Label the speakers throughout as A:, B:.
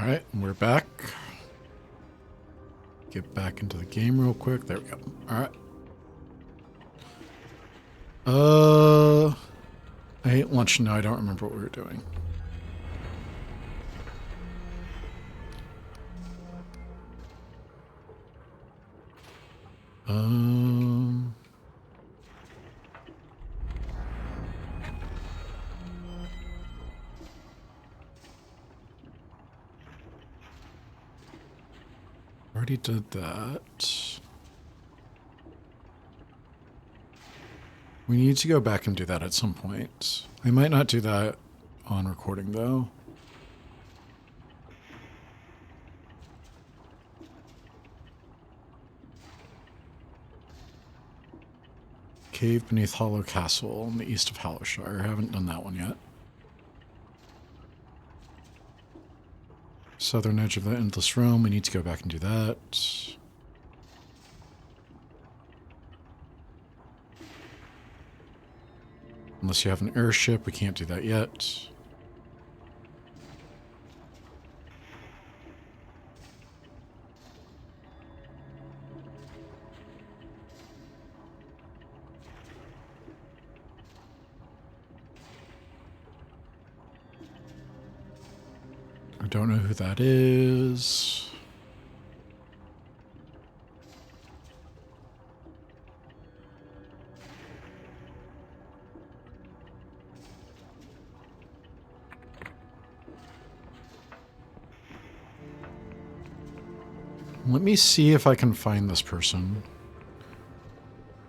A: Alright, we're back. Get back into the game real quick. There we go. Alright. I ate lunch now. I don't remember what we were doing. Already did that. We need to go back and do that at some point. I might not do that on recording though. Cave beneath Hollow Castle in the east of Hallowshire. I haven't done that one yet. Southern edge of the Endless Realm. We need to go back and do that. Unless you have an airship, we can't do that yet. I don't know who that is. Let me see if I can find this person.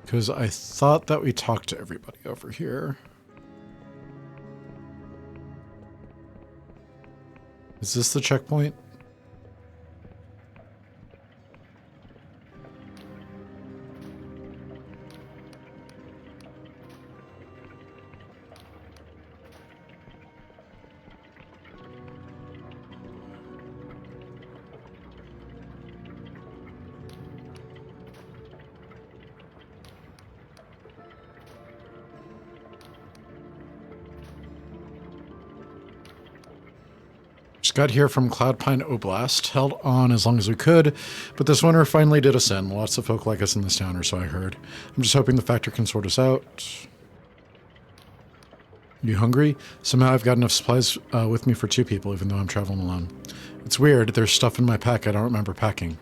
A: Because I thought that we talked to everybody over here. Is this the checkpoint? Got here from Cloudpine Oblast, held on as long as we could, but this winter finally did us in. Lots of folk like us in this town, or so I heard. I'm just hoping the factor can sort us out. You hungry? Somehow I've got enough supplies with me for 2 people, even though I'm traveling alone. It's weird, there's stuff in my pack I don't remember packing.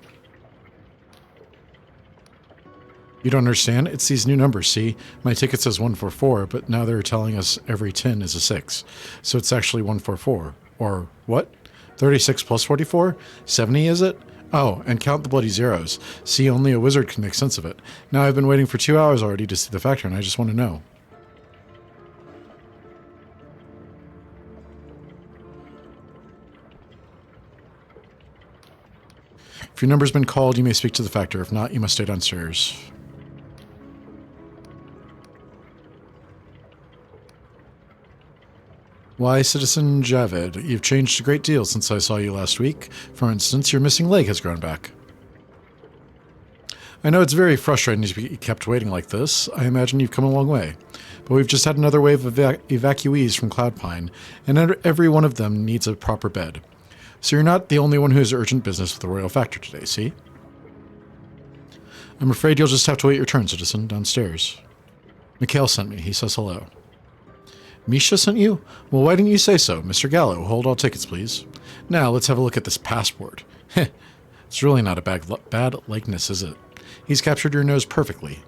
A: You don't understand? It's these new numbers, see? My ticket says 144, but now they're telling us every 10 is a 6. So it's actually 144. Or what? 36 plus 44? 70 is it? Oh, and count the bloody zeros. See, only a wizard can make sense of it. Now I've been waiting for 2 hours already to see the factor, and I just want to know. If your number's been called, you may speak to the factor. If not, you must stay downstairs. Why, Citizen Javed, you've changed a great deal since I saw you last week. For instance, your missing leg has grown back. I know it's very frustrating to be kept waiting like this. I imagine you've come a long way. But we've just had another wave of evacuees from Cloudpine, and every one of them needs a proper bed. So you're not the only one who has urgent business with the Royal Factor today, see? I'm afraid you'll just have to wait your turn, Citizen, downstairs. Mikhail sent me. He says hello. Misha sent you? Well, why didn't you say so? Mr. Gallo, hold all tickets, please. Now, let's have a look at this passport. Heh, it's really not a bad likeness, is it? He's captured your nose perfectly.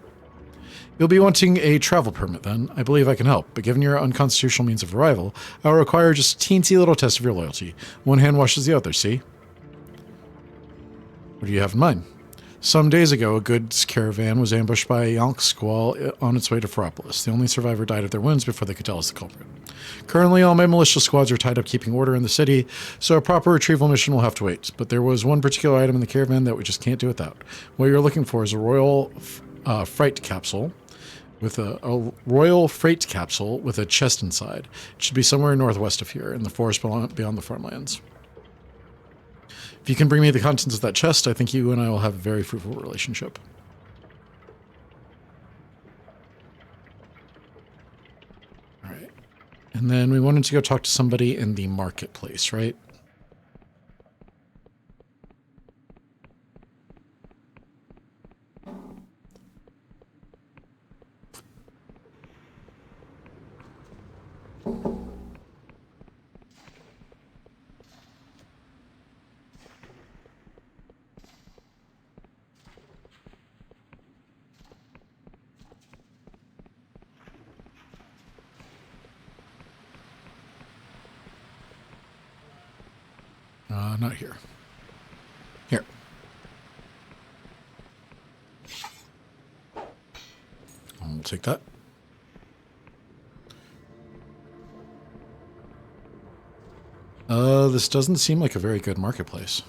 A: You'll be wanting a travel permit, then. I believe I can help, but given your unconstitutional means of arrival, I'll require just a teensy little test of your loyalty. One hand washes the other, see? What do you have in mind? Some days ago, a goods caravan was ambushed by a Yonk squall on its way to Feropolis. The only survivor died of their wounds before they could tell us the culprit. Currently, all my militia squads are tied up keeping order in the city, so a proper retrieval mission will have to wait. But there was one particular item in the caravan that we just can't do without. What you're looking for is a royal freight capsule with a royal freight capsule with a chest inside. It should be somewhere northwest of here, in the forest beyond the farmlands. If you can bring me the contents of that chest, I think you and I will have a very fruitful relationship. All right. And then we wanted to go talk to somebody in the marketplace, right? Not here. Here. We'll take that. This doesn't seem like a very good marketplace.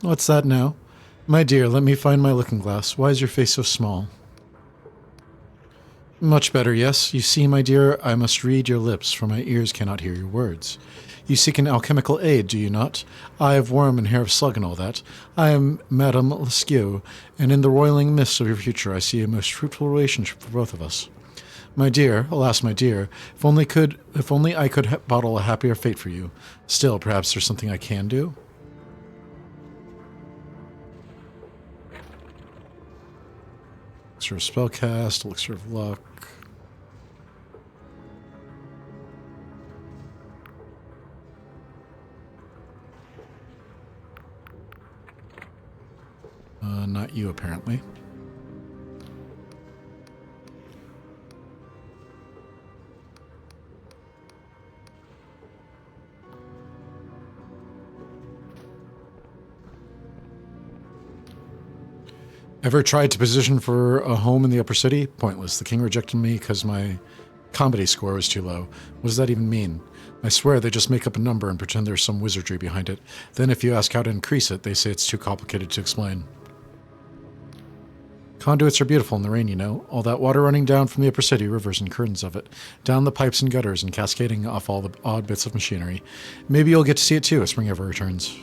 A: What's that now? My dear, let me find my looking glass. Why is your face so small? Much better, yes. You see, my dear, I must read your lips, for my ears cannot hear your words. You seek an alchemical aid, do you not? Eye of worm and hair of slug and all that. I am Madame Lescaut, and in the roiling mists of your future I see a most fruitful relationship for both of us. My dear, alas, my dear, if only I could bottle a happier fate for you. Still, perhaps there's something I can do? Elixir of spellcast, elixir of luck. Not you, apparently. Ever tried to position for a home in the upper city? Pointless. The king rejected me because my comedy score was too low. What does that even mean? I swear they just make up a number and pretend there's some wizardry behind it. Then if you ask how to increase it, they say it's too complicated to explain. Conduits are beautiful in the rain, you know. All that water running down from the upper city, rivers and currents of it, down the pipes and gutters and cascading off all the odd bits of machinery. Maybe you'll get to see it too if spring ever returns.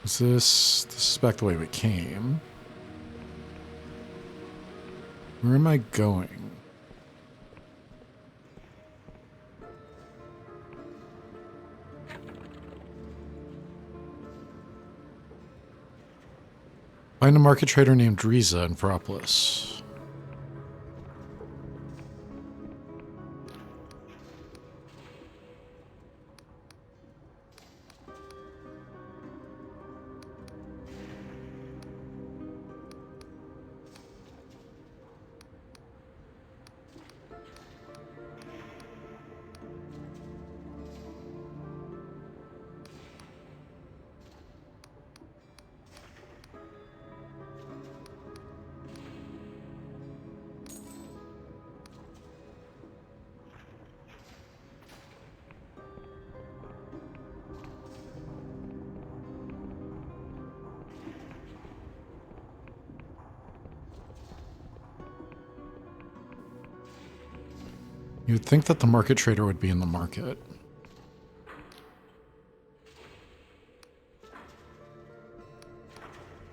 A: This is back the way we came. Where am I going? Find a market trader named Riza in Feropolis. You'd think that the market trader would be in the market.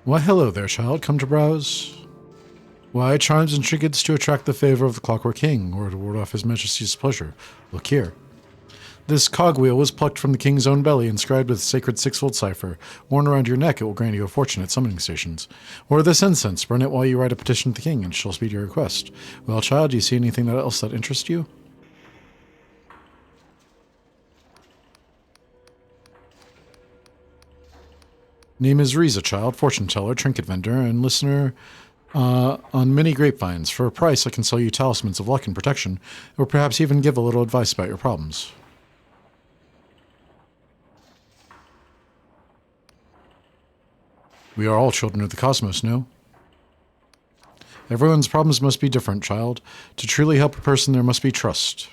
A: Why, hello there, child. Come to browse? Why, charms and trinkets to attract the favor of the Clockwork King, or to ward off His Majesty's pleasure. Look here. This cogwheel was plucked from the king's own belly, inscribed with sacred six-fold cipher. Worn around your neck, it will grant you a fortune at summoning stations. Or this incense. Burn it while you write a petition to the king, and it shall speed your request. Well, child, do you see anything else that interests you? Name is Riza, child, fortune teller, trinket vendor, and listener on many grapevines. For a price, I can sell you talismans of luck and protection, or perhaps even give a little advice about your problems. We are all children of the cosmos, no? Everyone's problems must be different, child. To truly help a person, there must be trust.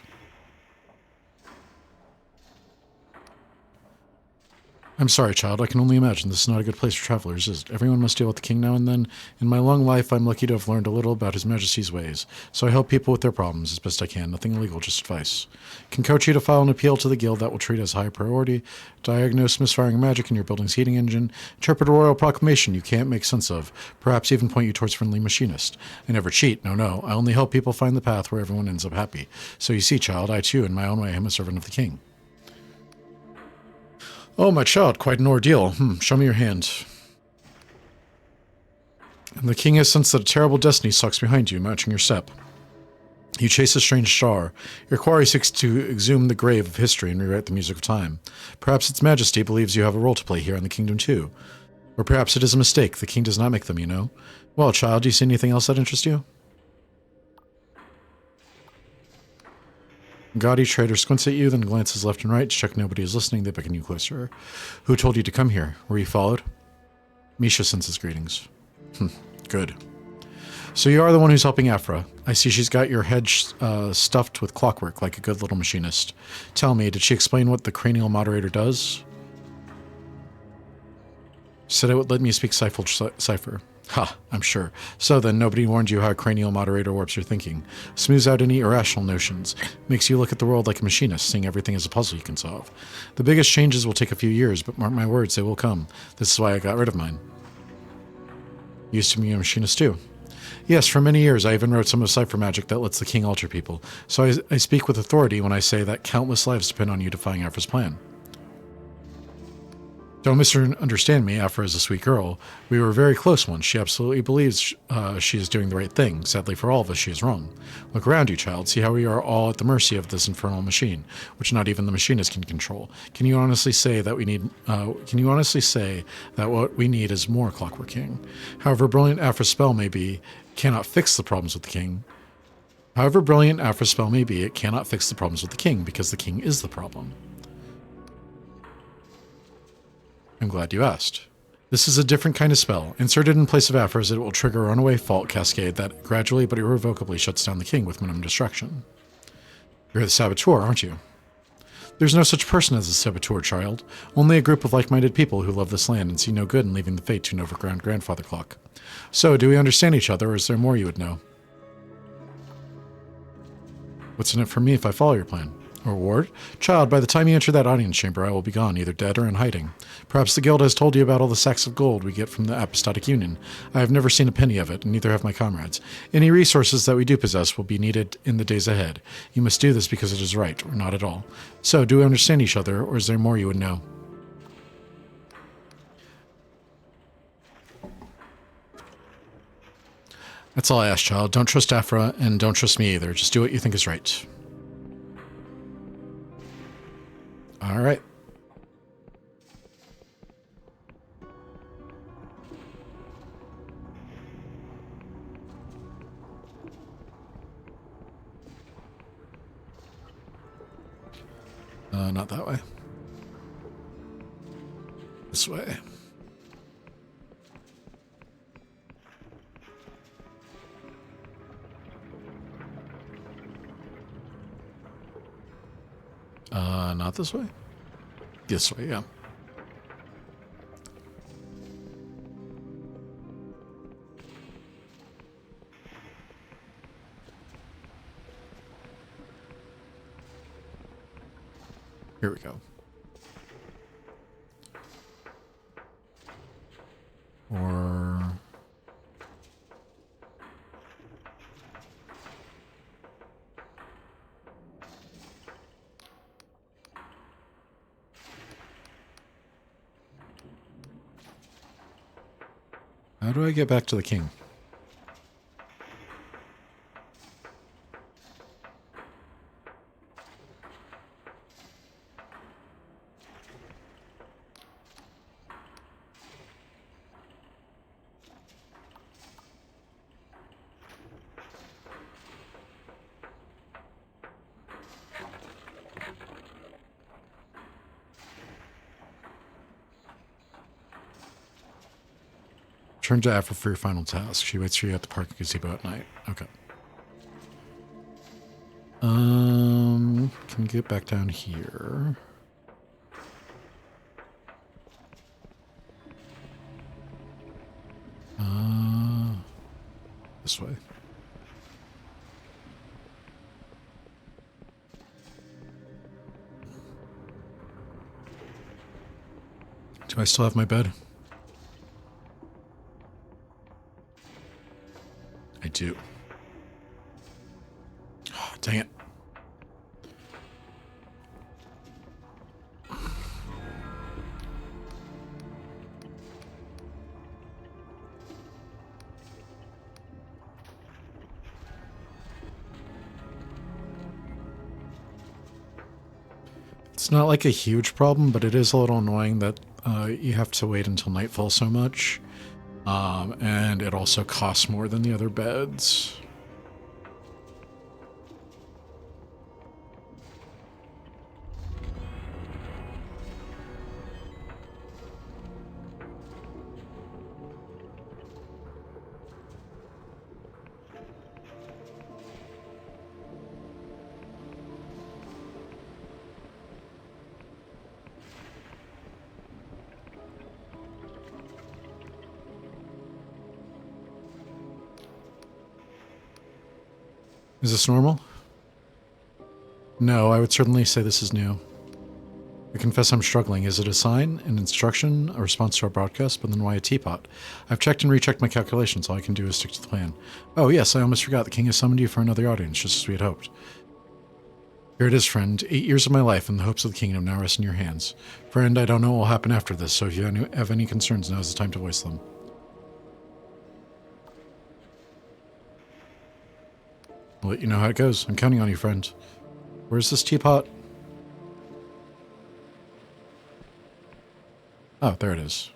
A: I'm sorry, child. I can only imagine this is not a good place for travelers, is it? Everyone must deal with the king now and then. In my long life, I'm lucky to have learned a little about His Majesty's ways, so I help people with their problems as best I can. Nothing illegal, just advice. Can coach you to file an appeal to the guild that will treat as high priority, diagnose misfiring magic in your building's heating engine, interpret a royal proclamation you can't make sense of, perhaps even point you towards friendly machinist. I never cheat, no. I only help people find the path where everyone ends up happy. So you see, child, I too, in my own way, am a servant of the king. Oh, my child, quite an ordeal. Show me your hand. And the king has sensed that a terrible destiny stalks behind you, matching your step. You chase a strange star. Your quarry seeks to exhume the grave of history and rewrite the music of time. Perhaps its majesty believes you have a role to play here in the kingdom too. Or perhaps it is a mistake. The king does not make them, you know. Well, child, do you see anything else that interests you? Gaudy trader squints at you, then glances left and right to check nobody is listening. They beckon you closer. Who told you to come here? Were you followed? Misha sends his greetings. Good. So you are the one who's helping Afra. I see she's got your head stuffed with clockwork like a good little machinist. Tell me, did she explain what the cranial moderator does? Said it would let me speak cipher. Ha, I'm sure. So then, nobody warned you how a cranial moderator warps your thinking. Smooths out any irrational notions. Makes you look at the world like a machinist, seeing everything as a puzzle you can solve. The biggest changes will take a few years, but mark my words, they will come. This is why I got rid of mine. Used to be a machinist too. Yes, for many years I even wrote some of cipher magic that lets the king alter people. So I speak with authority when I say that countless lives depend on you defying Afra's plan. Don't misunderstand me, Afra is a sweet girl. We were very close once. She absolutely believes she is doing the right thing. Sadly for all of us, she is wrong. Look around you, child. See how we are all at the mercy of this infernal machine, which not even the machinist can control. Can you honestly say that what we need is more Clockwork King? However brilliant Afra's spell may be, cannot fix the problems with the king. However brilliant Afra's spell may be, it cannot fix the problems with the king, because the king is the problem. I'm glad you asked. This is a different kind of spell. Inserted in place of Afra's, it will trigger a runaway fault cascade that gradually but irrevocably shuts down the king with minimum destruction. You're the saboteur, aren't you? There's no such person as a saboteur, child. Only a group of like-minded people who love this land and see no good in leaving the fate to an overground grandfather clock. So, do we understand each other, or is there more you would know? What's in it for me if I follow your plan? A reward? Child, by the time you enter that audience chamber, I will be gone, either dead or in hiding. Perhaps the guild has told you about all the sacks of gold we get from the Apostolic Union. I have never seen a penny of it, and neither have my comrades. Any resources that we do possess will be needed in the days ahead. You must do this because it is right, or not at all. So, do we understand each other, or is there more you would know? That's all I ask, child. Don't trust Afra, and don't trust me either. Just do what you think is right. All right. Not that way. This way. Not this way? This way, yeah. Here we go. Or... how do I get back to the king? Turn to Afra for your final task. She waits for you at the parking gazebo at night. Okay. Can get back down here. This way. Do I still have my bed? I do. Oh, dang it. It's not like a huge problem, but it is a little annoying that you have to wait until nightfall so much. And it also costs more than the other beds. Is this normal? No, I would certainly say this is new. I confess I'm struggling. Is it a sign, an instruction, a response to our broadcast? But then why a teapot? I've checked and rechecked my calculations. All I can do is stick to the plan. Oh yes, I almost forgot. The king has summoned you for another audience, just as we had hoped. Here it is, friend. 8 years of my life and the hopes of the kingdom now rest in your hands. Friend, I don't know what will happen after this, so if you have any concerns, now is the time to voice them. I'll let you know how it goes. I'm counting on you, friend. Where's this teapot? Oh, there it is.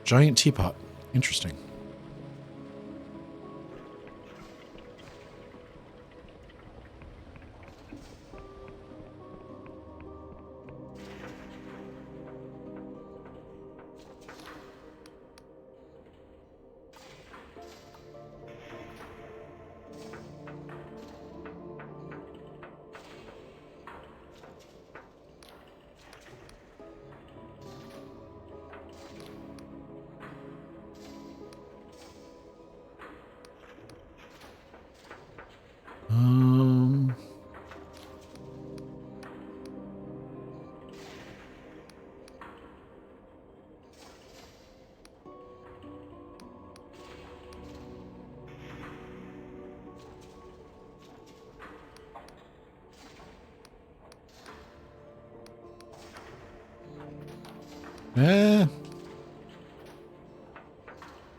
A: Giant teapot. Interesting.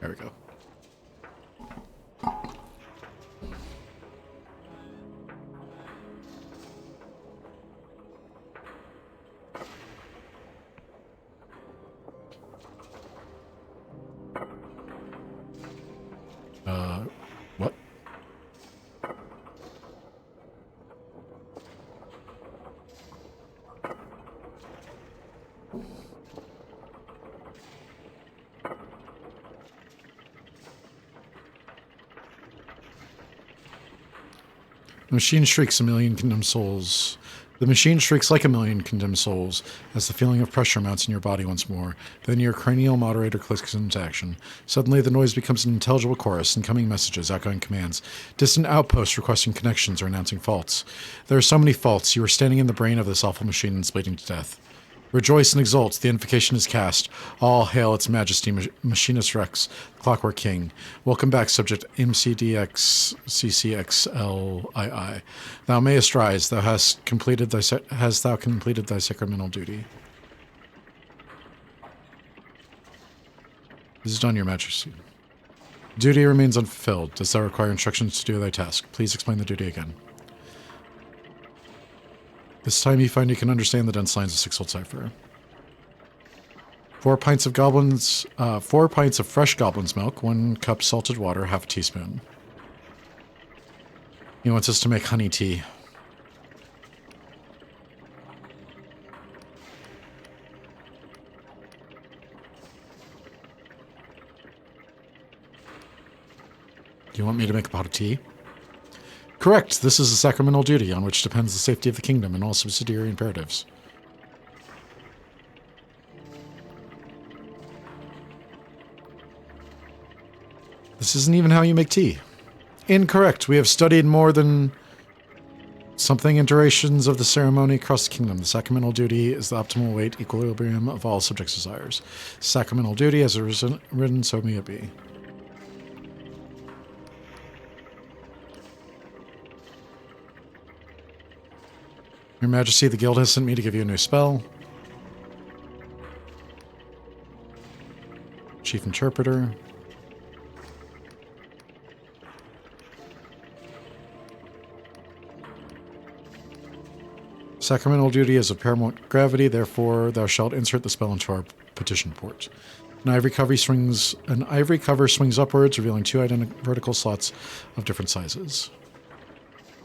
A: There we go. What? The machine shrieks a million condemned souls. The machine shrieks like a million condemned souls as the feeling of pressure mounts in your body once more. Then your cranial moderator clicks into action. Suddenly the noise becomes an intelligible chorus, incoming messages, outgoing commands. Distant outposts requesting connections or announcing faults. There are so many faults. You are standing in the brain of this awful machine and it's bleeding to death. Rejoice and exult, the invocation is cast. All hail its majesty, Machinist Rex, Clockwork King. Welcome back, subject MCDXCCXLII. Thou mayest rise, thou hast completed thy sacramental duty. This is done, your majesty. Duty remains unfulfilled. Does thou require instructions to do thy task? Please explain the duty again. This time you find you can understand the dense lines of six-fold cipher. 4 pints of fresh goblin's milk, 1 cup salted water, half a teaspoon. He wants us to make honey tea. Do you want me to make a pot of tea? Correct. This is a sacramental duty on which depends the safety of the kingdom and all subsidiary imperatives. This isn't even how you make tea. Incorrect. We have studied more than something iterations of the ceremony across the kingdom. The sacramental duty is the optimal weight equilibrium of all subjects' desires. Sacramental duty, as it is written, so may it be. Your Majesty, the guild has sent me to give you a new spell. Chief Interpreter. Sacramental duty is of paramount gravity, therefore thou shalt insert the spell into our petition port. An ivory cover swings upwards, revealing 2 vertical slots of different sizes.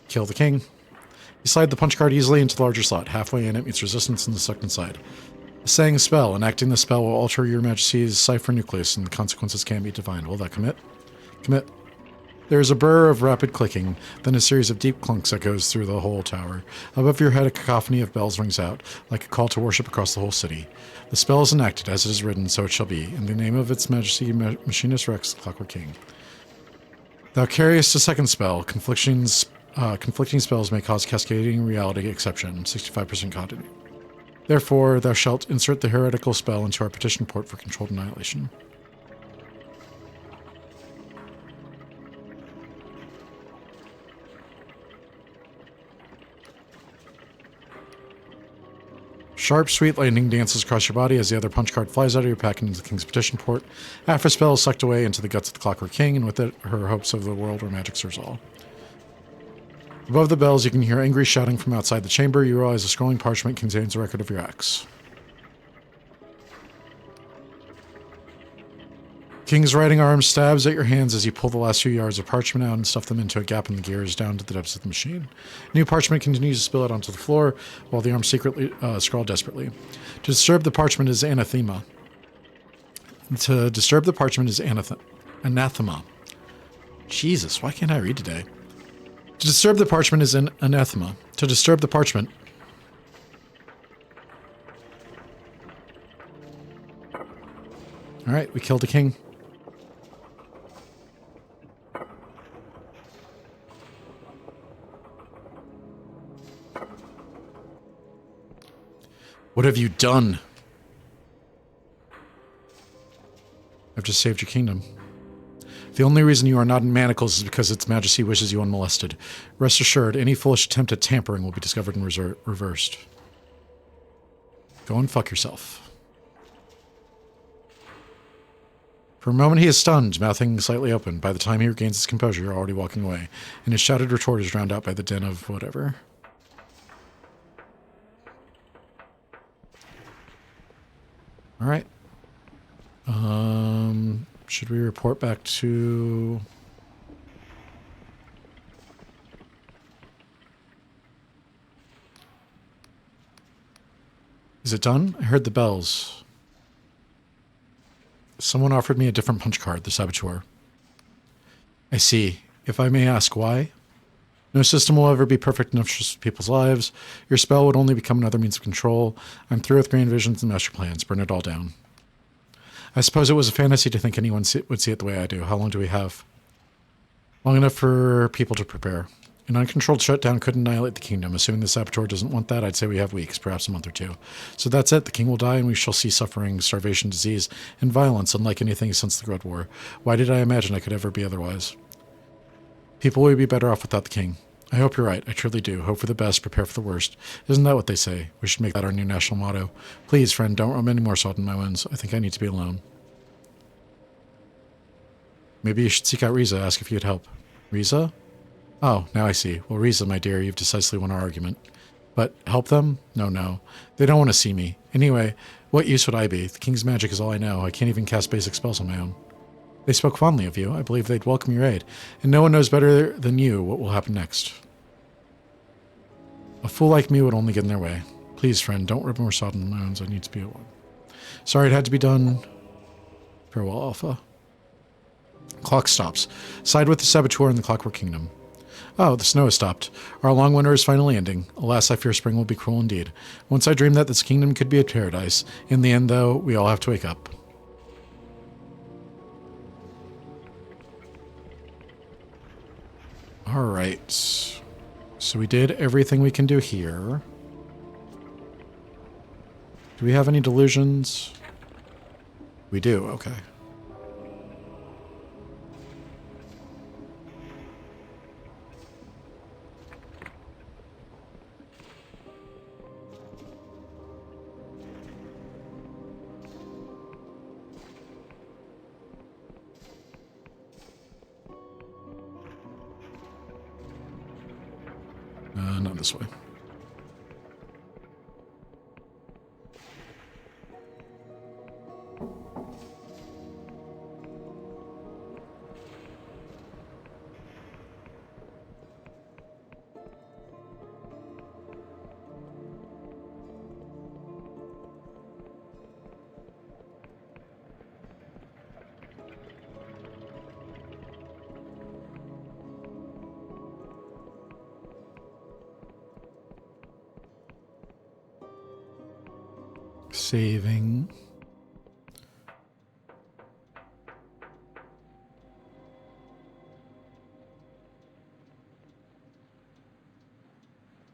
A: Kill the king. You slide the punch card easily into the larger slot. Halfway in, it meets resistance in the second side. Saying a spell. Enacting the spell will alter your majesty's cipher nucleus, and the consequences can't be defined. Will that commit? Commit. There is a burr of rapid clicking, then a series of deep clunks that goes through the whole tower. Above your head, a cacophony of bells rings out, like a call to worship across the whole city. The spell is enacted, as it is written, so it shall be. In the name of its majesty, Machinus Rex, the Clockwork King. Thou carriest a second spell. Conflicting spells may cause cascading reality exception, 65% continuity. Therefore, thou shalt insert the heretical spell into our petition port for controlled annihilation. Sharp, sweet lightning dances across your body as the other punch card flies out of your pack into the king's petition port. After spell is sucked away into the guts of the Clockwork King, and with it, her hopes of the world where magic serves all. Above the bells, you can hear angry shouting from outside the chamber. You realize the scrolling parchment contains a record of your acts. King's writing arm stabs at your hands as you pull the last few yards of parchment out and stuff them into a gap in the gears down to the depths of the machine. New parchment continues to spill out onto the floor, while the arm secretly scrawl desperately. To disturb the parchment is anathema. Anathema. Jesus, why can't I read today? To disturb the parchment is an anathema. To disturb the parchment. All right, we killed the king. What have you done? I've just saved your kingdom. The only reason you are not in manacles is because its majesty wishes you unmolested. Rest assured, any foolish attempt at tampering will be discovered and reversed. Go and fuck yourself. For a moment he is stunned, mouthing slightly open. By the time he regains his composure, you're already walking away, and his shouted retort is drowned out by the din of whatever. All right. Should we report back to... Is it done? I heard the bells. Someone offered me a different punch card, the Saboteur. I see. If I may ask why? No system will ever be perfect enough for people's lives. Your spell would only become another means of control. I'm through with grand visions and master plans. Burn it all down. I suppose it was a fantasy to think anyone would see it the way I do. How long do we have? Long enough for people to prepare. An uncontrolled shutdown could annihilate the kingdom. Assuming the Saboteur doesn't want that, I'd say we have weeks, perhaps a month or two. So that's it. The king will die, and we shall see suffering, starvation, disease, and violence, unlike anything since the Great War. Why did I imagine I could ever be otherwise? People would be better off without the king. I hope you're right. I truly do. Hope for the best, prepare for the worst. Isn't that what they say? We should make that our new national motto. Please, friend, don't rub any more salt in my wounds. I think I need to be alone. Maybe you should seek out Riza, ask if you'd help. Riza? Oh, now I see. Well, Riza, my dear, you've decisively won our argument. But help them? No. They don't want to see me. Anyway, what use would I be? The king's magic is all I know. I can't even cast basic spells on my own. They spoke fondly of you. I believe they'd welcome your aid. And no one knows better than you what will happen next. A fool like me would only get in their way. Please, friend, don't rip more salt in my wounds. I need to be alone. Sorry it had to be done. Farewell, Alpha. Clock stops. Side with the Saboteur in the Clockwork Kingdom. Oh, the snow has stopped. Our long winter is finally ending. Alas, I fear spring will be cruel indeed. Once I dreamed that this kingdom could be a paradise. In the end, though, we all have to wake up. Alright. So we did everything we can do here. Do we have any delusions? We do, okay. Not this way. Saving.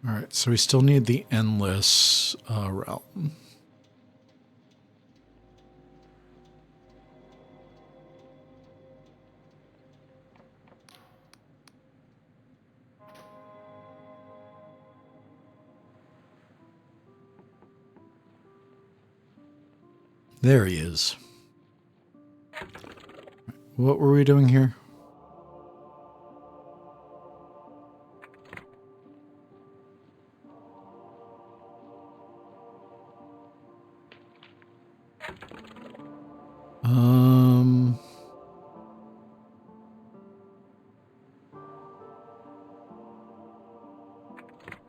A: All right, so we still need the endless realm. There he is. What were we doing here?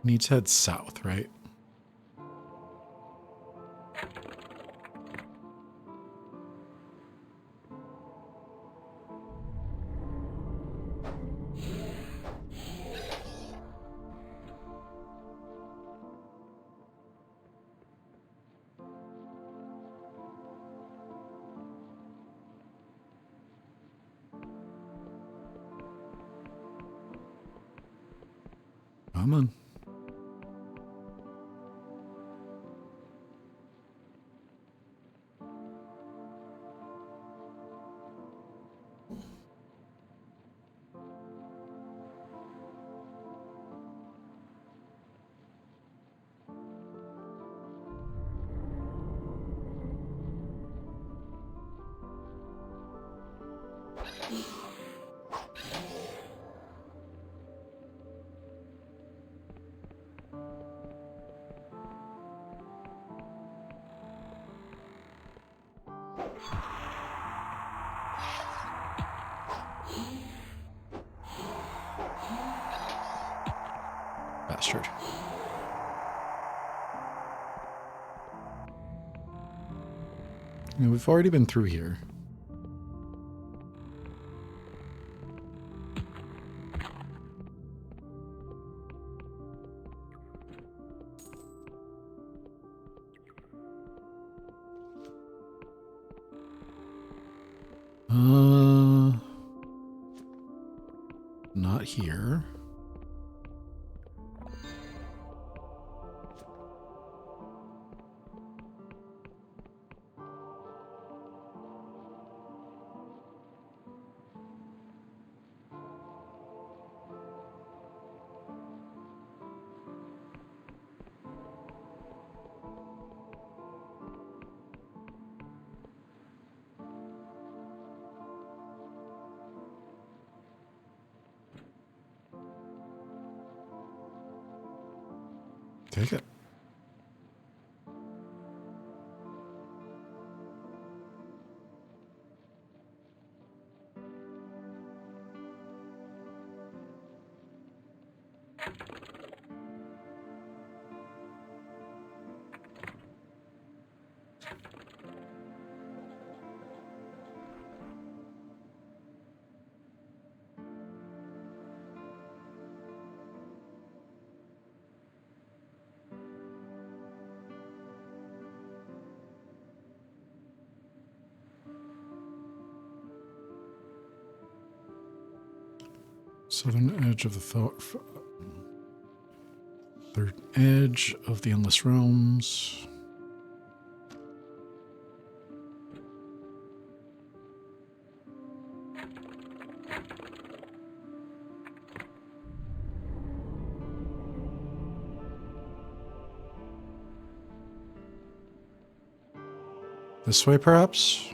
A: Needs to head south, right? Come on. Bastard. We've already been through here. Not here. Take it. Southern edge of the third edge of the Endless Realms. This way, perhaps?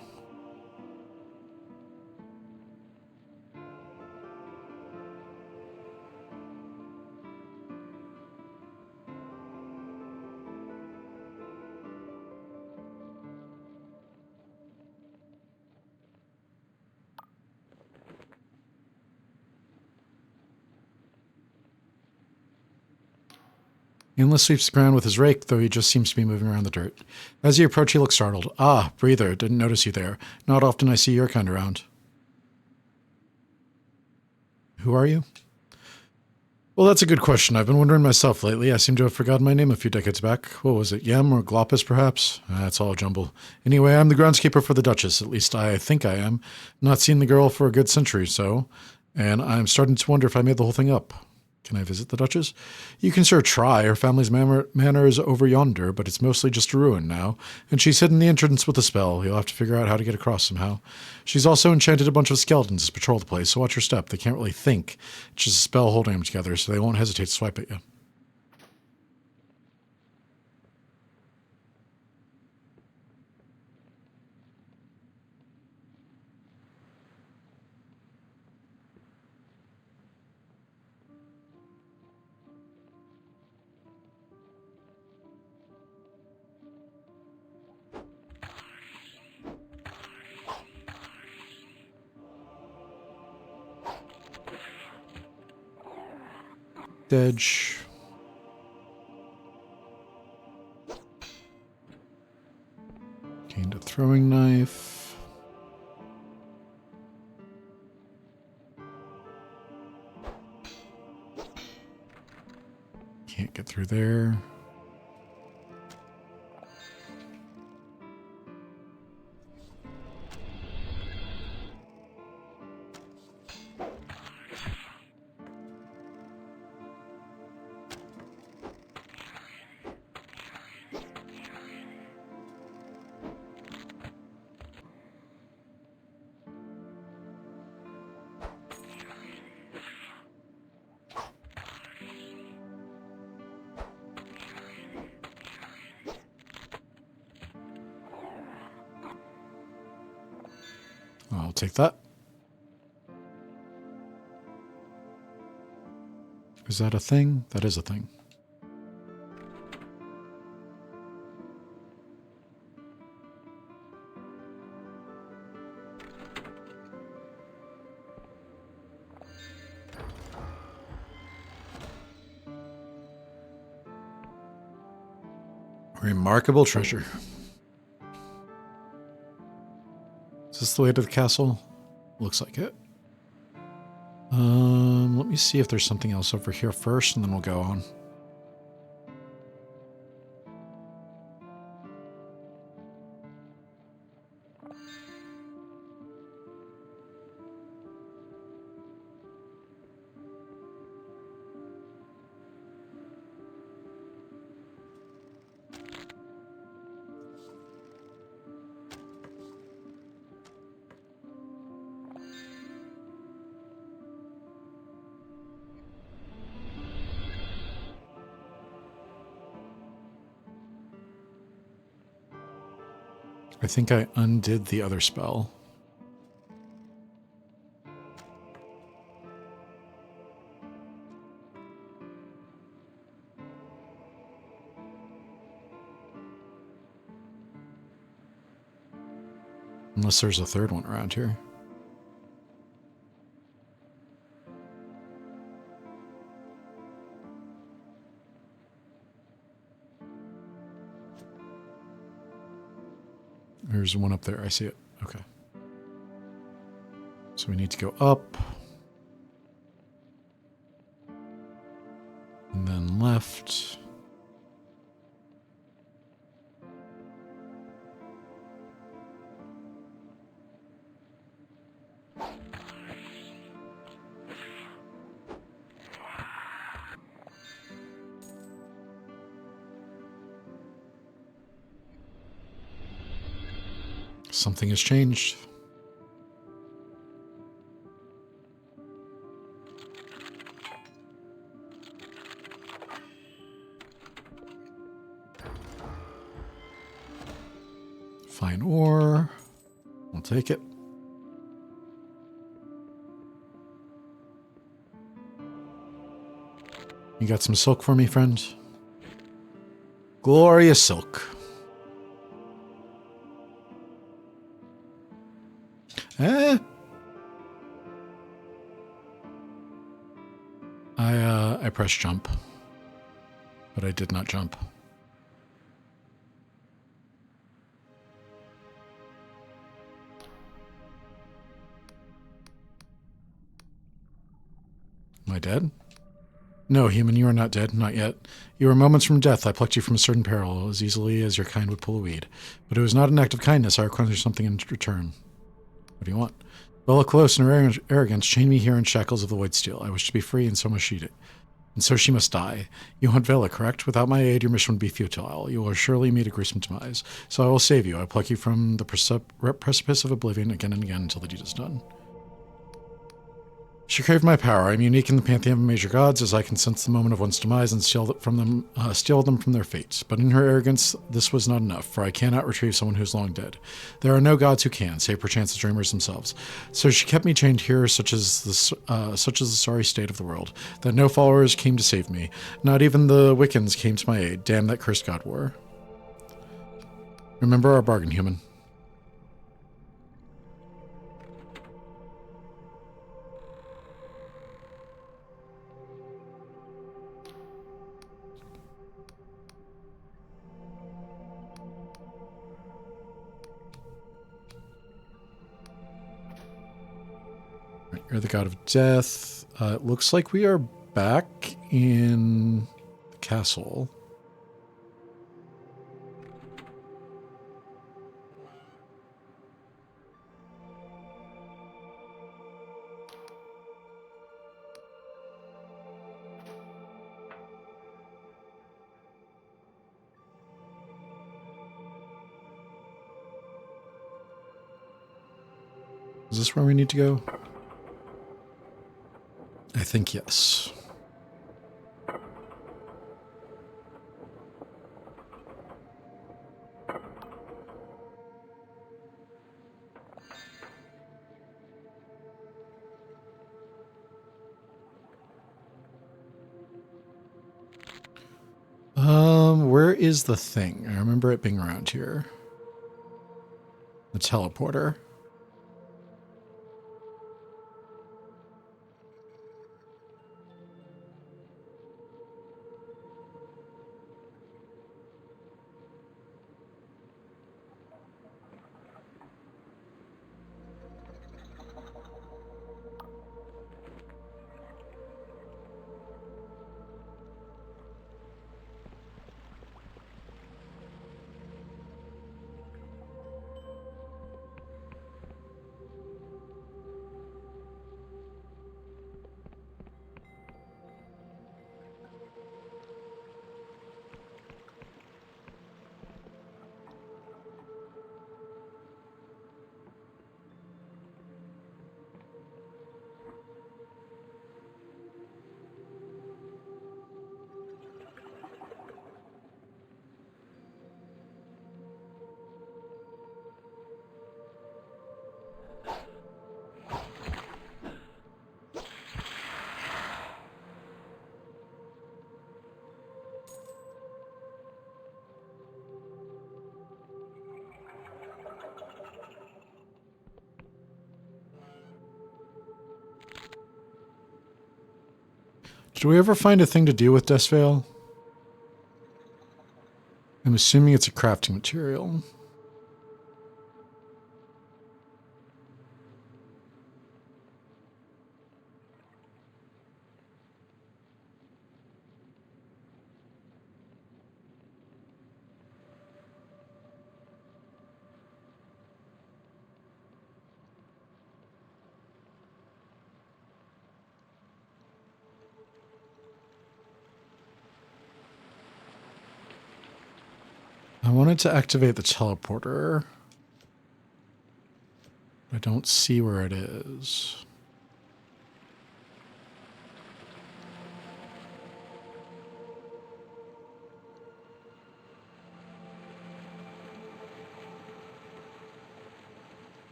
A: Endless sweeps the ground with his rake, though he just seems to be moving around the dirt. As you approach, he looks startled. Ah, breather, didn't notice you there. Not often I see your kind around. Who are you? Well, that's a good question. I've been wondering myself lately. I seem to have forgotten my name a few decades back. What was it, Yem or Glopus, perhaps? That's all a jumble. Anyway, I'm the groundskeeper for the Duchess. At least I think I am. Not seen the girl for a good century or so, and I'm starting to wonder if I made the whole thing up. Can I visit the Duchess? You can sure try. Her family's manor is over yonder, but it's mostly just a ruin now, and she's hidden the entrance with a spell. You'll have to figure out how to get across somehow. She's also enchanted a bunch of skeletons to patrol the place, so watch your step. They can't really think. It's just a spell holding them together, so they won't hesitate to swipe at you. Edge. Gained a throwing knife. Can't get through there. I'll take that. Is that a thing? That is a thing. Remarkable treasure. Is this the way to the castle? Looks like it. Let me see if there's something else over here first, and then we'll go on. I think I undid the other spell. Unless there's a third one around here. There's one up there. I see it. Okay. So we need to go up. And then left. Something has changed. Fine ore. We'll take it. You got some silk for me, friend? Glorious silk. I pressed jump, but I did not jump. Am I dead? No, human, you are not dead, not yet. You are moments from death. I plucked you from a certain peril as easily as your kind would pull a weed. But it was not an act of kindness. I required something in return. What do you want? Bella close in her arrogance chained me here in shackles of the white steel. I wish to be free, and so must she. And so she must die. You hunt Vela, correct? Without my aid, your mission would be futile. You will surely meet a gruesome demise. So I will save you. I pluck you from the precipice of oblivion again and again until the deed is done. She craved my power. I am unique in the pantheon of major gods, as I can sense the moment of one's demise and steal them from their fate. But in her arrogance, this was not enough, for I cannot retrieve someone who is long dead. There are no gods who can, save perchance the dreamers themselves. So she kept me chained here, such as the sorry state of the world, that no followers came to save me. Not even the Wiccans came to my aid. Damn that cursed god war. Remember our bargain, human. You're the god of death. It looks like we are back in the castle. Is this where we need to go? I think yes. Where is the thing? I remember it being around here. The teleporter. Did we ever find a thing to do with Desvale? I'm assuming it's a crafting material. I wanted to activate the teleporter. I don't see where it is.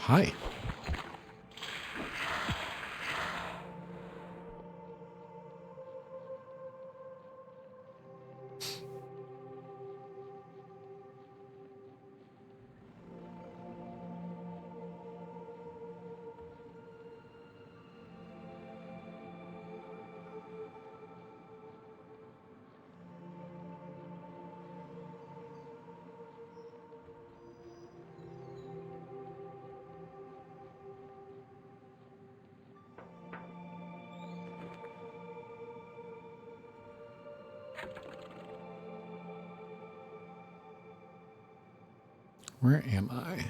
A: Hi. Where am I?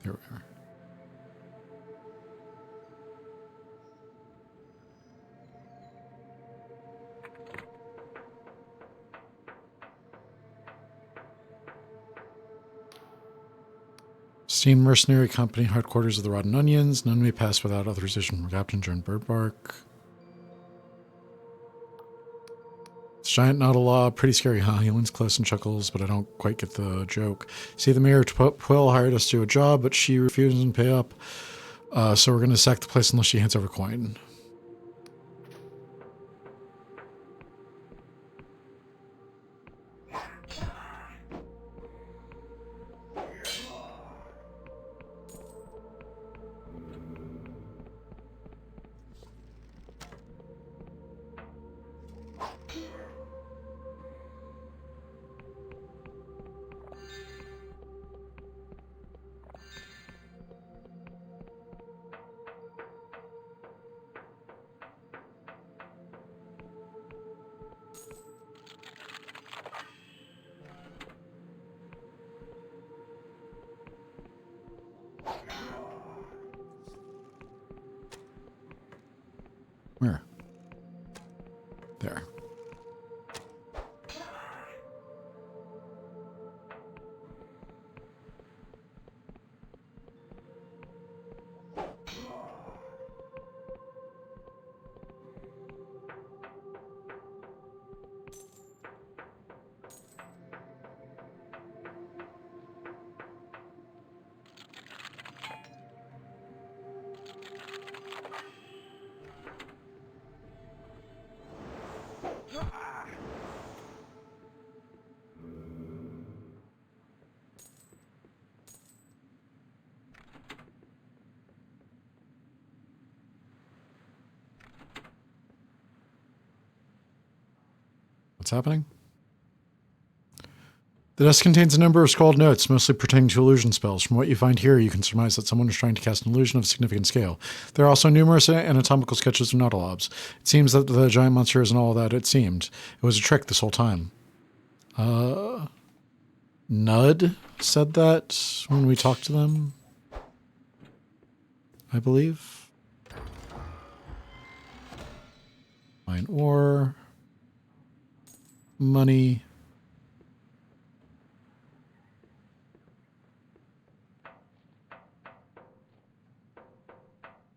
A: There we are. Steam Mercenary Company, Headquarters of the Rotten Onions. None may pass without authorization from Captain John Birdbark. It's giant, not a law. Pretty scary, huh? He leans close and chuckles, but I don't quite get the joke. See, the mayor Twill hired us to do a job, but she refuses to pay up. So we're going to sack the place unless she hands over coin. Where? There. What's happening? The desk contains a number of scrawled notes, mostly pertaining to illusion spells. From what you find here, you can surmise that someone is trying to cast an illusion of significant scale. There are also numerous anatomical sketches of nautilobs. It seems that the giant monster isn't all that it seemed. It was a trick this whole time. Nud said that when we talked to them, I believe. Mine ore. Money.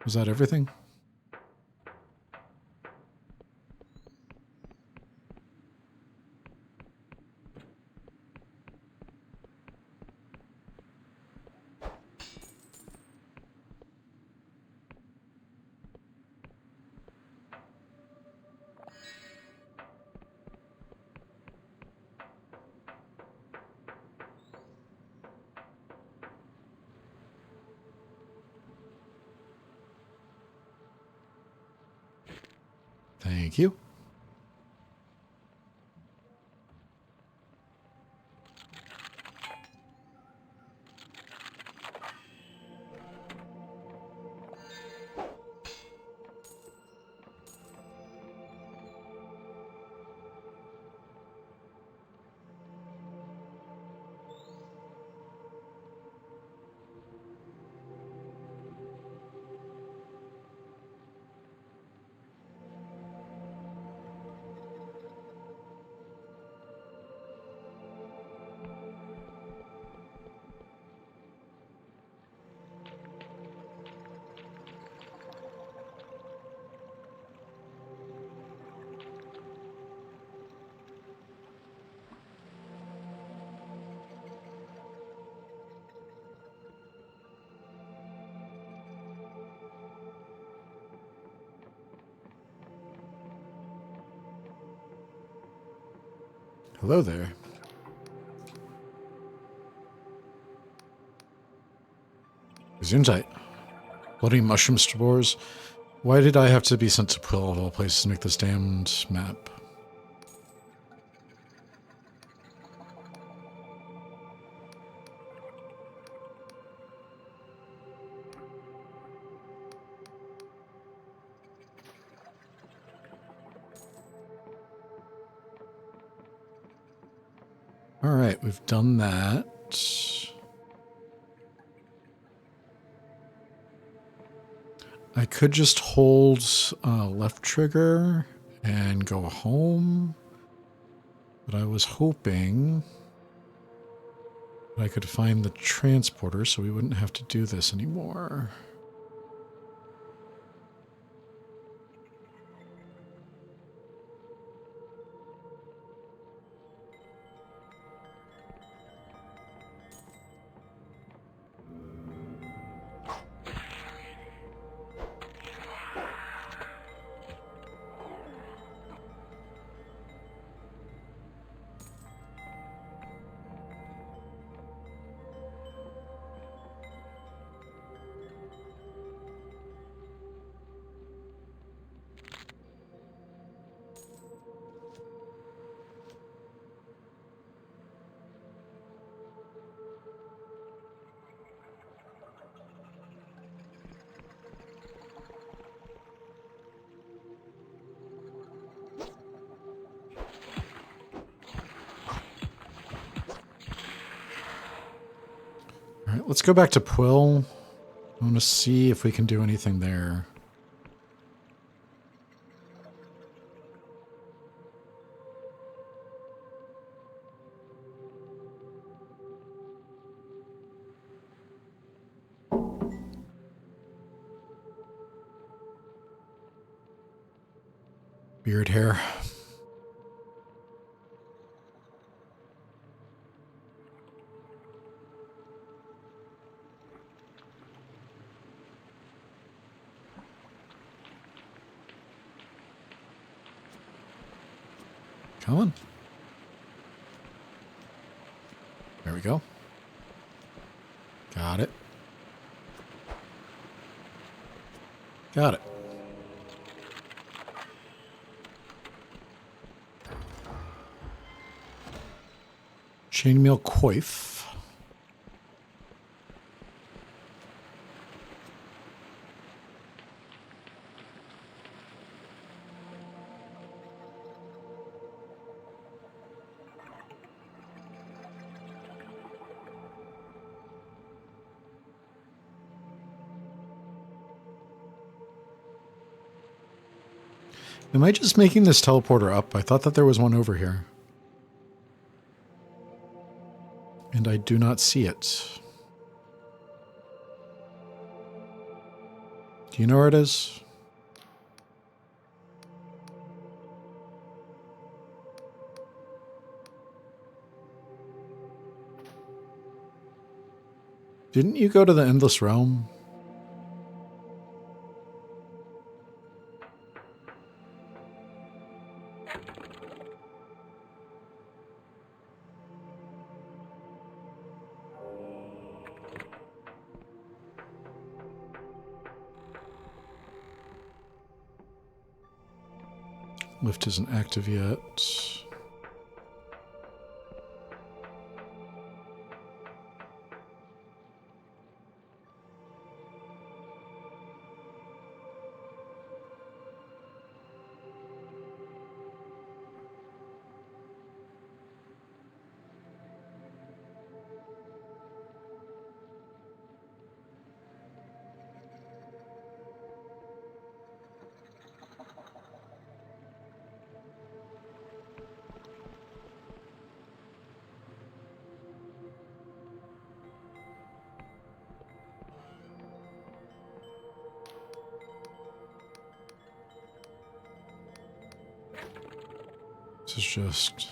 A: Was that everything? Thank you. Hello there. Gesundheit. Bloody mushroom spores. Why did I have to be sent to Quill of all places to make this damned map? All right, we've done that. I could just hold left trigger and go home, but I was hoping that I could find the transporter so we wouldn't have to do this anymore. All right, let's go back to Quill. I want to see if we can do anything there. Beard hair. Come on. There we go. Got it. Got it. Chainmail coif. Am I just making this teleporter up? I thought that there was one over here. And I do not see it. Do you know where it is? Didn't you go to the Endless Realm? Lift isn't active yet. This is just...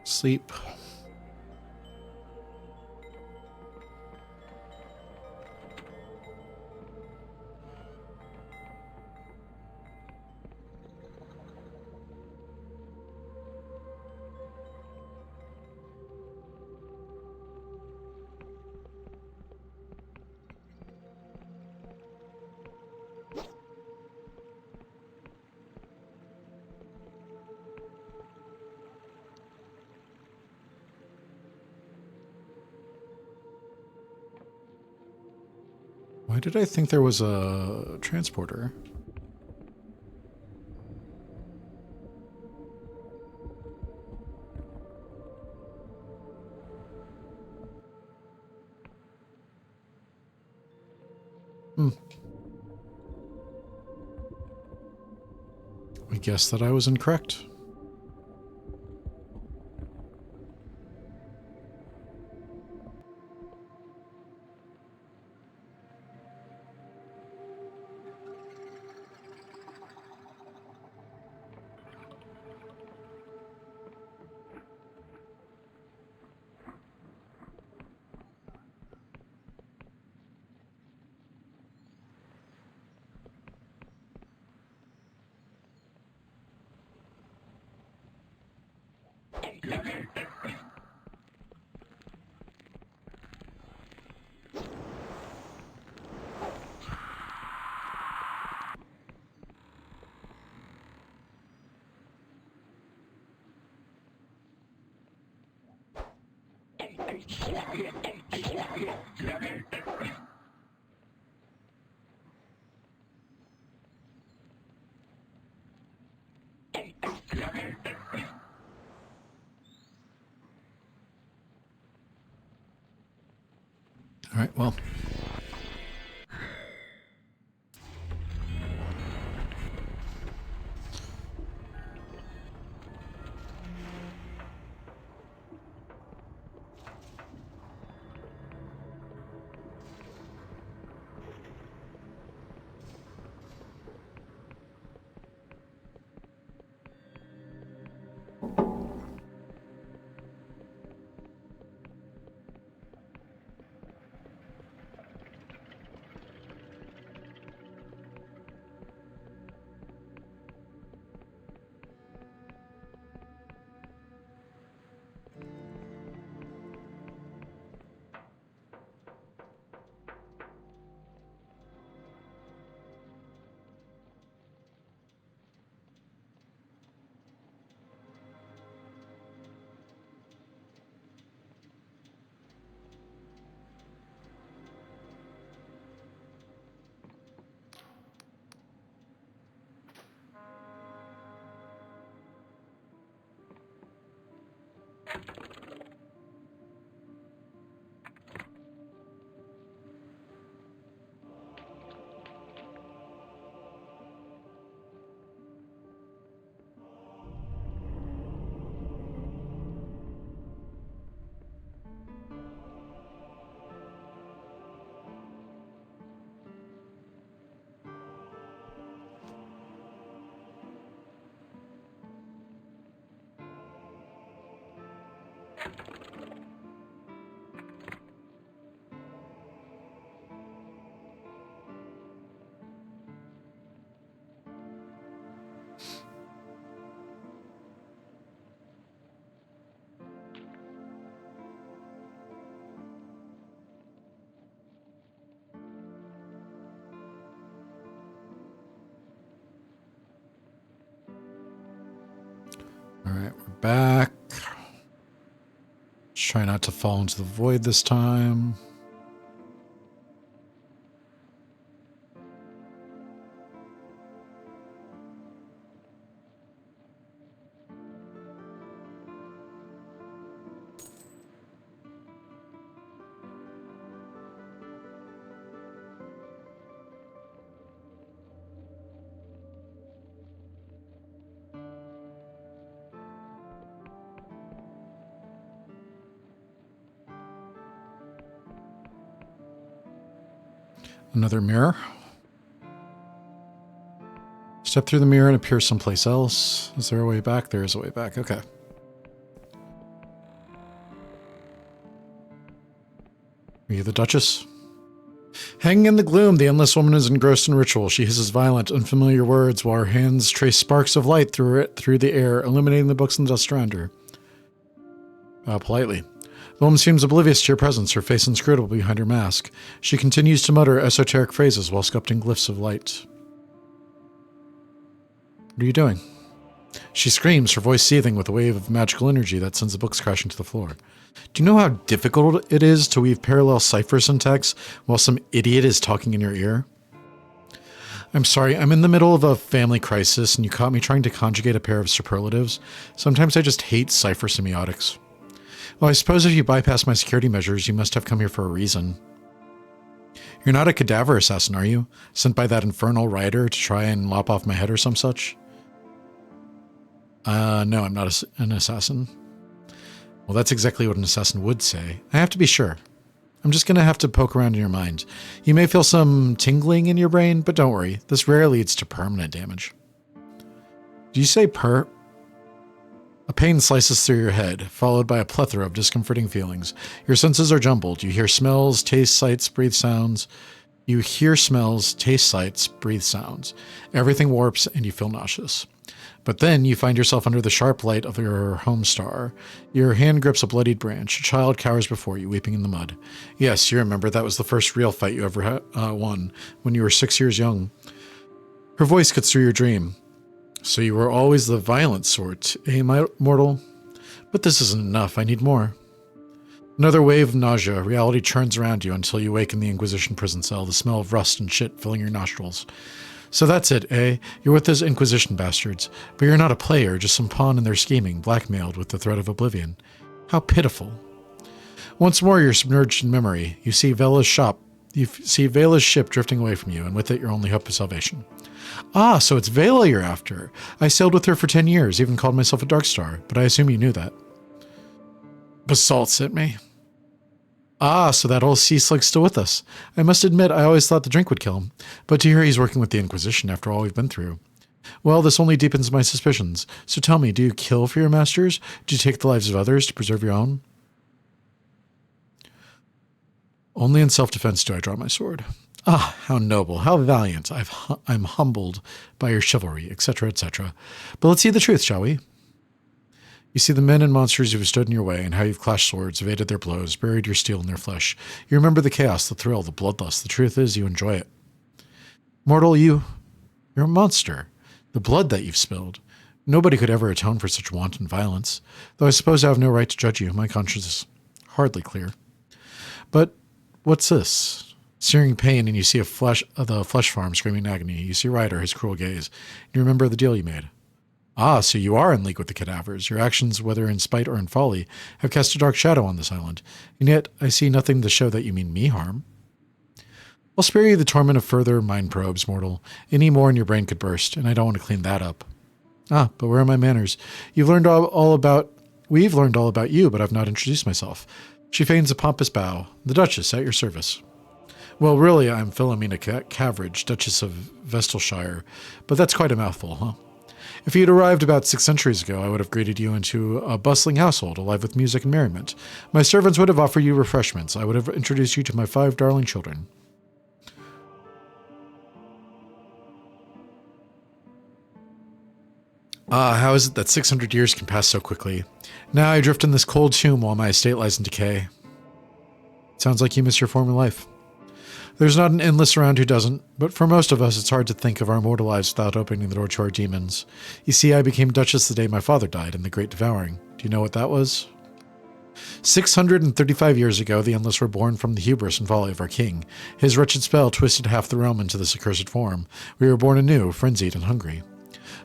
A: sleep. Why did I think there was a transporter? I guess that I was incorrect. All right, well. All right, we're back. Try not to fall into the void this time. Another mirror. Step through the mirror and appear someplace else. Is there a way back? There is a way back. Okay. Are you the Duchess? Hanging in the gloom, the endless woman is engrossed in ritual. She hisses violent, unfamiliar words while her hands trace sparks of light through the air, illuminating the books and dust around her. Politely. The woman seems oblivious to your presence, her face inscrutable behind her mask. She continues to mutter esoteric phrases while sculpting glyphs of light. What are you doing? She screams, her voice seething with a wave of magical energy that sends the books crashing to the floor. Do you know how difficult it is to weave parallel cipher syntax while some idiot is talking in your ear? I'm sorry, I'm in the middle of a family crisis and you caught me trying to conjugate a pair of superlatives. Sometimes I just hate cipher semiotics. Well, I suppose if you bypass my security measures, you must have come here for a reason. You're not a cadaver assassin, are you? Sent by that infernal writer to try and lop off my head or some such? No, I'm not an assassin. Well, that's exactly what an assassin would say. I have to be sure. I'm just going to have to poke around in your mind. You may feel some tingling in your brain, but don't worry. This rarely leads to permanent damage. Do you say A pain slices through your head, followed by a plethora of discomforting feelings. Your senses are jumbled. You hear smells, taste, sights, breathe sounds. Everything warps and you feel nauseous. But then you find yourself under the sharp light of your home star. Your hand grips a bloodied branch. A child cowers before you, weeping in the mud. Yes, you remember that was the first real fight you ever won, when you were 6 years young. Her voice cuts through your dream. So you were always the violent sort, eh, my mortal? But this isn't enough. I need more. Another wave of nausea. Reality churns around you until you wake in the Inquisition prison cell, the smell of rust and shit filling your nostrils. So that's it, eh? You're with those Inquisition bastards. But you're not a player, just some pawn in their scheming, blackmailed with the threat of oblivion. How pitiful. Once more you're submerged in memory. You see Vela's ship drifting away from you, and with it your only hope of salvation. Ah, so it's Vela you're after. I sailed with her for 10 years, even called myself a Darkstar, but I assume you knew that. Basalt sent me. Ah, so that old sea slug's still with us. I must admit, I always thought the drink would kill him, but to hear he's working with the Inquisition after all we've been through. Well, this only deepens my suspicions. So tell me, do you kill for your masters? Do you take the lives of others to preserve your own? Only in self-defense do I draw my sword. Ah, how noble, how valiant. I'm humbled by your chivalry, etc., etc. But let's see the truth, shall we? You see the men and monsters who have stood in your way and how you've clashed swords, evaded their blows, buried your steel in their flesh. You remember the chaos, the thrill, the bloodlust. The truth is, you enjoy it. Mortal, you're a monster. The blood that you've spilled. Nobody could ever atone for such wanton violence. Though I suppose I have no right to judge you. My conscience is hardly clear. But what's this? Searing pain, and you see the flesh farm screaming in agony. You see Ryder, his cruel gaze. You remember the deal you made. Ah, so you are in league with the cadavers. Your actions, whether in spite or in folly, have cast a dark shadow on this island. And yet, I see nothing to show that you mean me harm. I'll spare you the torment of further mind probes, mortal. Any more and your brain could burst, and I don't want to clean that up. Ah, but where are my manners? We've learned all about you, but I've not introduced myself. She feigns a pompous bow. The Duchess, at your service. Well, really, I'm Philomena Caveridge, Duchess of Vestalshire, but that's quite a mouthful, huh? If you'd arrived about 6 centuries ago, I would have greeted you into a bustling household, alive with music and merriment. My servants would have offered you refreshments. I would have introduced you to my 5 darling children. Ah, how is it that 600 years can pass so quickly? Now I drift in this cold tomb while my estate lies in decay. Sounds like you miss your former life. There's not an endless around who doesn't, but for most of us it's hard to think of our mortal lives without opening the door to our demons. You see, I became Duchess the day my father died in the Great Devouring. Do you know what that was? 635 years ago, the Endless were born from the hubris and folly of our king. His wretched spell twisted half the realm into this accursed form. We were born anew, frenzied and hungry.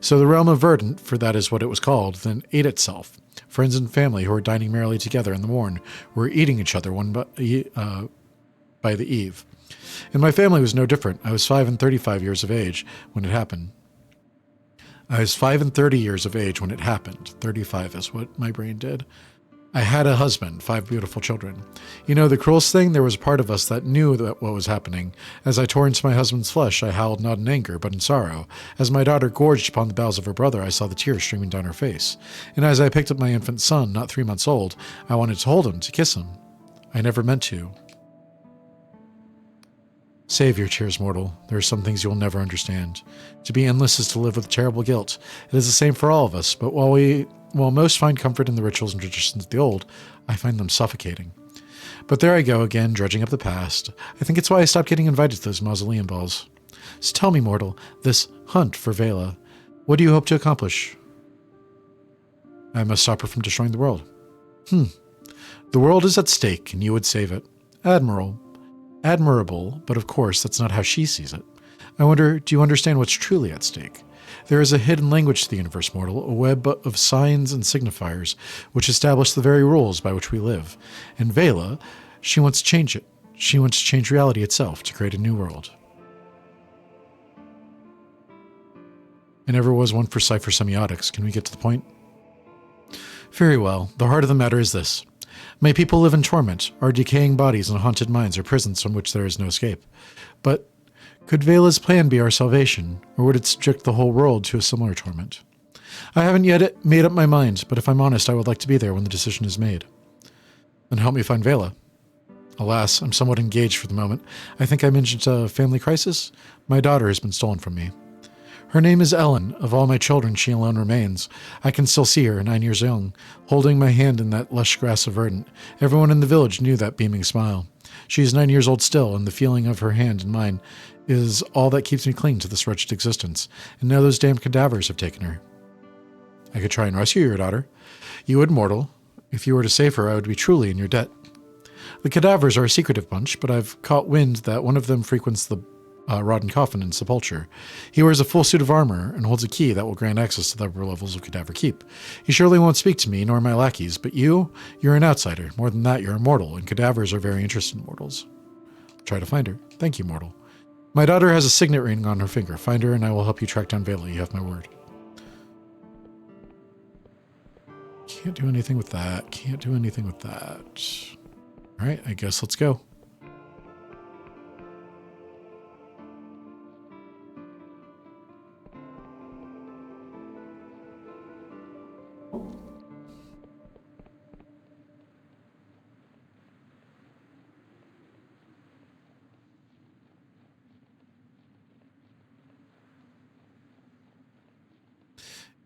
A: So the realm of Verdant, for that is what it was called, then ate itself. Friends and family who were dining merrily together in the morn were eating each other one by the eve. And my family was no different. I was 5 and 35 years of age when it happened. 35 is what my brain did. I had a husband, 5 beautiful children. You know, the cruelest thing, there was a part of us that knew what was happening. As I tore into my husband's flesh, I howled not in anger, but in sorrow. As my daughter gorged upon the bowels of her brother, I saw the tears streaming down her face. And as I picked up my infant son, not 3 months old, I wanted to hold him, to kiss him. I never meant to. Save your tears, mortal. There are some things you will never understand. To be endless is to live with terrible guilt. It is the same for all of us, but while most find comfort in the rituals and traditions of the old, I find them suffocating. But there I go again, dredging up the past. I think it's why I stopped getting invited to those mausoleum balls. So tell me, mortal, this hunt for Vela, what do you hope to accomplish? I must stop her from destroying the world. The world is at stake, and you would save it. Admirable, but of course, that's not how she sees it. I wonder, do you understand what's truly at stake? There is a hidden language to the universe, mortal, a web of signs and signifiers which establish the very rules by which we live. And Vela, she wants to change it. She wants to change reality itself to create a new world. I never was one for cipher semiotics. Can we get to the point? Very well. The heart of the matter is this. My people live in torment. Our decaying bodies and haunted minds are prisons from which there is no escape. But could Vela's plan be our salvation, or would it subject the whole world to a similar torment? I haven't yet made up my mind, but if I'm honest, I would like to be there when the decision is made. Then help me find Vela. Alas, I'm somewhat engaged for the moment. I think I mentioned a family crisis. My daughter has been stolen from me. Her name is Ellen. Of all my children, she alone remains. I can still see her, 9 years young, holding my hand in that lush grass of verdant. Everyone in the village knew that beaming smile. She is 9 years old still, and the feeling of her hand in mine is all that keeps me clinging to this wretched existence. And now those damned cadavers have taken her. I could try and rescue your daughter. You would, mortal. If you were to save her, I would be truly in your debt. The cadavers are a secretive bunch, but I've caught wind that one of them frequents the rotten coffin in sepulture. He wears a full suit of armor and holds a key that will grant access to the upper levels of Cadaver Keep. He surely won't speak to me, nor my lackeys, but you're an outsider. More than that, you're a mortal, and cadavers are very interested in mortals. Try to find her. Thank you, mortal. My daughter has a signet ring on her finger. Find her, and I will help you track down Vela. You have my word. Can't do anything with that. Can't do anything with that. All right, I guess let's go.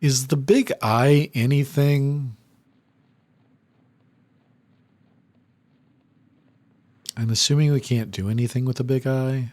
A: Is the big eye anything? I'm assuming we can't do anything with the big eye.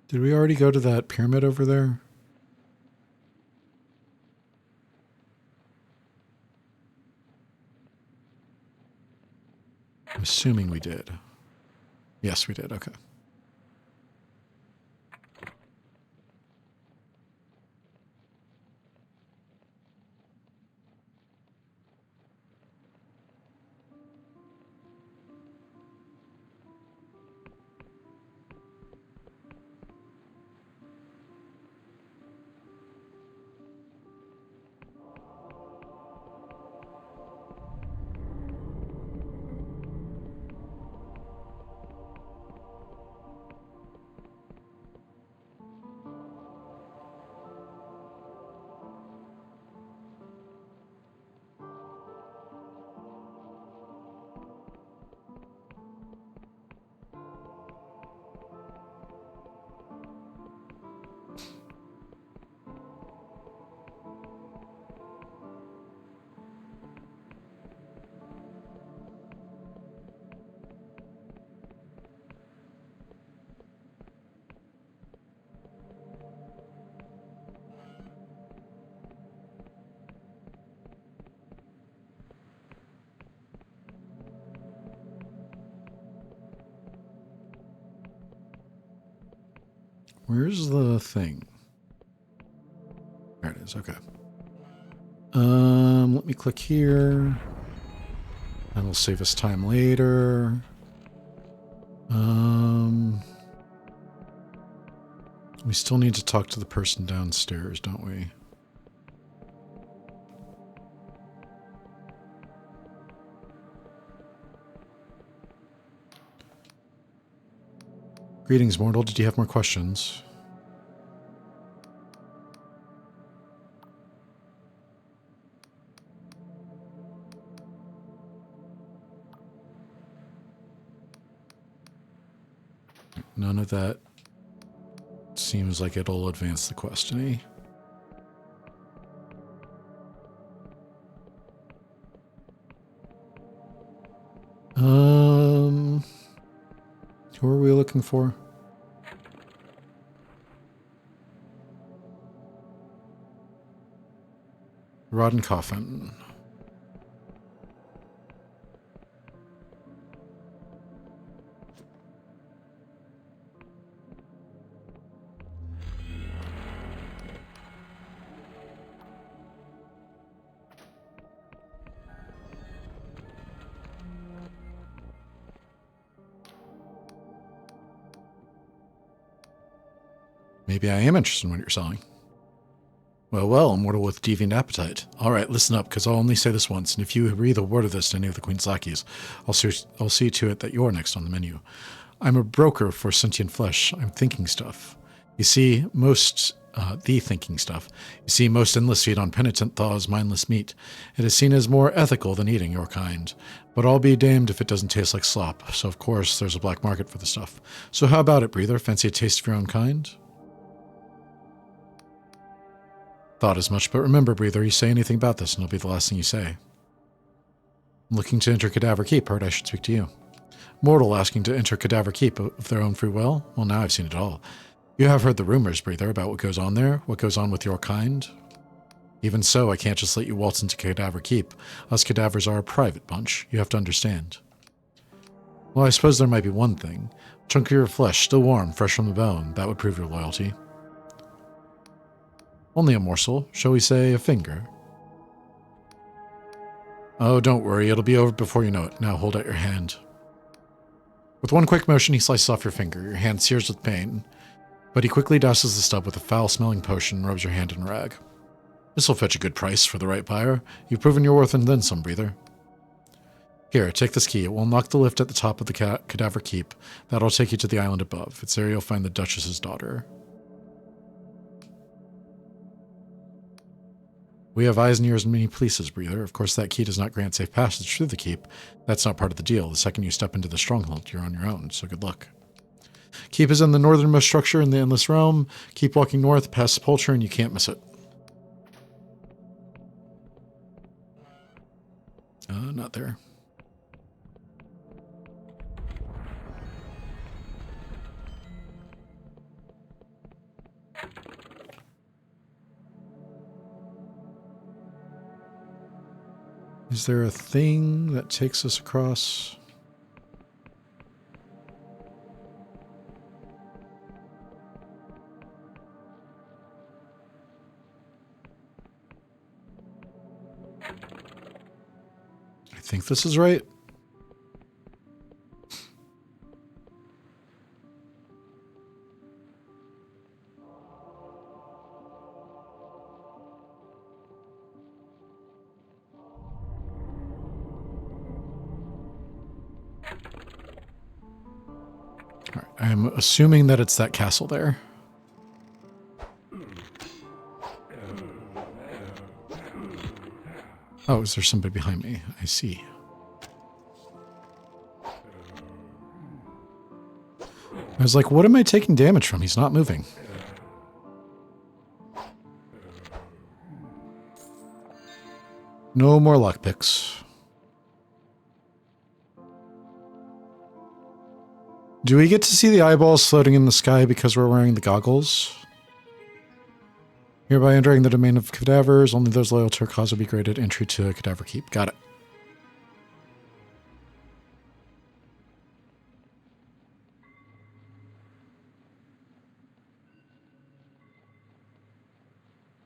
A: Did we already go to that pyramid over there? I'm assuming we did. Yes, we did. Okay. Where's the thing? There it is. Okay. Let me click here. That'll save us time later. We still need to talk to the person downstairs, don't we? Greetings, mortal. Did you have more questions? None of that Seems like it'll advance the quest to me. Who are we looking for? Rotten coffin. Maybe I am interested in what you're selling. Well, immortal with deviant appetite. All right, listen up, because I'll only say this once, and if you breathe a word of this to any of the Queen's lackeys, I'll see to it that you're next on the menu. I'm a broker for sentient flesh. I'm thinking stuff. You see, the thinking stuff. You see, most endless feed on penitent thaws mindless meat. It is seen as more ethical than eating your kind. But I'll be damned if it doesn't taste like slop, so of course there's a black market for the stuff. So how about it, breather? Fancy a taste of your own kind? Thought as much, but remember, breather, you say anything about this and it'll be the last thing you say. I'm looking to enter Cadaver Keep. Heard I should speak to you. Mortal asking to enter Cadaver Keep of their own free will? Well, now I've seen it all. You have heard the rumors, breather, about what goes on there, what goes on with your kind. Even so, I can't just let you waltz into Cadaver Keep. Us cadavers are a private bunch. You have to understand. Well, I suppose there might be one thing. A chunk of your flesh, still warm, fresh from the bone. That would prove your loyalty. Only a morsel. Shall we say a finger? Oh, don't worry. It'll be over before you know it. Now hold out your hand. With one quick motion, he slices off your finger. Your hand sears with pain. But he quickly douses the stub with a foul-smelling potion and rubs your hand in a rag. This'll fetch a good price for the right buyer. You've proven your worth and then some, breather. Here, take this key. It will unlock the lift at the top of the Cadaver Keep. That'll take you to the island above. It's there you'll find the Duchess's daughter. We have eyes and ears in many places, breather. Of course, that key does not grant safe passage through the keep. That's not part of the deal. The second you step into the stronghold, you're on your own, so good luck. Keep is in the northernmost structure in the Endless Realm. Keep walking north past Sepulchre and you can't miss it. Not there. Is there a thing that takes us across? I think this is right. All right, I'm assuming that it's that castle there. Oh, is there somebody behind me? I see. I was like, what am I taking damage from? He's not moving. No more lockpicks. Do we get to see the eyeballs floating in the sky because we're wearing the goggles? Hereby entering the domain of cadavers, only those loyal to our cause will be granted entry to a Cadaver Keep. Got it.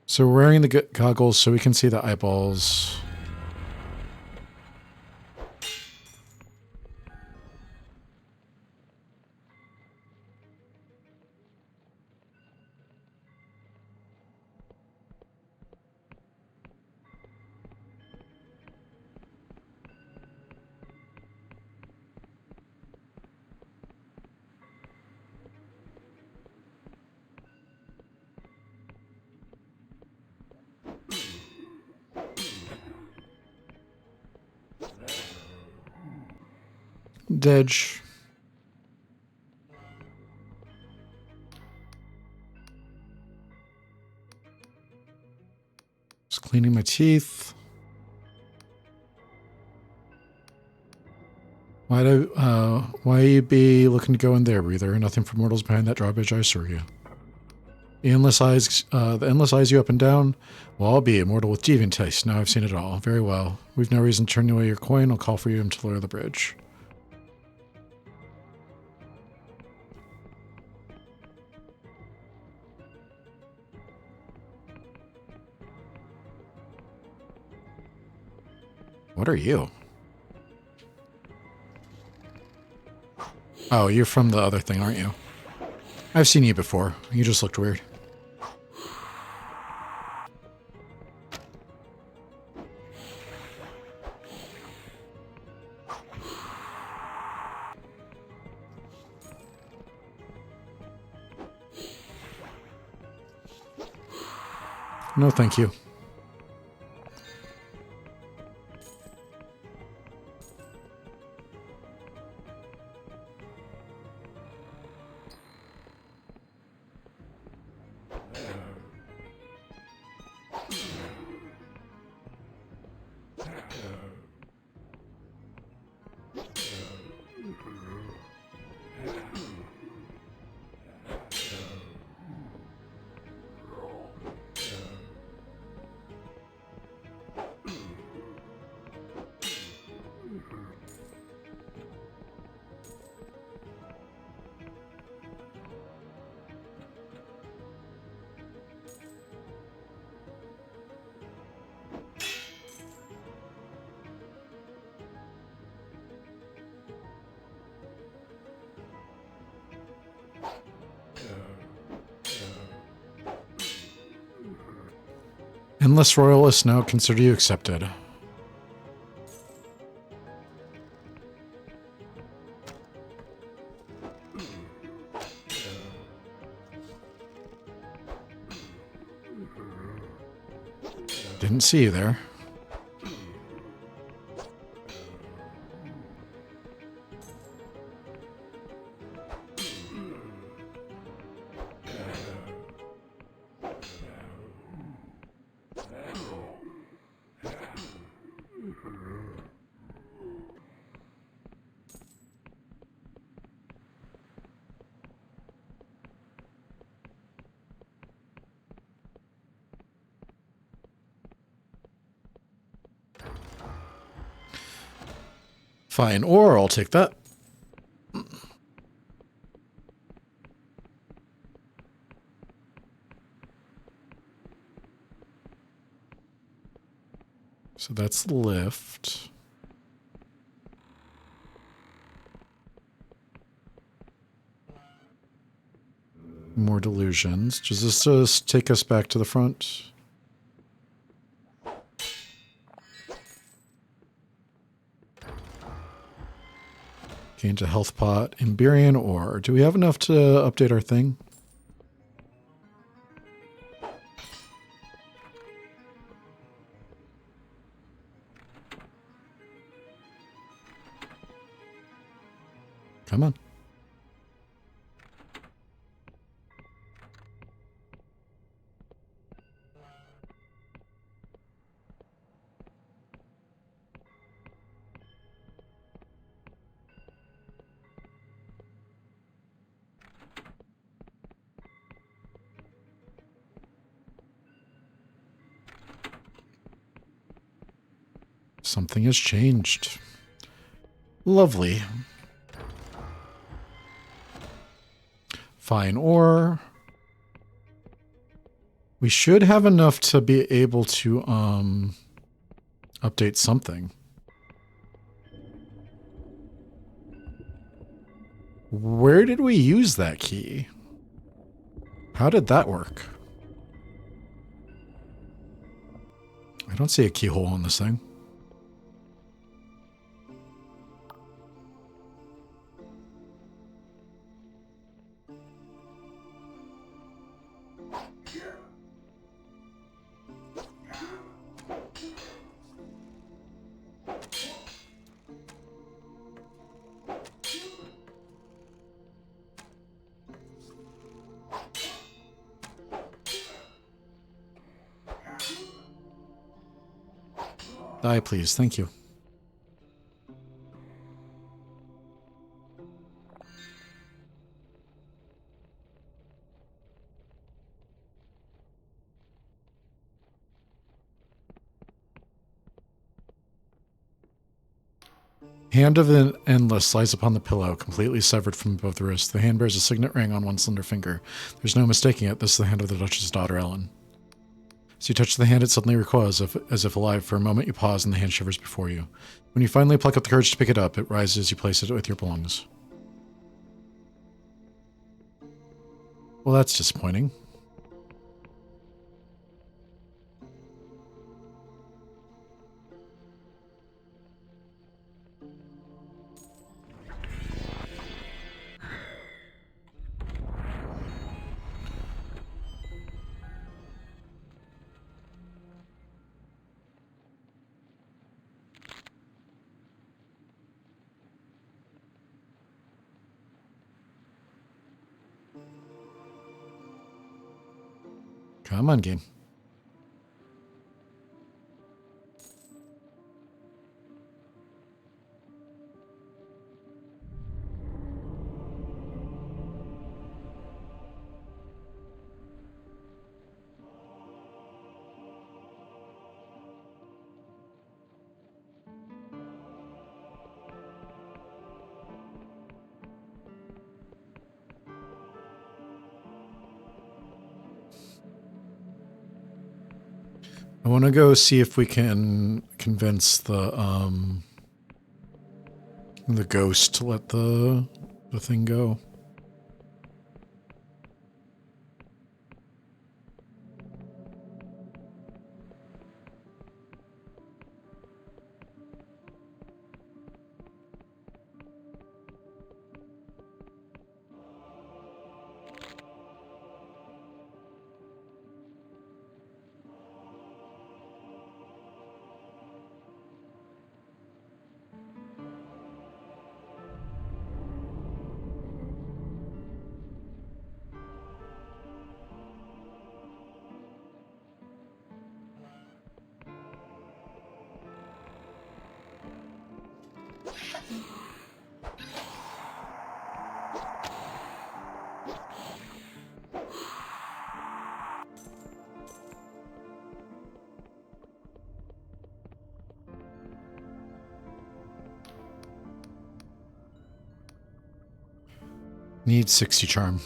A: So we're wearing the goggles so we can see the eyeballs. Dedge. cleaning my teeth. Why you be looking to go in there, breather? Nothing for mortals behind that drawbridge, I assure you. The endless eyes you up and down. Well, I'll be immortal with deviant taste. Now I've seen it all. Very well. We've no reason to turn away your coin. I'll call for you to lower the bridge. What are you? Oh, you're from the other thing, aren't you? I've seen you before. You just looked weird. No, thank you. Endless royalists now consider you accepted. Didn't see you there. Fine, or I'll take that. So that's the lift. More delusions. Does this just take us back to the front? Gained a health pot. Emberian ore. Do we have enough to update our thing? Come on. Something has changed. Lovely. Fine ore. We should have enough to be able to update something. Where did we use that key? How did that work? I don't see a keyhole on this thing. Die, please. Thank you. Hand of the Endless lies upon the pillow, completely severed from above the wrist. The hand bears a signet ring on one slender finger. There's no mistaking it. This is the hand of the Duchess's daughter, Ellen. As you touch the hand, it suddenly recoils, as if alive. For a moment, you pause, and the hand shivers before you. When you finally pluck up the courage to pick it up, it rises as you place it with your belongings. Well, that's disappointing. Come on, game. I want to go see if we can convince the ghost to let the thing go. Need 60 charm.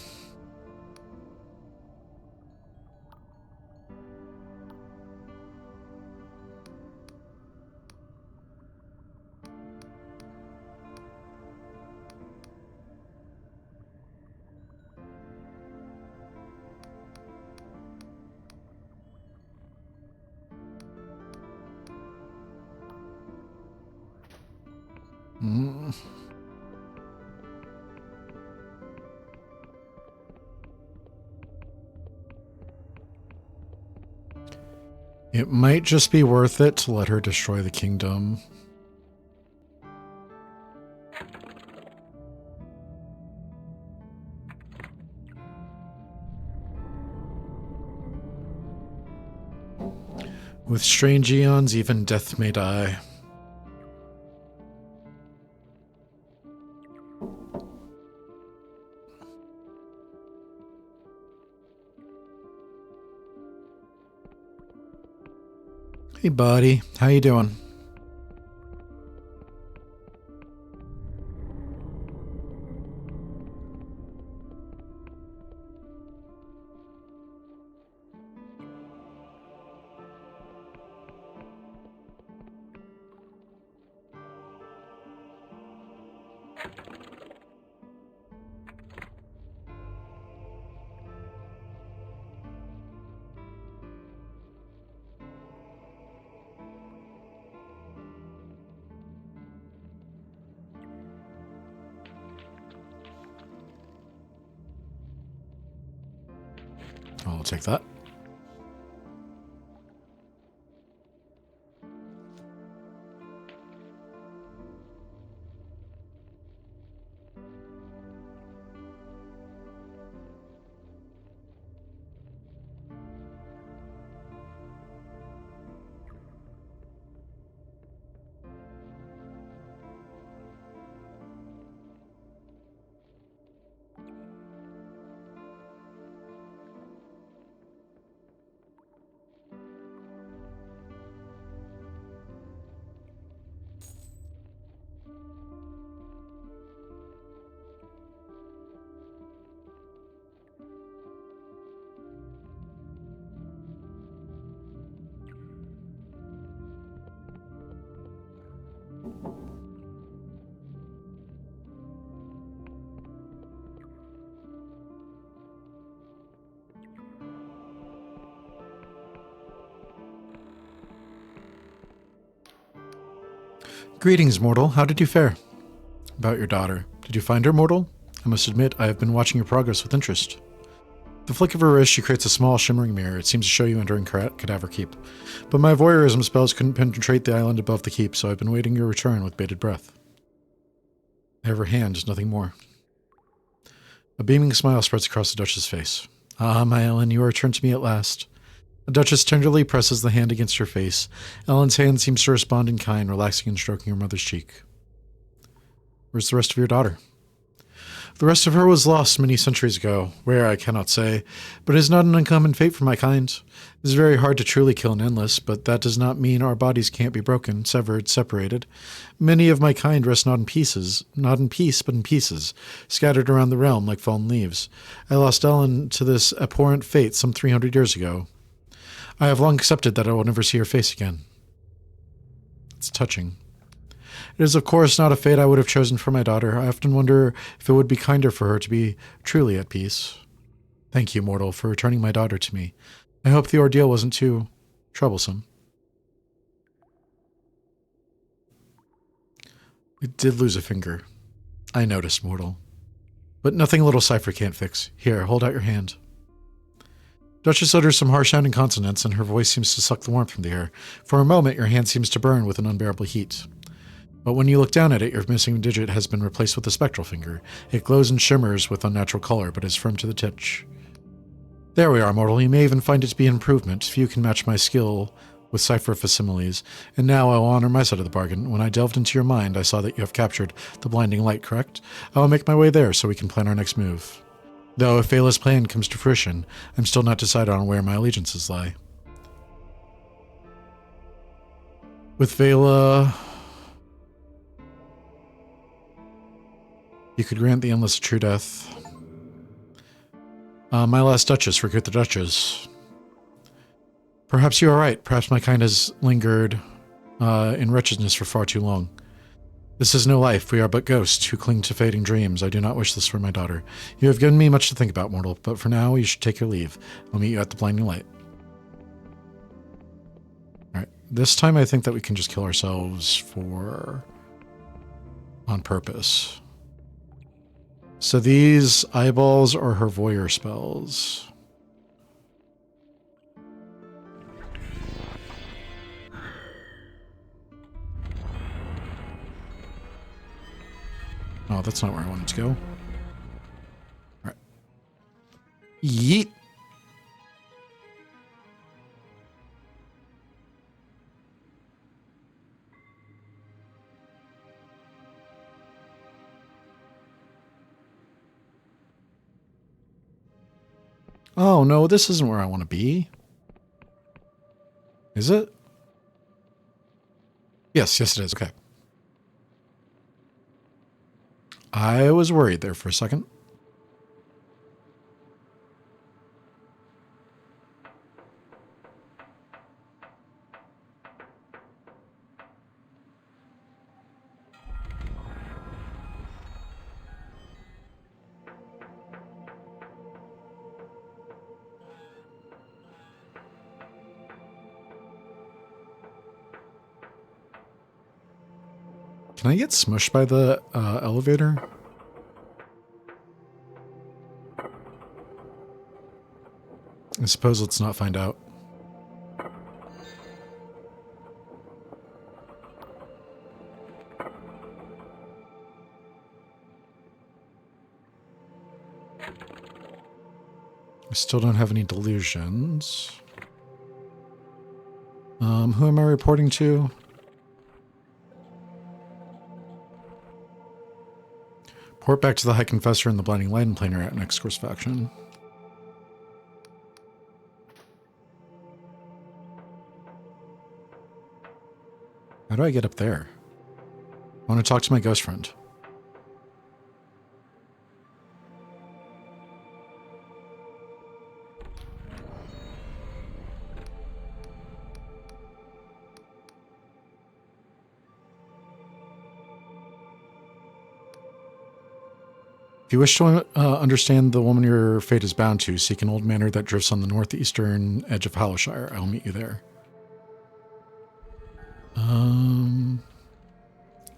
A: It might just be worth it to let her destroy the kingdom. With strange eons, even death may die. Hey, buddy. How you doing? I'll take that. Greetings, mortal. How did you fare? About your daughter. Did you find her, mortal? I must admit, I have been watching your progress with interest. The flick of her wrist, she creates a small, shimmering mirror. It seems to show you entering Cadaver Keep. But my voyeurism spells couldn't penetrate the island above the keep, so I've been waiting your return with bated breath. I have her hand, nothing more. A beaming smile spreads across the Duchess's face. Ah, my Ellen, you are returned to me at last. The Duchess tenderly presses the hand against her face. Ellen's hand seems to respond in kind, relaxing and stroking her mother's cheek. Where's the rest of your daughter? The rest of her was lost many centuries ago. Where, I cannot say, but it is not an uncommon fate for my kind. It is very hard to truly kill an endless, but that does not mean our bodies can't be broken, severed, separated. Many of my kind rest not in pieces, not in peace, but in pieces, scattered around the realm like fallen leaves. I lost Ellen to this abhorrent fate some 300 years ago. I have long accepted that I will never see her face again. It's touching. It is, of course, not a fate I would have chosen for my daughter. I often wonder if it would be kinder for her to be truly at peace. Thank you, mortal, for returning my daughter to me. I hope the ordeal wasn't too troublesome. We did lose a finger. I noticed, mortal. But nothing a little cipher can't fix. Here, hold out your hand. Duchess utters some harsh-sounding consonants, and her voice seems to suck the warmth from the air. For a moment, your hand seems to burn with an unbearable heat. But when you look down at it, your missing digit has been replaced with a spectral finger. It glows and shimmers with unnatural color, but is firm to the touch. There we are, mortal. You may even find it to be an improvement. Few can match my skill with cipher facsimiles. And now I will honor my side of the bargain. When I delved into your mind, I saw that you have captured the blinding light, correct? I will make my way there so we can plan our next move. Though if Vela's plan comes to fruition, I'm still not decided on where my allegiances lie. With Vela, you could grant the endless a true death. My last Duchess, recruit the Duchess. Perhaps you are right. Perhaps my kind has lingered in wretchedness for far too long. This is no life. We are but ghosts who cling to fading dreams. I do not wish this for my daughter. You have given me much to think about, mortal, but for now you should take your leave. I'll meet you at the blinding light. Alright, this time I think that we can just kill ourselves on purpose. So these eyeballs are her voyeur spells. Oh, that's not where I wanted to go. Alright. Yeet! Oh, no, this isn't where I want to be. Is it? Yes, it is. Okay. I was worried there for a second. Can I get smushed by the elevator? I suppose let's not find out. I still don't have any delusions. Who am I reporting to? Report back to the High Confessor and the Blinding Light and Planar at next course of action. How do I get up there? I want to talk to my ghost friend. If you wish to understand the woman your fate is bound to, seek an old manor that drifts on the northeastern edge of Hollowshire. I'll meet you there. I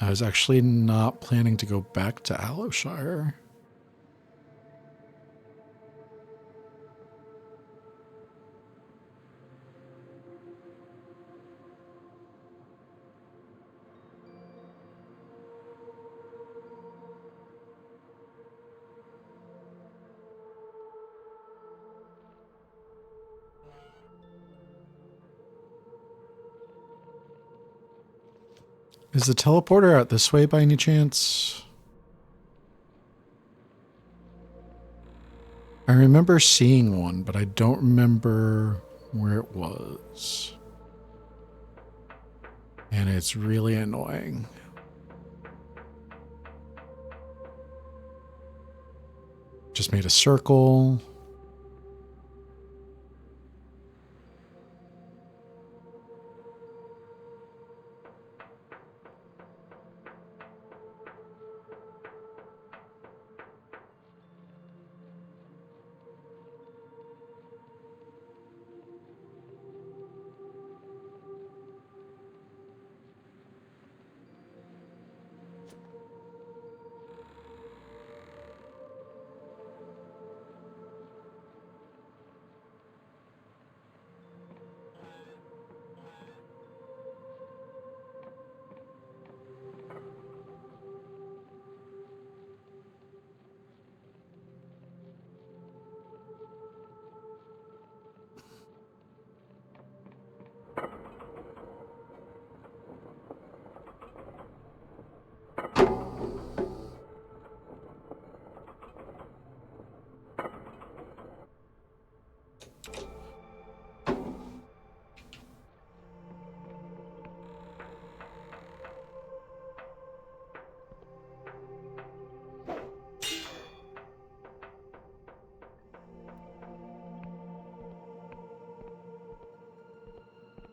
A: was actually not planning to go back to Hollowshire. Is the teleporter out this way by any chance? I remember seeing one, but I don't remember where it was. And it's really annoying. Just made a circle.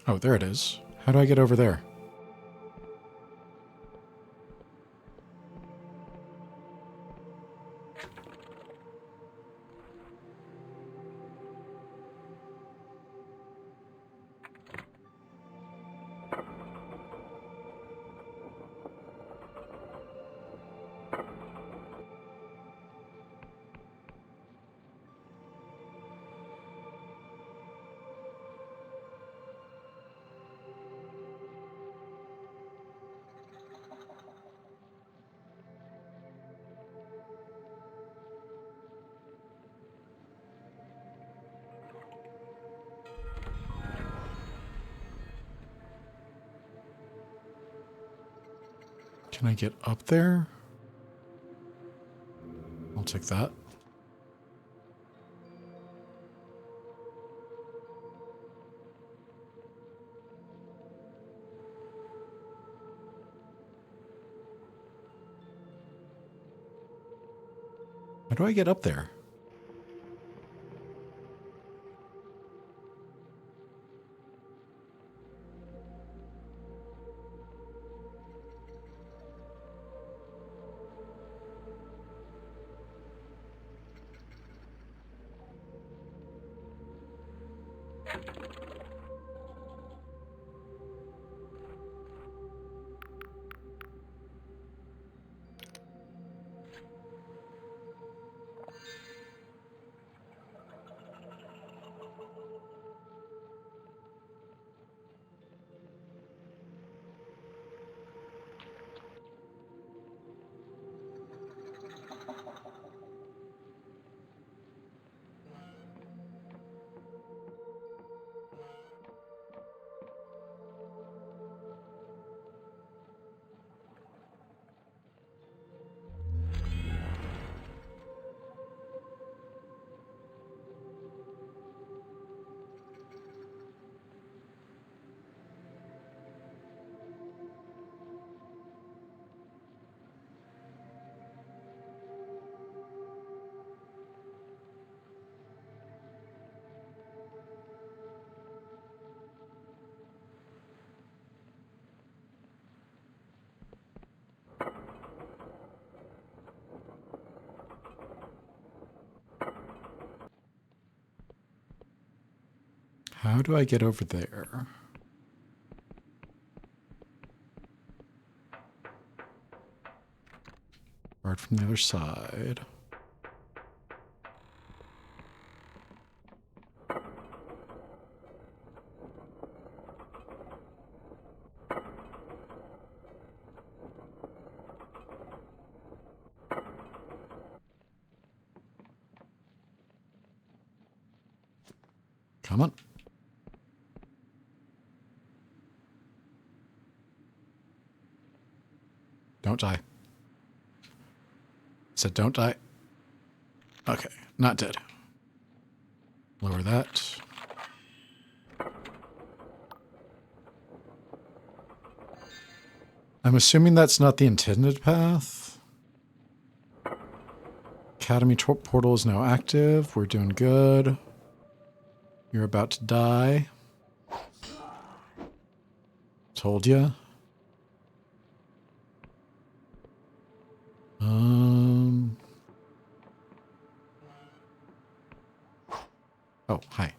A: Oh, there it is. How do I get over there? Can I get up there? I'll take that. How do I get up there? How do I get over there? Start from the other side. Come on. Don't die. Said don't die. Okay, not dead. Lower that. I'm assuming that's not the intended path. Academy portal is now active. We're doing good. You're about to die. Told ya. Oh, hi.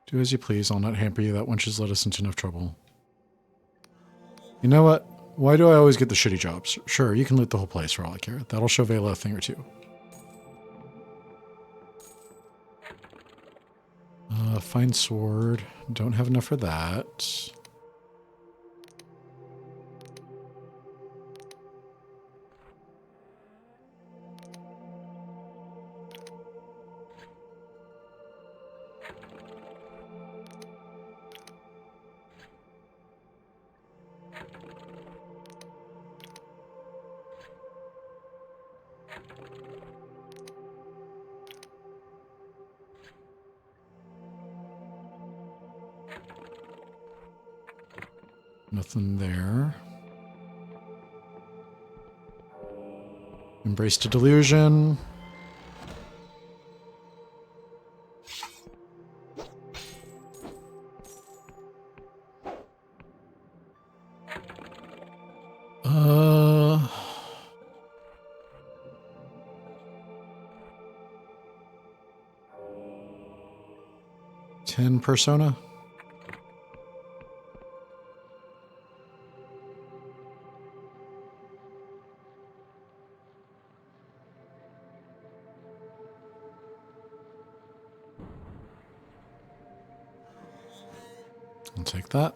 A: Do as you please. I'll not hamper you. That wench has led us into enough trouble. You know what? Why do I always get the shitty jobs? Sure, you can loot the whole place for all I care. That'll show Vela a thing or two. Fine sword. Don't have enough for that. Nothing there. Embrace the delusion. Persona. I'll take that.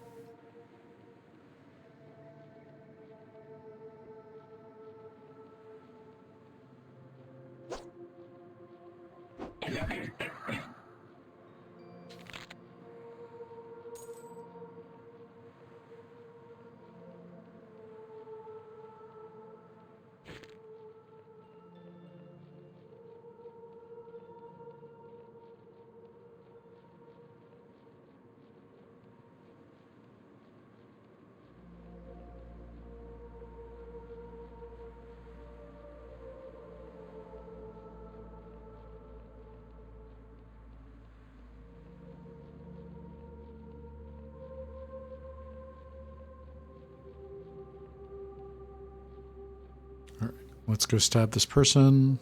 A: Let's go stab this person.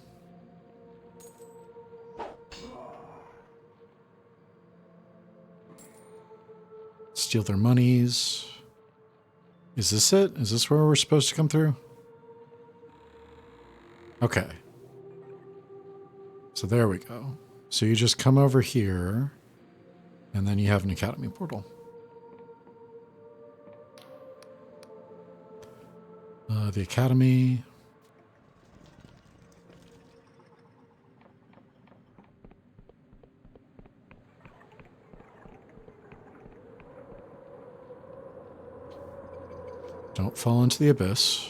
A: Steal their monies. Is this it? Is this where we're supposed to come through? Okay. So there we go. So you just come over here, and then you have an academy portal. The academy. Don't fall into the abyss.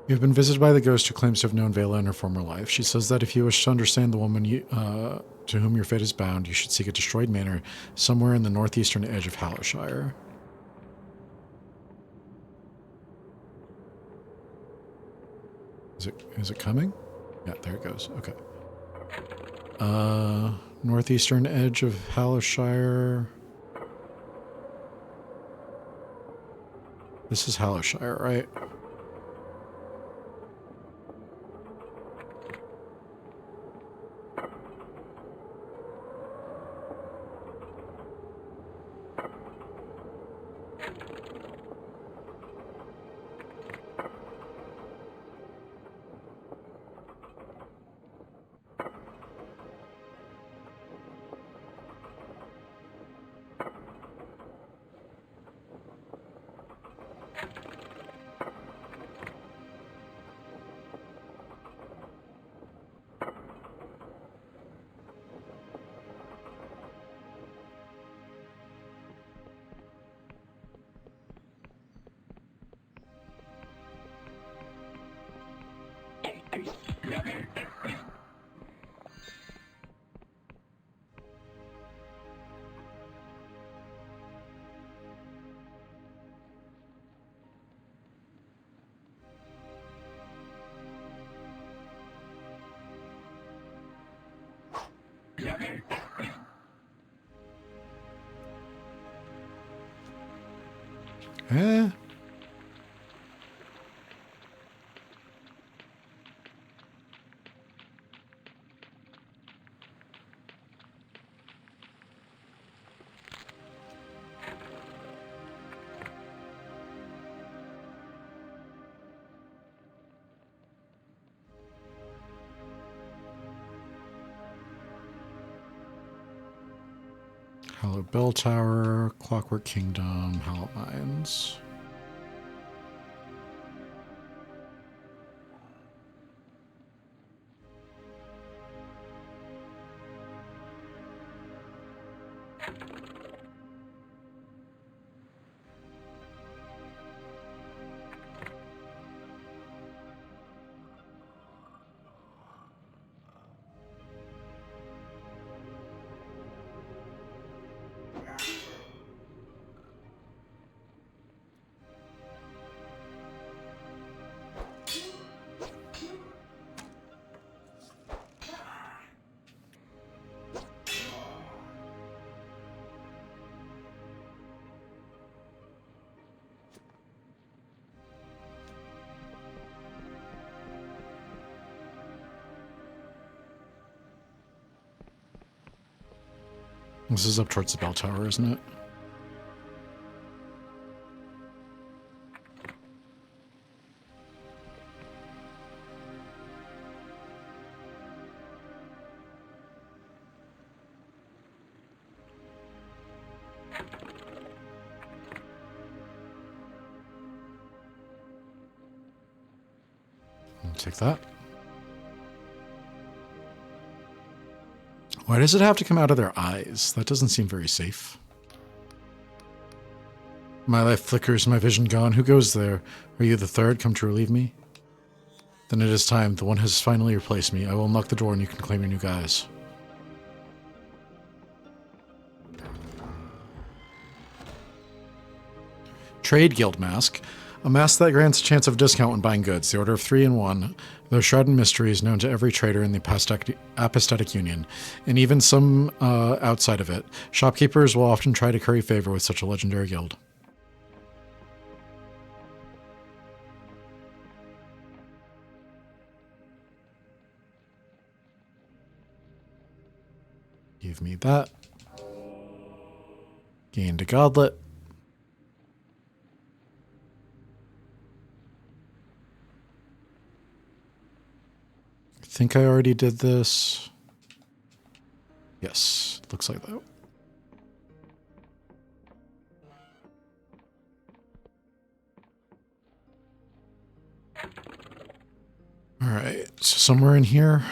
A: You've been visited by the ghost who claims to have known Vela in her former life. She says that if you wish to understand the woman to whom your fate is bound, you should seek a destroyed manor somewhere in the northeastern edge of Hallowshire. Is it coming? Yeah, there it goes. Okay. Northeastern edge of Hallowshire. This is Hallowshire, right? Eh? Hollow Bell Tower, Clockwork Kingdom, Hollow Mines. This is up towards the bell tower, isn't it? I'll take that. Why does it have to come out of their eyes? That doesn't seem very safe. My life flickers, my vision gone. Who goes there? Are you the third come to relieve me? Then it is time. The one has finally replaced me. I will unlock the door and you can claim your new guise. Trade Guild Mask. A mask that grants a chance of a discount when buying goods. The order of 3 in 1. The shroud and mystery is known to every trader in the Apostatic Union, and even some outside of it. Shopkeepers will often try to curry favor with such a legendary guild. Give me that. Gained a goblet. I think I already did this. Yes, looks like that. All right, so somewhere in here.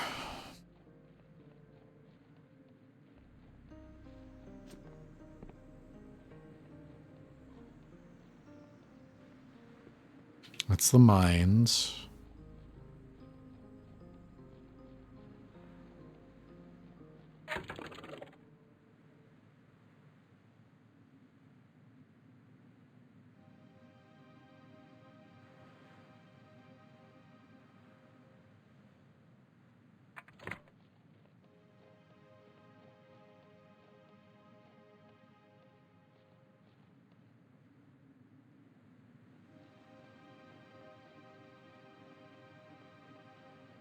A: That's the mines.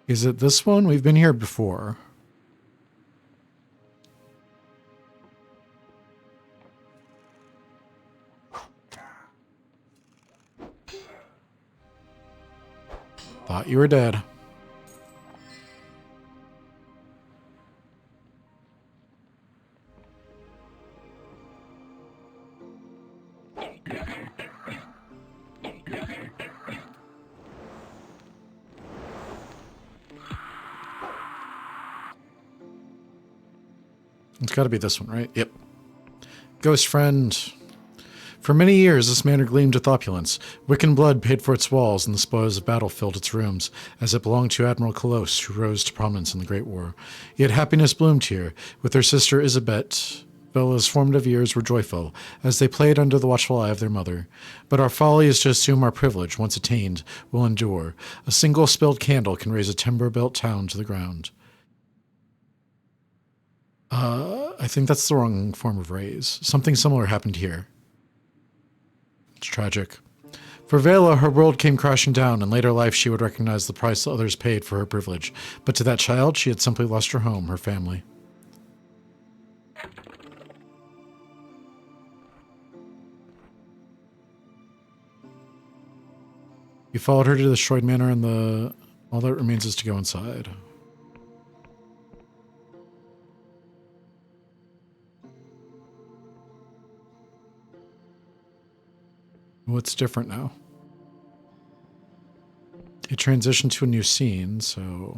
A: Is it this one? We've been here before. Thought you were dead. It's got to be this one, right? Yep. Ghost friend. For many years, this manor gleamed with opulence. Wiccan blood paid for its walls, and the spoils of battle filled its rooms, as it belonged to Admiral Colosse, who rose to prominence in the Great War. Yet happiness bloomed here. With her sister Isabet, Bella's formative years were joyful, as they played under the watchful eye of their mother. But our folly is to assume our privilege, once attained, will endure. A single spilled candle can raise a timber-built town to the ground. I think that's the wrong form of raise. Something similar happened here. It's tragic. For Vela, her world came crashing down. In later life, she would recognize the price others paid for her privilege. But to that child, she had simply lost her home, her family. You followed her to the destroyed manor, and all that remains is to go inside. What's different now? It transitioned to a new scene, so...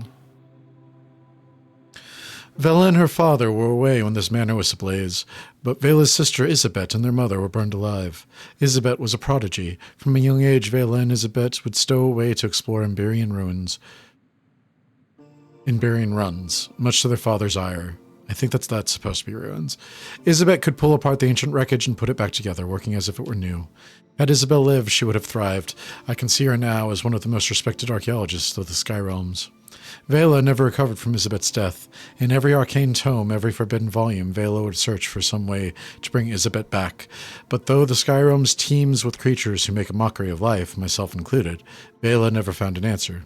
A: Vela and her father were away when this manor was ablaze, but Vela's sister Isabet and their mother were burned alive. Isabet was a prodigy. From a young age, Vela and Isabet would stow away to explore Iberian runs, much to their father's ire. I think that's supposed to be ruins. Isabet could pull apart the ancient wreckage and put it back together, working as if it were new. Had Isabel lived, she would have thrived. I can see her now as one of the most respected archaeologists of the Sky Realms. Vela never recovered from Isabet's death. In every arcane tome, every forbidden volume, Vela would search for some way to bring Isabet back. But though the Sky Realms teems with creatures who make a mockery of life, myself included, Vela never found an answer.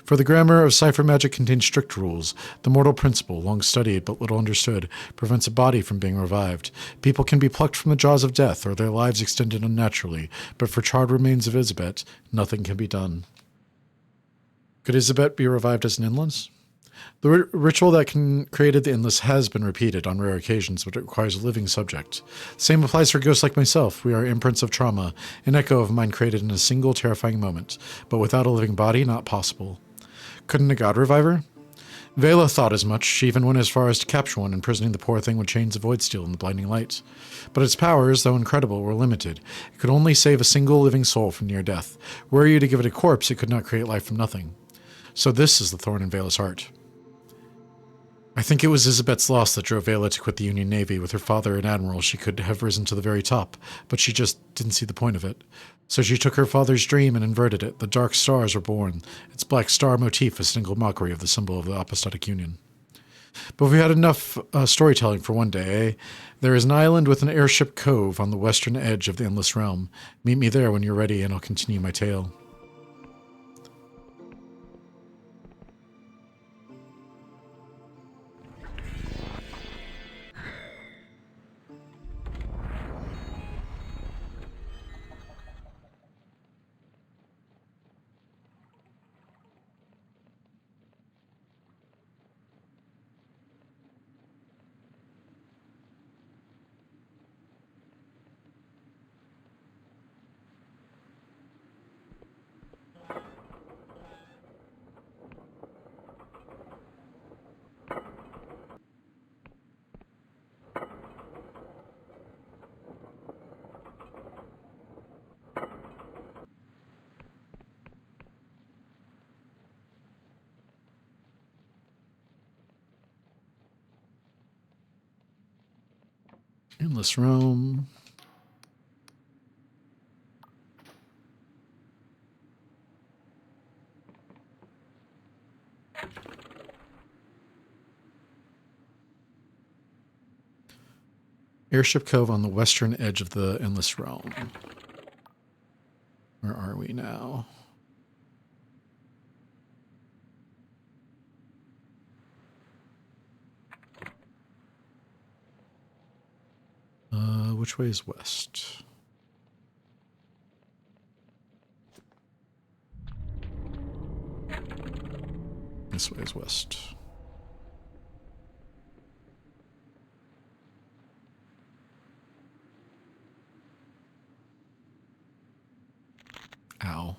A: For the grammar of cipher magic contains strict rules. The mortal principle, long studied but little understood, prevents a body from being revived. People can be plucked from the jaws of death or their lives extended unnaturally, but for charred remains of Isabet, nothing can be done. Could Isabet be revived as an endless? The ritual that created the endless has been repeated on rare occasions, but it requires a living subject. Same applies for ghosts like myself. We are imprints of trauma, an echo of mine created in a single terrifying moment, but without a living body, not possible. Couldn't a god revive her? Vela thought as much. She even went as far as to capture one, imprisoning the poor thing with chains of void steel in the blinding light. But its powers, though incredible, were limited. It could only save a single living soul from near death. Were you to give it a corpse, it could not create life from nothing. So this is the thorn in Vela's heart. I think it was Isabet's loss that drove Vela to quit the Union Navy. With her father an admiral, she could have risen to the very top, but she just didn't see the point of it. So she took her father's dream and inverted it. The dark stars were born. Its black star motif a single mockery of the symbol of the Apostolic Union. But we had enough storytelling for one day, eh? There is an island with an airship cove on the western edge of the Endless Realm. Meet me there when you're ready, and I'll continue my tale. Endless Realm. Airship Cove on the western edge of the Endless Realm. Where are we now? which way is west? This way is west. Ow.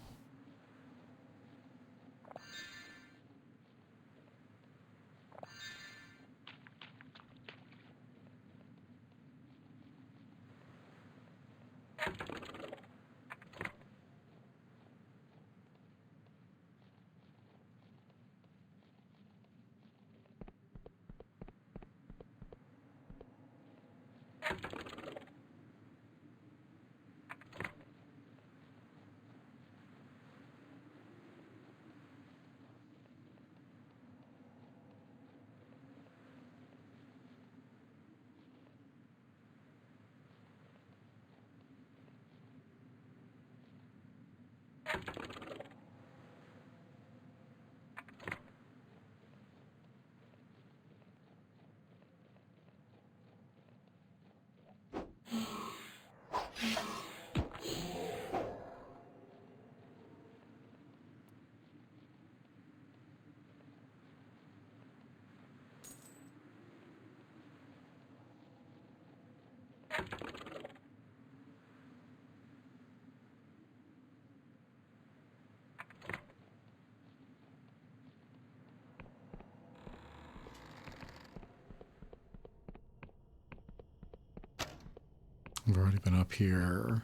A: I've already been up here.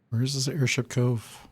A: Where is this airship cove?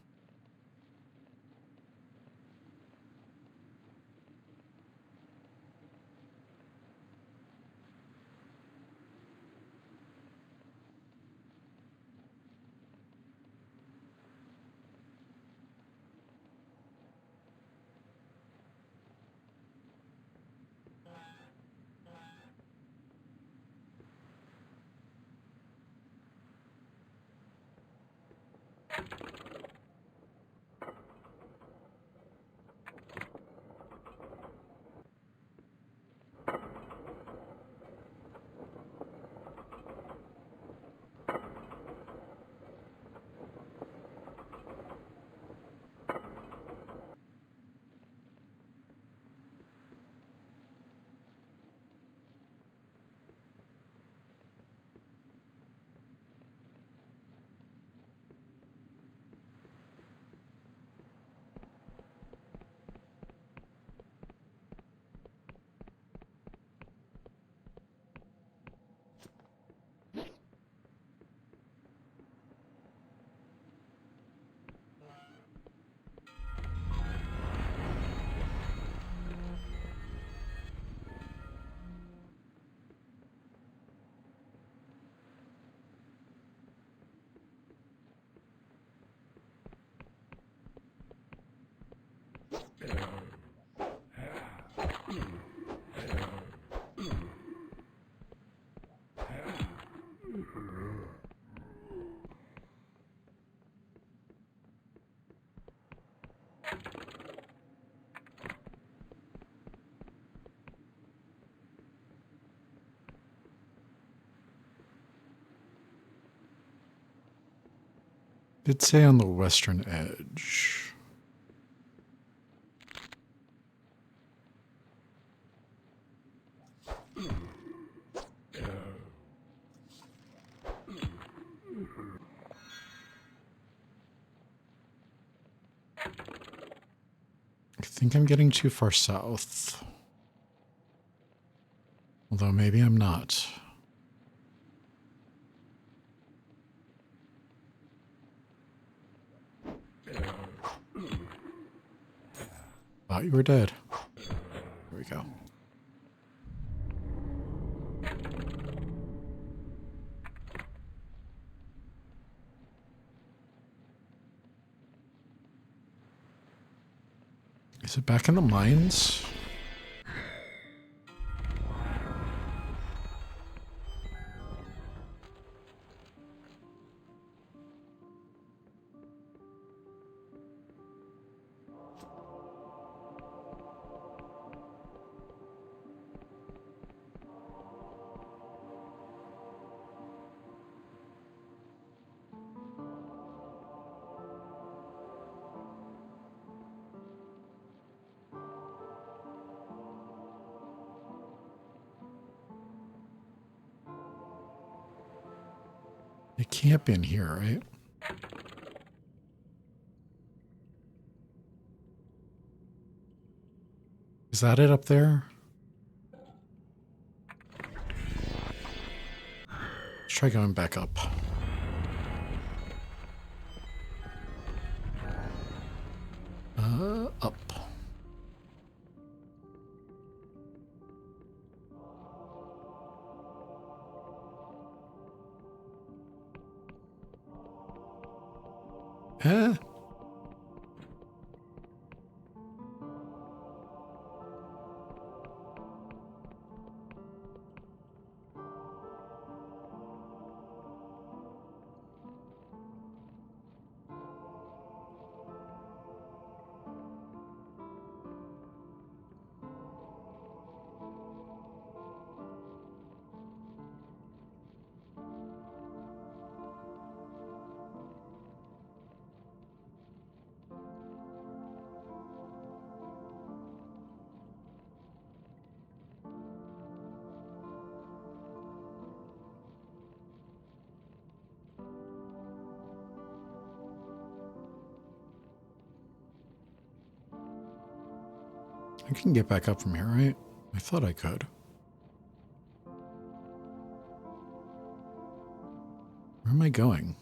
A: Did say on the western edge. I think I'm getting too far south. Although maybe I'm not. Thought you were dead. Here we go. Is it back in the mines? It can't be in here, right? Is that it up there? Let's try going back up. Up. Eh? I can get back up from here, right? I thought I could. Where am I going?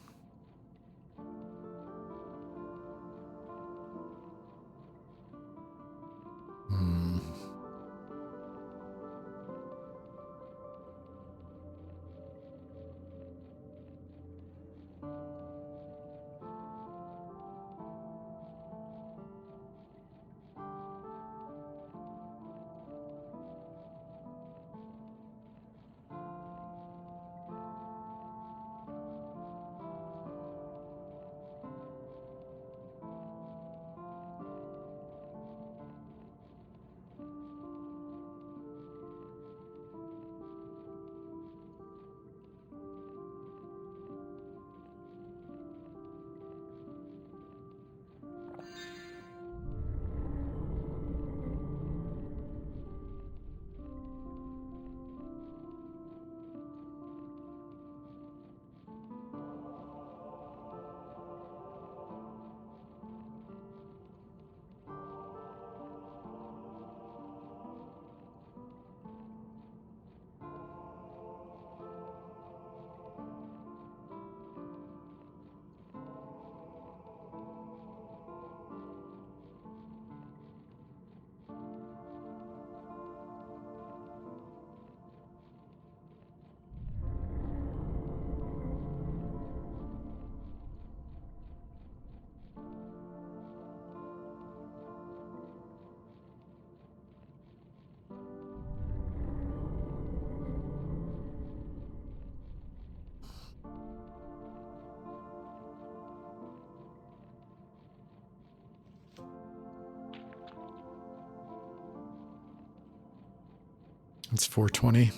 A: It's 4:20.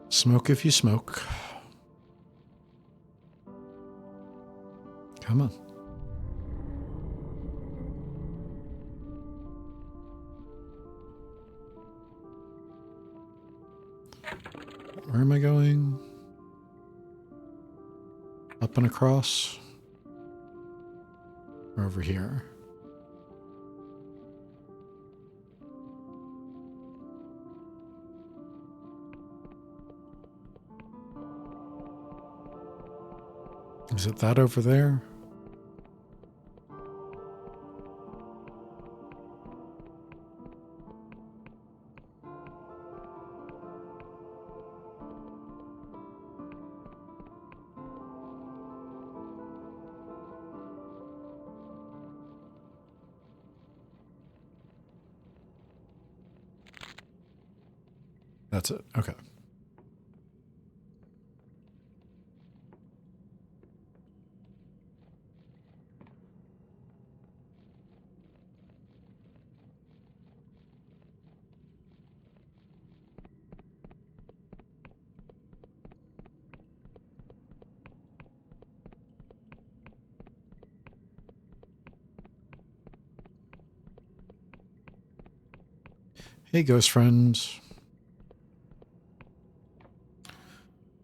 A: Smoke if you smoke. Come on. Where am I going? Up and across? Or over here? Is it that over there? That's it. Okay. Hey, ghost friends.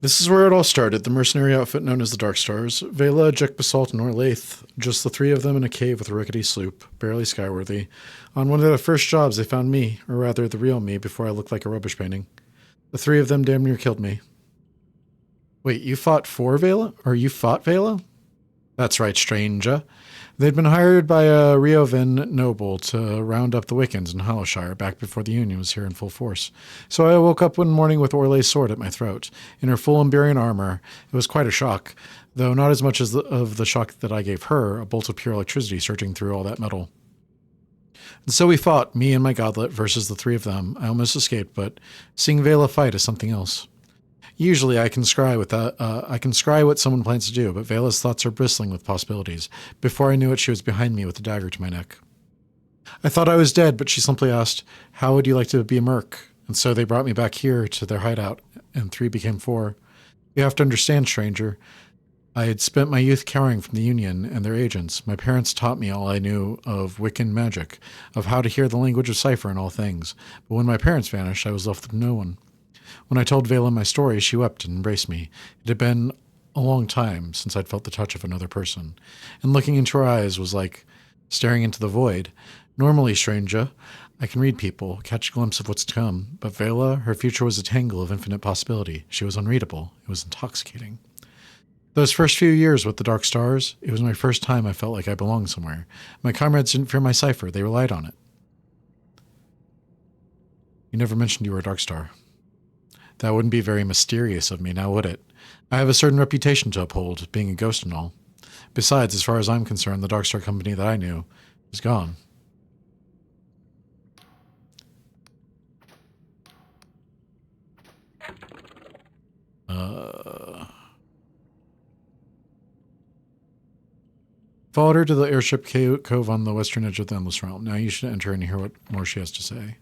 A: This is where it all started, the mercenary outfit known as the Dark Stars. Vela, Jack Basalt, and Orlaith, just the three of them in a cave with a rickety sloop, barely skyworthy. On one of their first jobs, they found me, or rather the real me, before I looked like a rubbish painting. The three of them damn near killed me. Wait, you fought for Vela? Or you fought Vela? That's right, stranger. They'd been hired by a Riovin noble to round up the Wiccans in Hollowshire back before the Union was here in full force. So I woke up one morning with Orlay's sword at my throat, in her full Emberian armor. It was quite a shock, though not as much as of the shock that I gave her, a bolt of pure electricity surging through all that metal. And so we fought, me and my godlet, versus the three of them. I almost escaped, but seeing Vela fight is something else. Usually I can scry what someone plans to do, but Vela's thoughts are bristling with possibilities. Before I knew it, she was behind me with a dagger to my neck. I thought I was dead, but she simply asked, "How would you like to be a merc?" And so they brought me back here to their hideout, and 3 became 4. You have to understand, stranger. I had spent my youth cowering from the Union and their agents. My parents taught me all I knew of Wiccan magic, of how to hear the language of cipher and all things. But when my parents vanished, I was left with no one. When I told Vela my story, she wept and embraced me. It had been a long time since I'd felt the touch of another person, and looking into her eyes was like staring into the void. Normally, stranger, I can read people, catch a glimpse of what's to come, but Vela, her future was a tangle of infinite possibility. She was unreadable. It was intoxicating. Those first few years with the Dark Stars, it was my first time I felt like I belonged somewhere. My comrades didn't fear my cipher. They relied on it. You never mentioned you were a Dark Star. That wouldn't be very mysterious of me, now would it? I have a certain reputation to uphold, being a ghost and all. Besides, as far as I'm concerned, the Dark Star company that I knew is gone. Followed her to the airship cove on the western edge of the Endless Realm. Now you should enter and hear what more she has to say.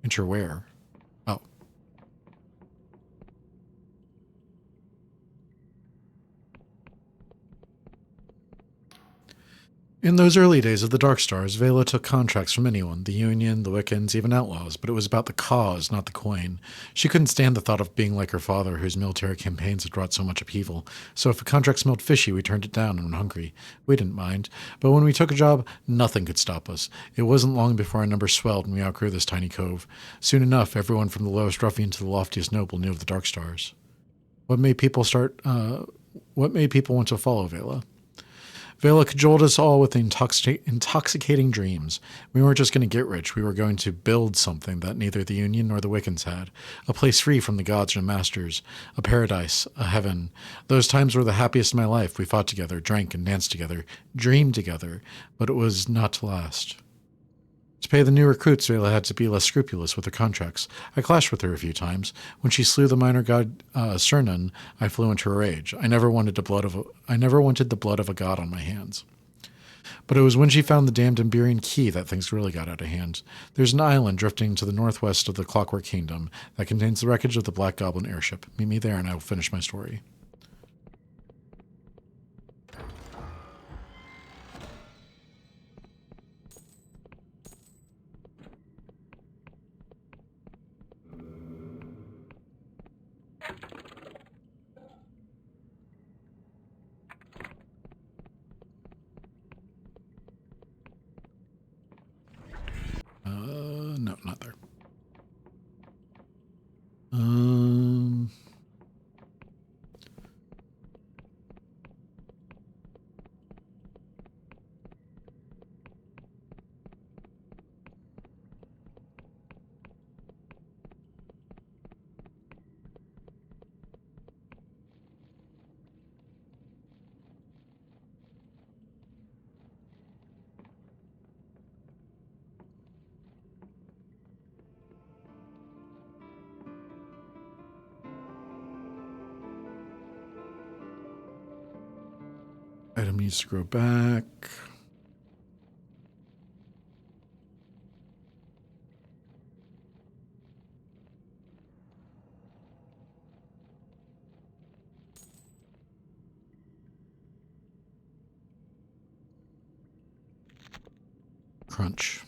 A: Enter where? Oh. In those early days of the Dark Stars, Vela took contracts from anyone, the Union, the Wiccans, even outlaws, but it was about the cause, not the coin. She couldn't stand the thought of being like her father, whose military campaigns had brought so much upheaval, so if a contract smelled fishy, we turned it down and were hungry. We didn't mind, but when we took a job, nothing could stop us. It wasn't long before our numbers swelled and we outgrew this tiny cove. Soon enough, everyone from the lowest ruffian to the loftiest noble knew of the Dark Stars. What made people want to follow Vela? Vela cajoled us all with intoxicating dreams. We weren't just going to get rich, we were going to build something that neither the Union nor the Wiccans had. A place free from the gods and masters. A paradise. A heaven. Those times were the happiest of my life. We fought together, drank and danced together, dreamed together, but it was not to last. To pay the new recruits, Vela had to be less scrupulous with her contracts. I clashed with her a few times. When she slew the minor god Cernan, I flew into a rage. I never wanted the blood of a god on my hands. But it was when she found the damned Emberian key that things really got out of hand. There's an island drifting to the northwest of the Clockwork Kingdom that contains the wreckage of the Black Goblin airship. Meet me there and I will finish my story. No, not there. Item needs to grow back. Crunch.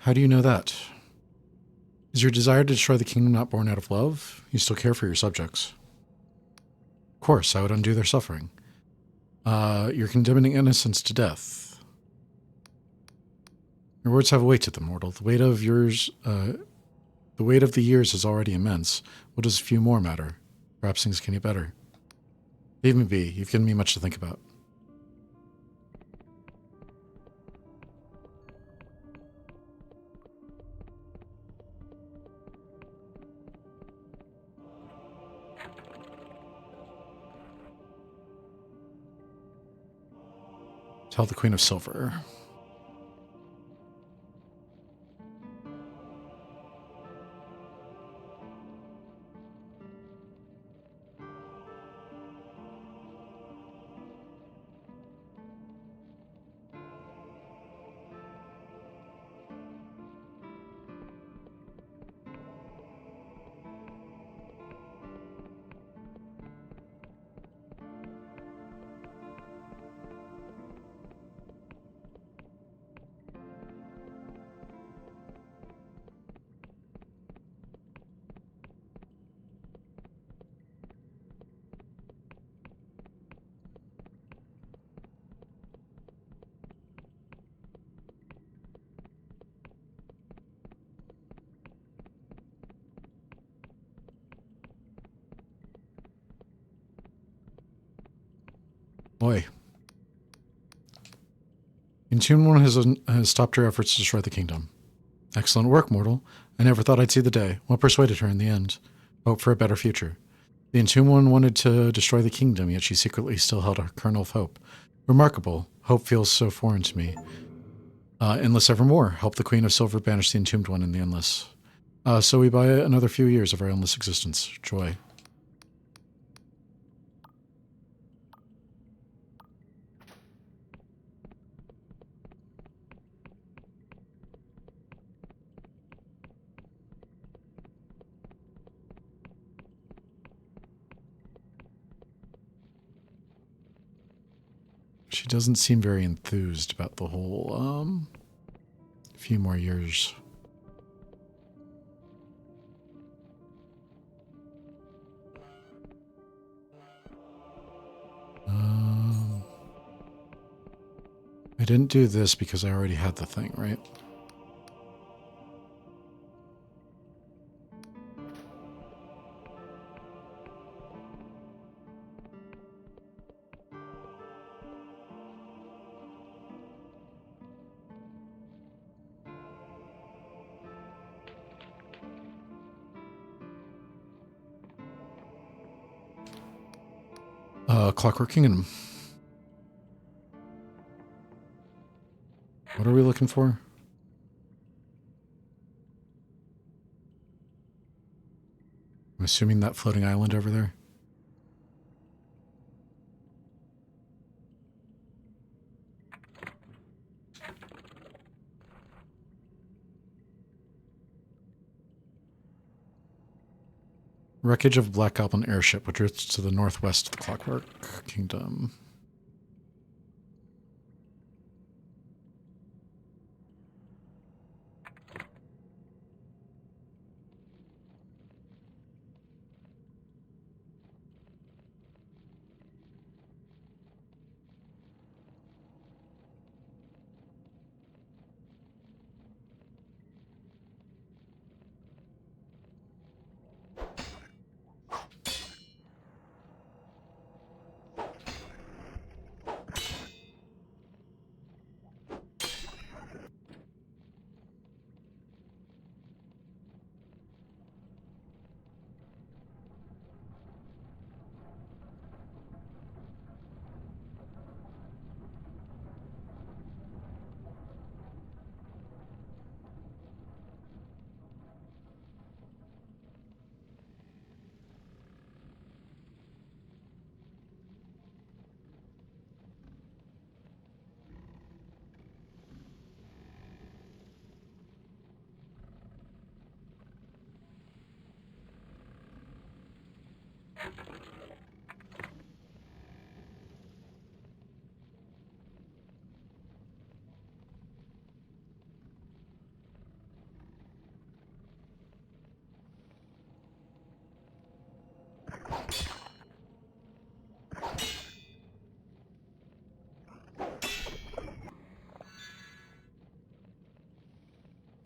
A: How do you know that? Is your desire to destroy the kingdom not born out of love? You still care for your subjects. Of course, I would undo their suffering. You're condemning innocents to death. Your words have weight to them, mortal. The weight of the years is already immense. What does a few more matter? Perhaps things can get better. Leave me be. You've given me much to think about. Tell the Queen of Silver. Boy. Entombed One has stopped her efforts to destroy the kingdom. Excellent work, mortal. I never thought I'd see the day. What persuaded her in the end? Hope for a better future. The Entombed One wanted to destroy the kingdom, yet she secretly still held a kernel of hope. Remarkable. Hope feels so foreign to me. Endless evermore. Help the Queen of Silver banish the Entombed One in the endless. So we buy another few years of our endless existence. Joy. She doesn't seem very enthused about the whole, few more years. I didn't do this because I already had the thing, right? Clockwork Kingdom. What are we looking for? I'm assuming that floating island over there. Wreckage of Black Goblin airship, which drifts to the northwest of the Clockwork Kingdom.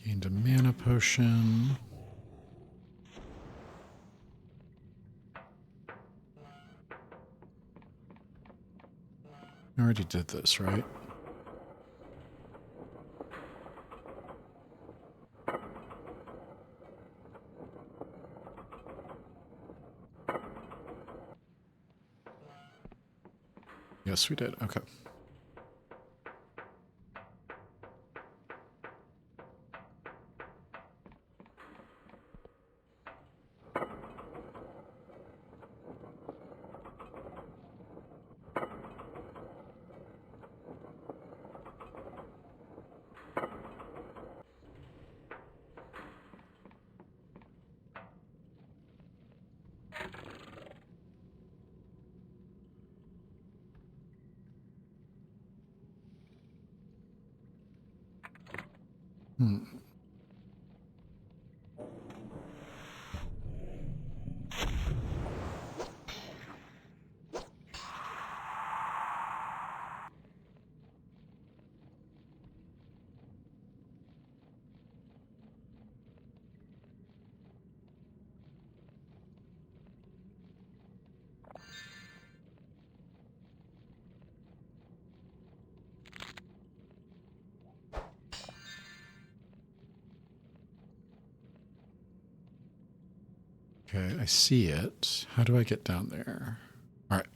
A: Gained a mana potion. I already did this, right? Yes, we did. Okay. Okay, I see it. How do I get down there? All right.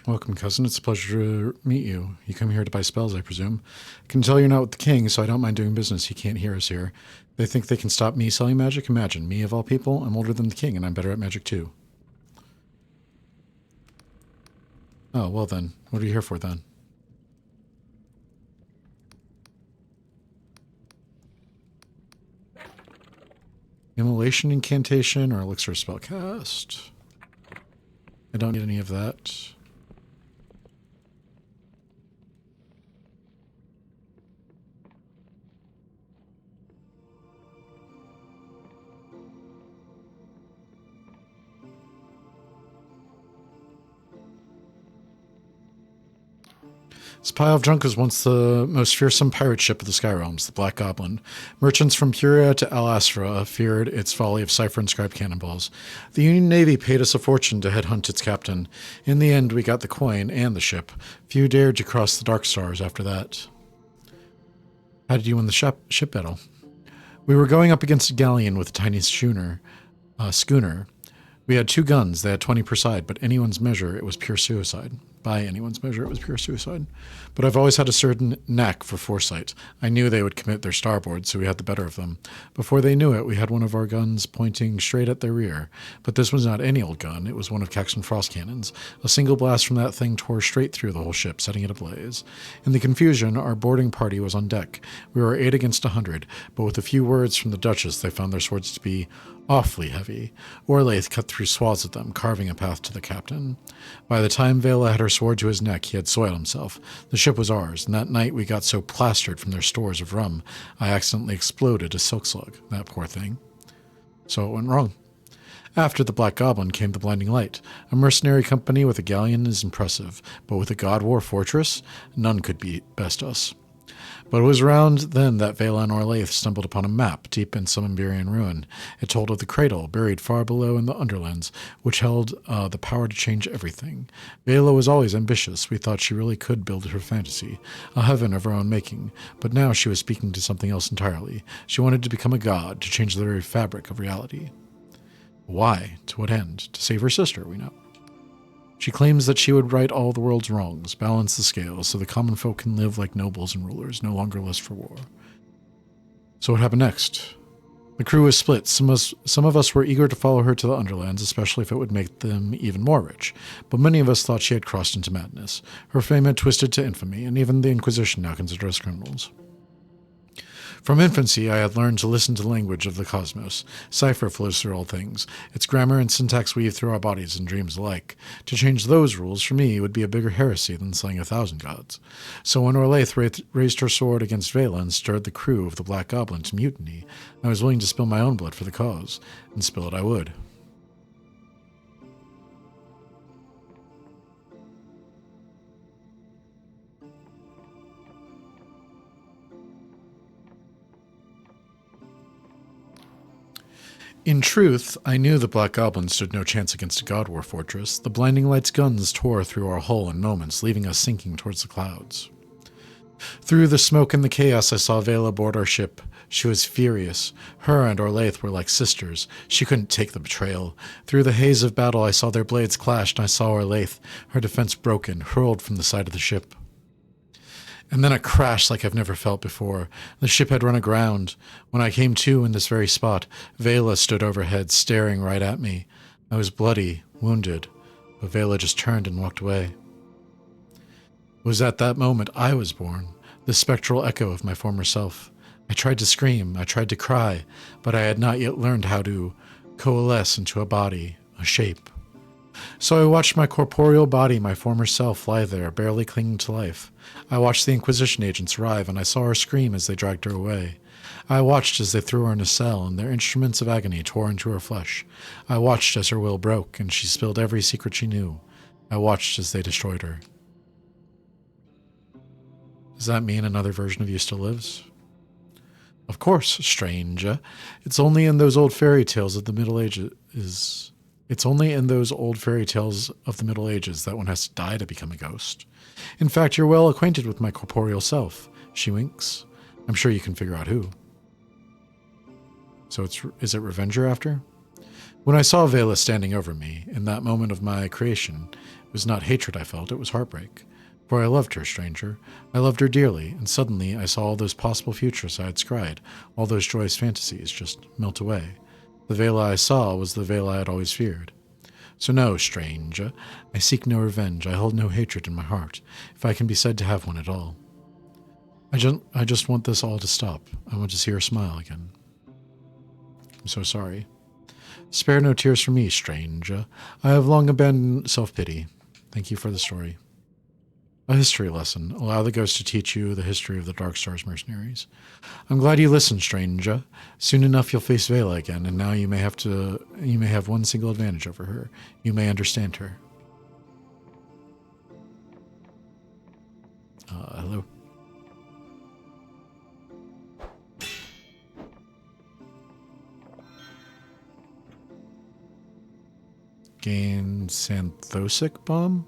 A: Welcome, cousin. It's a pleasure to meet you. You come here to buy spells, I presume. I can tell you're not with the king, so I don't mind doing business. He can't hear us here. They think they can stop me selling magic? Imagine, me of all people? I'm older than the king, and I'm better at magic too. Oh, well then. What are you here for then? Immolation incantation or elixir spellcast? I don't need any of that. This pile of junk was once the most fearsome pirate ship of the Sky Realms, the Black Goblin. Merchants from Puria to Alastra feared its volley of cipher-inscribed cannonballs. The Union Navy paid us a fortune to headhunt its captain. In the end, we got the coin and the ship. Few dared to cross the dark stars after that. How did you win the ship battle? We were going up against a galleon with a tiny schooner. We had 2 guns. They had 20 per side, but anyone's measure, it was pure suicide. By anyone's measure, it was pure suicide. But I've always had a certain knack for foresight. I knew they would commit their starboard, so we had the better of them. Before they knew it, we had one of our guns pointing straight at their rear. But this was not any old gun. It was one of Caxton Frost cannons. A single blast from that thing tore straight through the whole ship, setting it ablaze. In the confusion, our boarding party was on deck. We were 8 against 100, but with a few words from the Duchess, they found their swords to be awfully heavy. Orlaith cut through swaths of them, carving a path to the captain. By the time Vela had her sword to his neck, he had soiled himself. The ship was ours, and that night we got so plastered from their stores of rum, I accidentally exploded a silk slug, that poor thing. So it went wrong. After the Black Goblin came the Blinding Light. A mercenary company with a galleon is impressive, but with a God War fortress, none could best us. But it was around then that Vela and Orlaith stumbled upon a map deep in some Emberian ruin. It told of the cradle, buried far below in the Underlands, which held the power to change everything. Vela was always ambitious. We thought she really could build her fantasy, a heaven of her own making. But now she was speaking to something else entirely. She wanted to become a god, to change the very fabric of reality. Why? To what end? To save her sister, we know. She claims that she would right all the world's wrongs, balance the scales, so the common folk can live like nobles and rulers, no longer lust for war. So what happened next? The crew was split. Some of us were eager to follow her to the Underlands, especially if it would make them even more rich. But many of us thought she had crossed into madness. Her fame had twisted to infamy, and even the Inquisition now considered us criminals. From infancy, I had learned to listen to the language of the cosmos. Cipher flows through all things. Its grammar and syntax weave through our bodies and dreams alike. To change those rules, for me, would be a bigger heresy than slaying 1,000 gods. So when Orlaith raised her sword against Vela and stirred the crew of the Black Goblin to mutiny, I was willing to spill my own blood for the cause, and spill it I would. In truth, I knew the Black Goblin stood no chance against a God War fortress. The blinding light's guns tore through our hull in moments, leaving us sinking towards the clouds. Through the smoke and the chaos, I saw Vela board our ship. She was furious. Her and Orlaith were like sisters. She couldn't take the betrayal. Through the haze of battle, I saw their blades clash, and I saw Orlaith, her defense broken, hurled from the side of the ship. And then a crash like I've never felt before. The ship had run aground. When I came to in this very spot, Vela stood overhead, staring right at me. I was bloody, wounded, but Vela just turned and walked away. It was at that moment I was born, the spectral echo of my former self. I tried to scream, I tried to cry, but I had not yet learned how to coalesce into a body, a shape. So I watched my corporeal body, my former self, lie there, barely clinging to life. I watched the Inquisition agents arrive, and I saw her scream as they dragged her away. I watched as they threw her in a cell, and their instruments of agony tore into her flesh. I watched as her will broke, and she spilled every secret she knew. I watched as they destroyed her. Does that mean another version of you still lives? Of course, stranger. It's only in those old fairy tales of the Middle Ages. It's only in those old fairy tales of the Middle Ages that one has to die to become a ghost. In fact, you're well acquainted with my corporeal self. She winks. I'm sure you can figure out who. So is it revenge you're after? When I saw Vela standing over me, in that moment of my creation, it was not hatred I felt, it was heartbreak. For I loved her, stranger. I loved her dearly, and suddenly I saw all those possible futures I had scried, all those joyous fantasies just melt away. The Vela I saw was the Vela I had always feared. So no, stranger, I seek no revenge, I hold no hatred in my heart, if I can be said to have one at all. I just want this all to stop. I want to see her smile again. I'm so sorry. Spare no tears for me, stranger. I have long abandoned self-pity. Thank you for the story. A history lesson. Allow the ghost to teach you the history of the Dark Star's mercenaries. I'm glad you listened, stranger. Soon enough you'll face Vela again, and now you may have one single advantage over her. You may understand her. Hello. Gain Santhosic Bomb?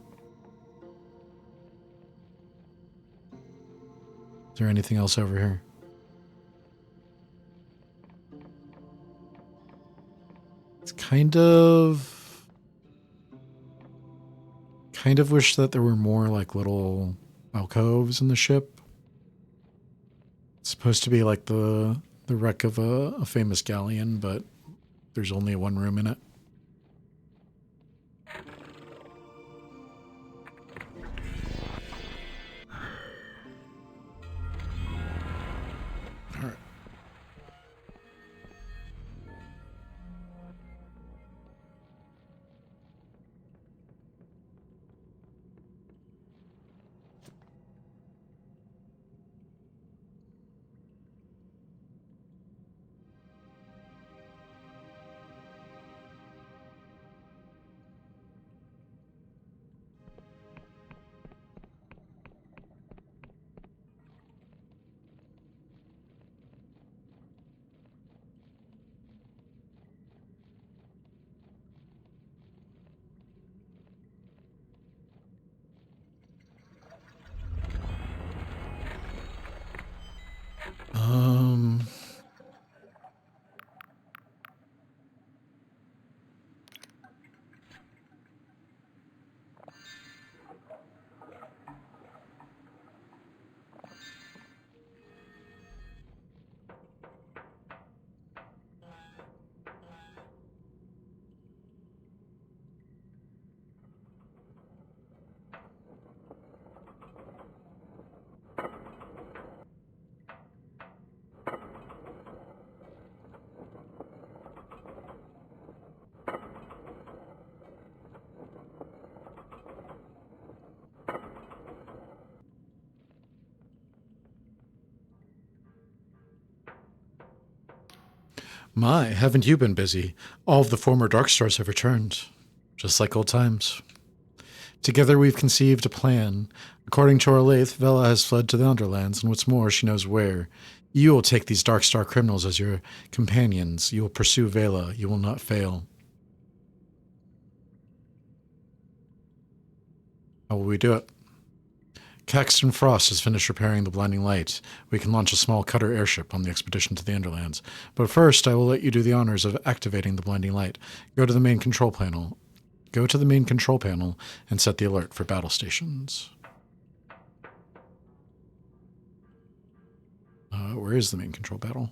A: Is there anything else over here? It's kind of wish that there were more like little alcoves in the ship. It's supposed to be like the wreck of a famous galleon, but there's only one room in it. My, haven't you been busy? All of the former Dark Stars have returned. Just like old times. Together we've conceived a plan. According to our lathe, Vela has fled to the Underlands, and what's more, she knows where. You will take these Dark Star criminals as your companions. You will pursue Vela. You will not fail. How will we do it? Caxton Frost has finished repairing the blinding light. We can launch a small cutter airship on the expedition to the Underlands. But first, I will let you do the honors of activating the blinding light. Go to the main control panel. Go to the main control panel and set the alert for battle stations. Where is the main control panel?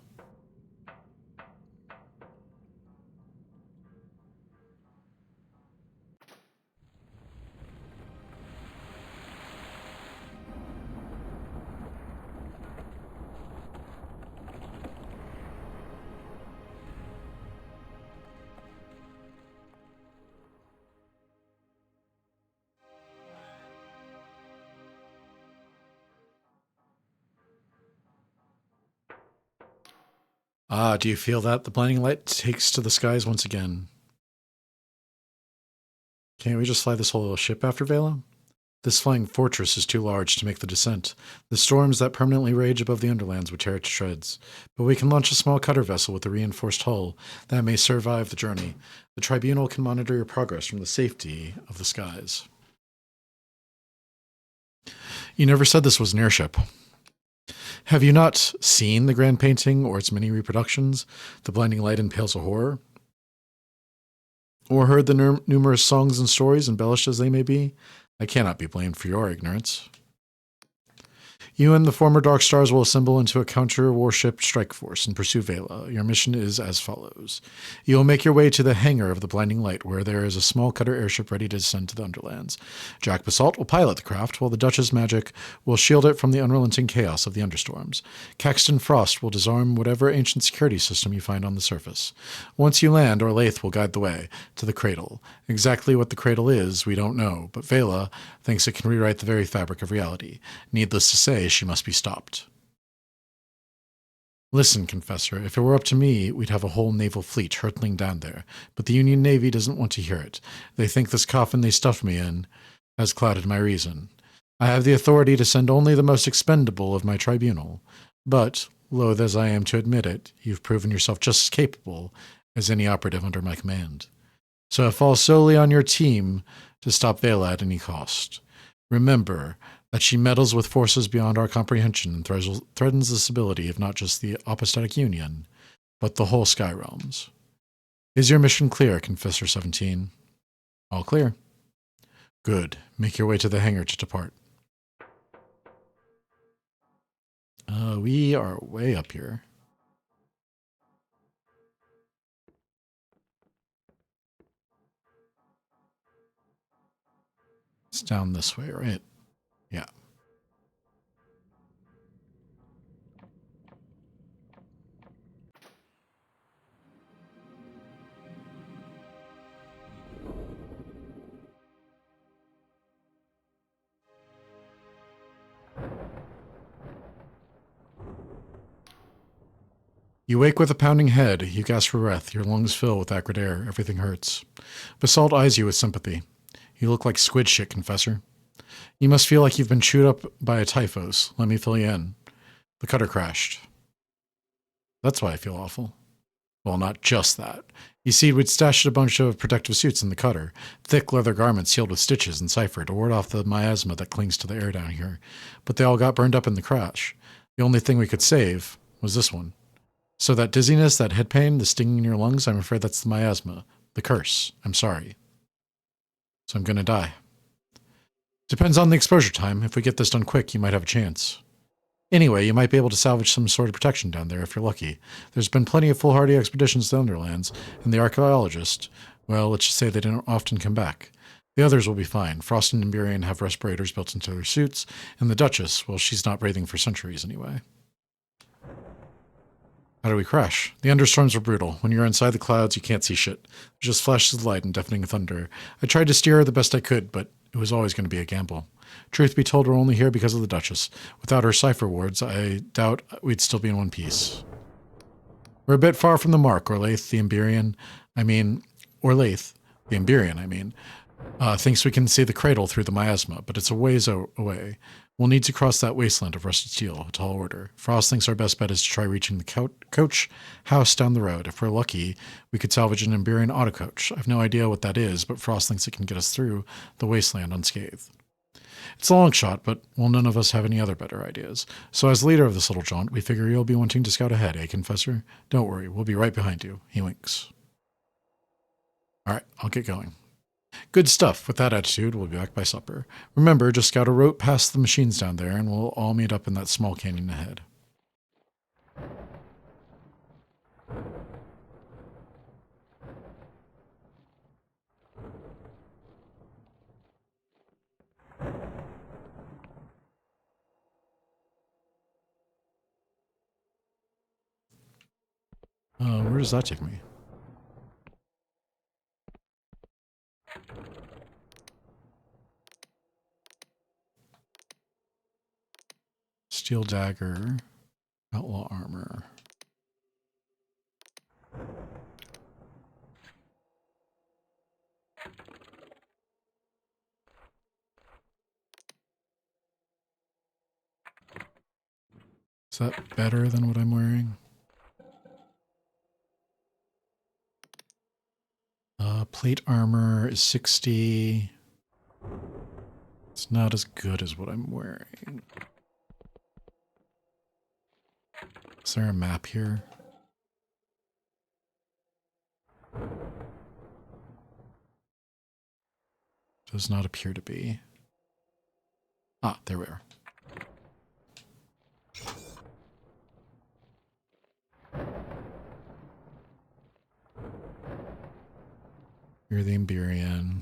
A: Ah, do you feel that? The blinding light takes to the skies once again. Can't we just fly this whole little ship after Vela? This flying fortress is too large to make the descent. The storms that permanently rage above the Underlands would tear it to shreds. But we can launch a small cutter vessel with a reinforced hull that may survive the journey. The Tribunal can monitor your progress from the safety of the skies. You never said this was an airship. Have you not seen the grand painting or its many reproductions, The Blinding Light impales a horror? Or heard the numerous songs and stories, embellished as they may be? I cannot be blamed for your ignorance. You and the former Dark Stars will assemble into a counter-warship strike force and pursue Vela. Your mission is as follows. You will make your way to the hangar of the Blinding Light, where there is a small cutter airship ready to descend to the Underlands. Jack Basalt will pilot the craft, while the Duchess magic will shield it from the unrelenting chaos of the understorms. Caxton Frost will disarm whatever ancient security system you find on the surface. Once you land, our lathe will guide the way to the cradle. Exactly what the cradle is, we don't know, but Vela thinks it can rewrite the very fabric of reality. Needless to say, she must be stopped. Listen, Confessor, if it were up to me, we'd have a whole naval fleet hurtling down there, but the Union Navy doesn't want to hear it. They think this coffin they stuffed me in has clouded my reason. I have the authority to send only the most expendable of my tribunal, but, loath as I am to admit it, you've proven yourself just as capable as any operative under my command. So it falls solely on your team to stop Vela at any cost. Remember that she meddles with forces beyond our comprehension and threatens the stability of not just the Apostatic Union, but the whole Sky Realms. Is your mission clear, Confessor 17? All clear. Good. Make your way to the hangar to depart. We are way up here. It's down this way, right? Yeah. You wake with a pounding head. You gasp for breath. Your lungs fill with acrid air. Everything hurts. Basalt eyes you with sympathy. You look like squid shit, Confessor. You must feel like you've been chewed up by a typhus. Let me fill you in. The cutter crashed. That's why I feel awful. Well, not just that. You see, we'd stashed a bunch of protective suits in the cutter, thick leather garments sealed with stitches and cipher to ward off the miasma that clings to the air down here. But they all got burned up in the crash. The only thing we could save was this one. So that dizziness, that head pain, the stinging in your lungs, I'm afraid that's the miasma. The curse. I'm sorry. So I'm gonna die. Depends on the exposure time. If we get this done quick, you might have a chance. Anyway, you might be able to salvage some sort of protection down there if you're lucky. There's been plenty of foolhardy expeditions to the Underlands, and the archaeologists, well, let's just say they didn't often come back. The others will be fine. Frost and Emberian have respirators built into their suits, and the Duchess, well, she's not breathing for centuries anyway. How do we crash? The understorms were brutal. When you're inside the clouds, you can't see shit. There's just flashes of light and deafening thunder. I tried to steer her the best I could, but it was always going to be a gamble. Truth be told, we're only here because of the Duchess. Without her cipher wards, I doubt we'd still be in one piece. We're a bit far from the mark, Orlaith, the Emberian. Orlaith, the Emberian, thinks we can see the cradle through the miasma, but it's a ways away. We'll need to cross that wasteland of rusted steel, a tall order. Frost thinks our best bet is to try reaching the coach house down the road. If we're lucky, we could salvage an Emberian autocoach. I've no idea what that is, but Frost thinks it can get us through the wasteland unscathed. It's a long shot, but none of us have any other better ideas. So as leader of this little jaunt, we figure you'll be wanting to scout ahead, eh, Confessor? Don't worry, we'll be right behind you. He winks. All right, I'll get going. Good stuff. With that attitude, we'll be back by supper. Remember, just scout a route past the machines down there, and we'll all meet up in that small canyon ahead. Where does that take me? Steel dagger, outlaw armor. Is that better than what I'm wearing? Plate armor is 60. It's not as good as what I'm wearing. Is there a map here? Does not appear to be. Ah, there we are. You're the Emberian.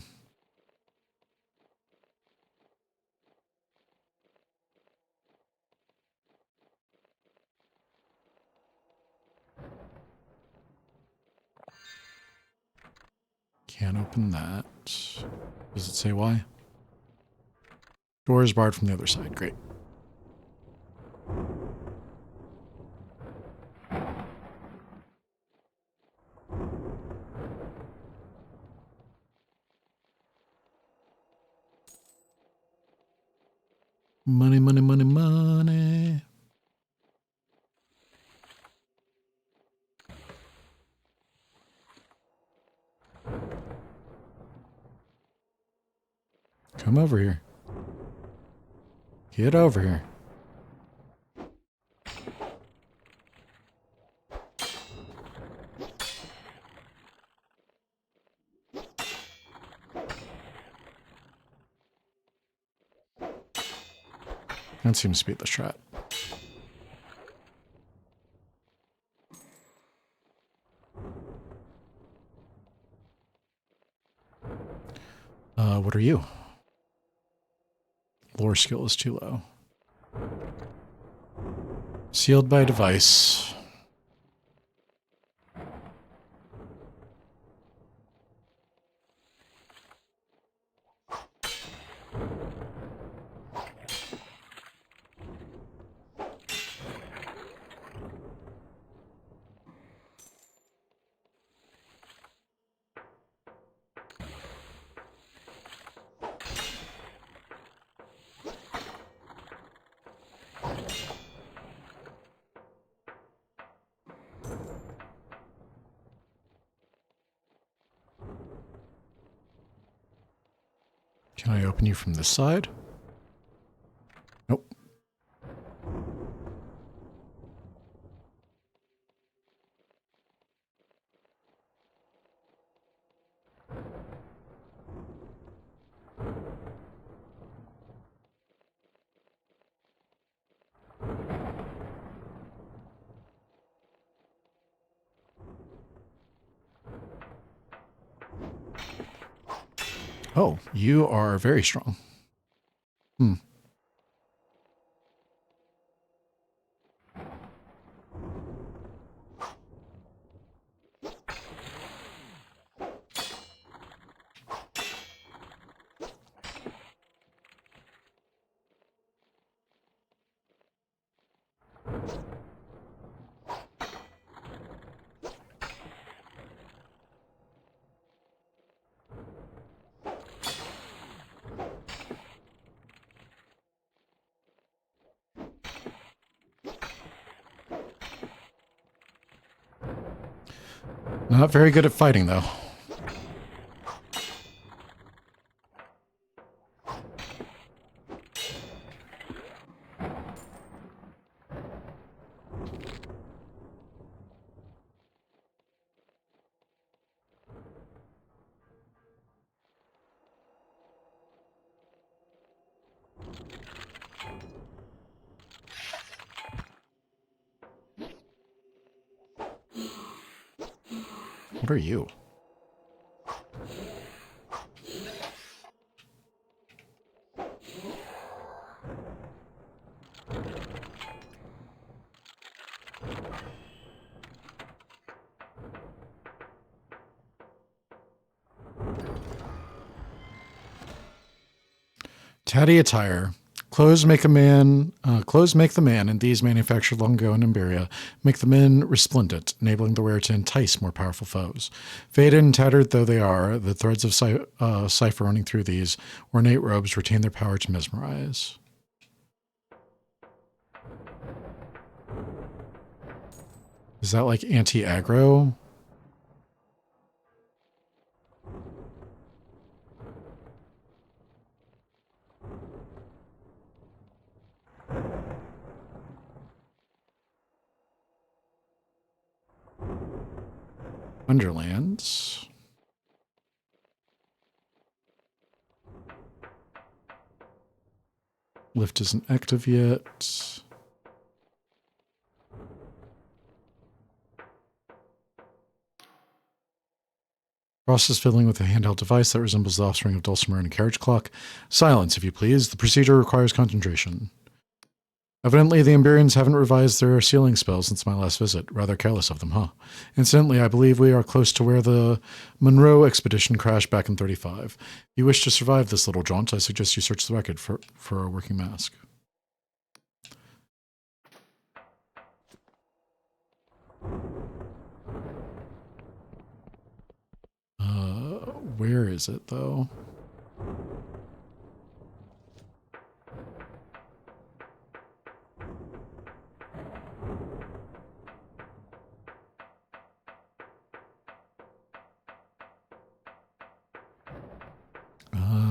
A: Can't open that. Does it say why? Door is barred from the other side. Great. Money, money, money, money. Come over here. Get over here. That seems to be the strat. What are you? Lore skill is too low. Sealed by device. Can I open you from this side? Nope. Oh, you are very strong. Hmm. Not very good at fighting, though. What are you? Tatty attire. Clothes make the man, and these manufactured long ago in Imberia make the men resplendent, enabling the wearer to entice more powerful foes. Faded and tattered though they are, the threads of cipher running through these ornate robes retain their power to mesmerize. Is that like anti-aggro? Underlands. Lift isn't active yet. Frost is fiddling with a handheld device that resembles the offspring of dulcimer and a carriage clock. Silence, if you please. The procedure requires concentration. Evidently, the Emberians haven't revised their sealing spells since my last visit. Rather careless of them, huh? Incidentally, I believe we are close to where the Monroe expedition crashed back in 35. If you wish to survive this little jaunt, I suggest you search the record for a working mask. Where is it, though?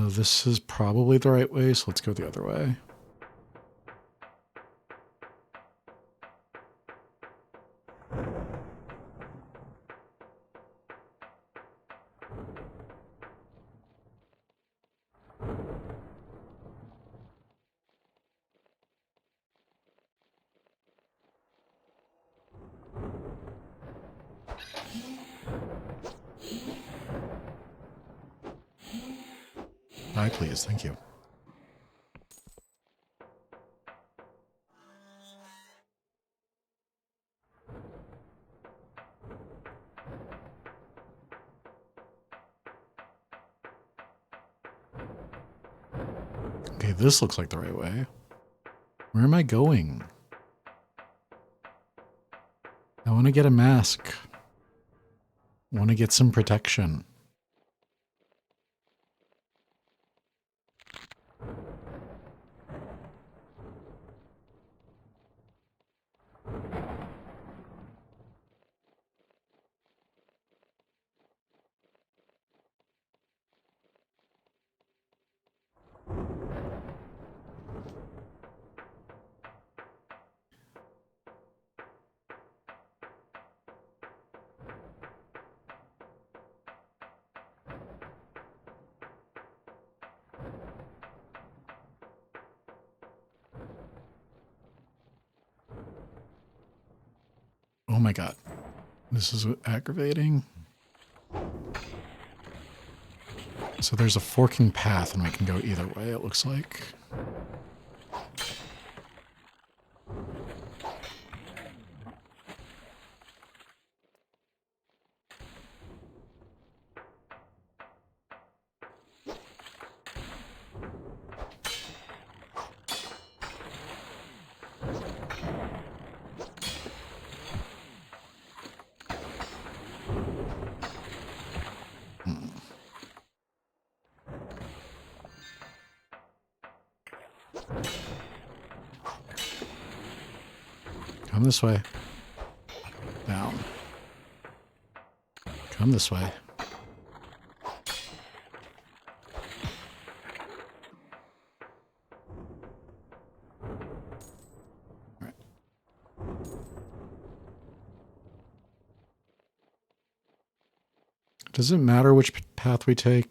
A: This is probably the right way, so let's go the other way. Aye, please. Thank you. Okay, this looks like the right way. Where am I going? I want to get a mask. I want to get some protection. Oh my god. This is aggravating. So there's a forking path and we can go either way, it looks like. Come this way. Down. Come this way. All right. Does it matter which path we take?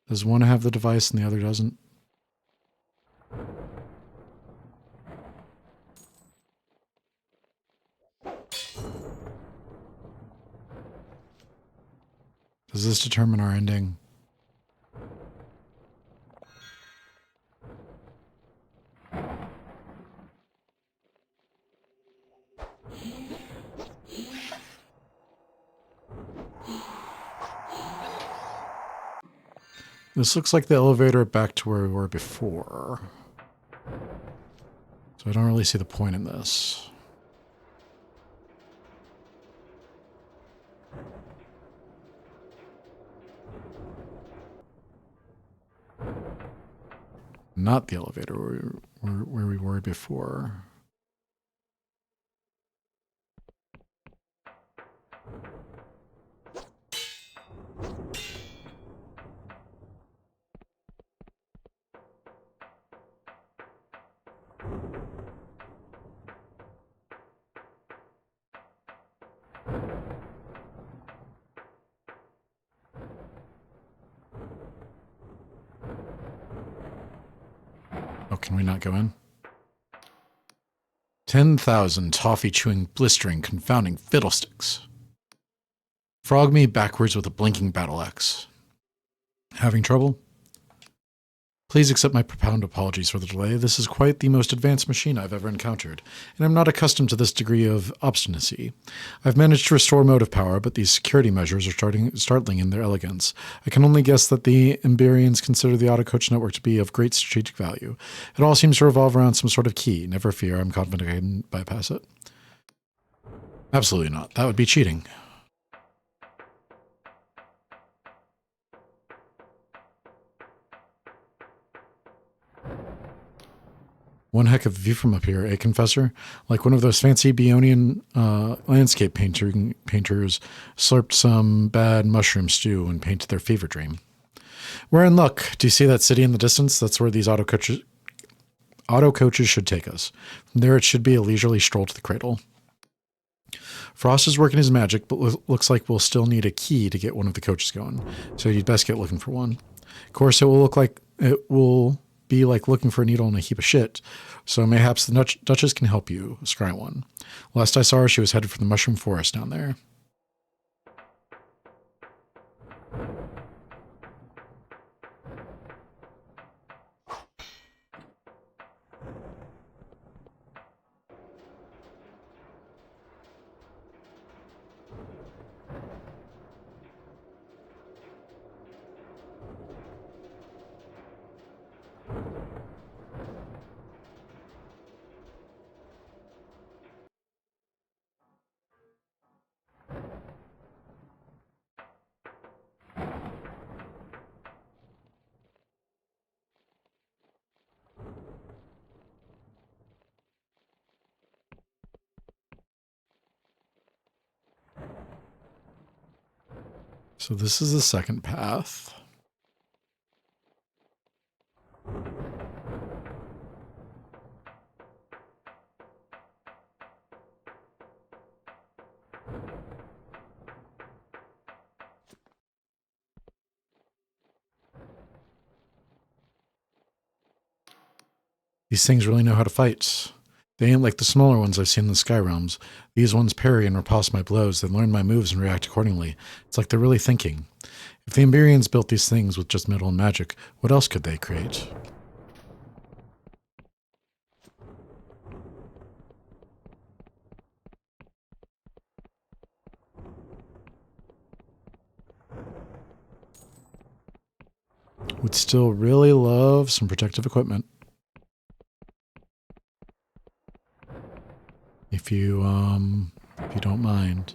A: Does one have the device and the other doesn't? Does this determine our ending? This looks like the elevator back to where we were before. So I don't really see the point in this. Not the elevator where we were before. Oh, can we not go in? 10,000 toffee-chewing, blistering, confounding fiddlesticks. Frog me backwards with a blinking battle axe. Having trouble? Please accept my profound apologies for the delay. This is quite the most advanced machine I've ever encountered, and I'm not accustomed to this degree of obstinacy. I've managed to restore motive power, but these security measures are startling in their elegance. I can only guess that the Emberians consider the autocoach network to be of great strategic value. It all seems to revolve around some sort of key. Never fear, I'm confident I can bypass it. Absolutely not. That would be cheating. One heck of a view from up here, eh, Confessor? Like one of those fancy Beonian landscape painters slurped some bad mushroom stew and painted their fever dream. We're in luck. Do you see that city in the distance? That's where these auto coaches should take us. From there it should be a leisurely stroll to the cradle. Frost is working his magic, but looks like we'll still need a key to get one of the coaches going, so you'd best get looking for one. Of course, it will be like looking for a needle in a heap of shit, so mayhaps the Duchess can help you scry one. Last I saw her, she was headed for the mushroom forest down there. So this is the second path. These things really know how to fight. They ain't like the smaller ones I've seen in the Sky Realms. These ones parry and repulse my blows, then learn my moves and react accordingly. It's like they're really thinking. If the Emberians built these things with just metal and magic, what else could they create? Would still really love some protective equipment. If you don't mind.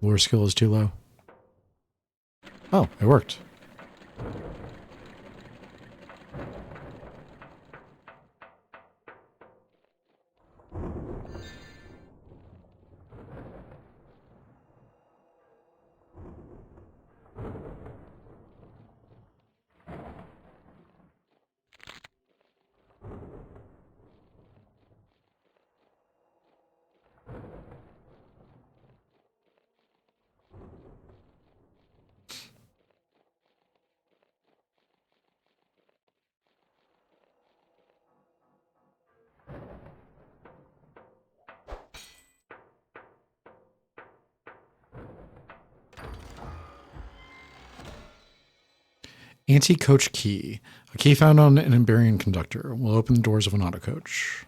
A: Lure skill is too low. Oh, it worked. Anti-coach key. A key found on an Iberian conductor will open the doors of an auto coach.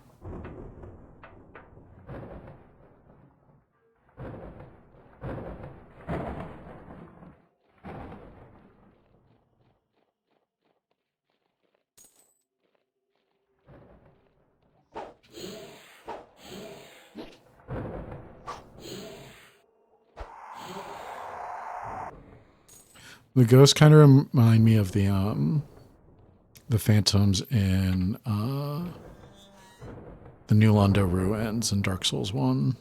A: The ghosts kind of remind me of the phantoms in the New Londo ruins in Dark Souls 1.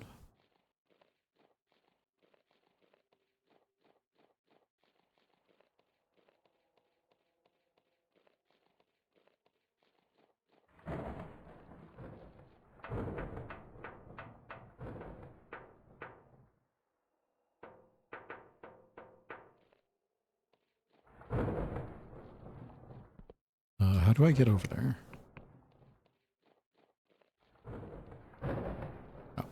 A: How do I get over there? Oh.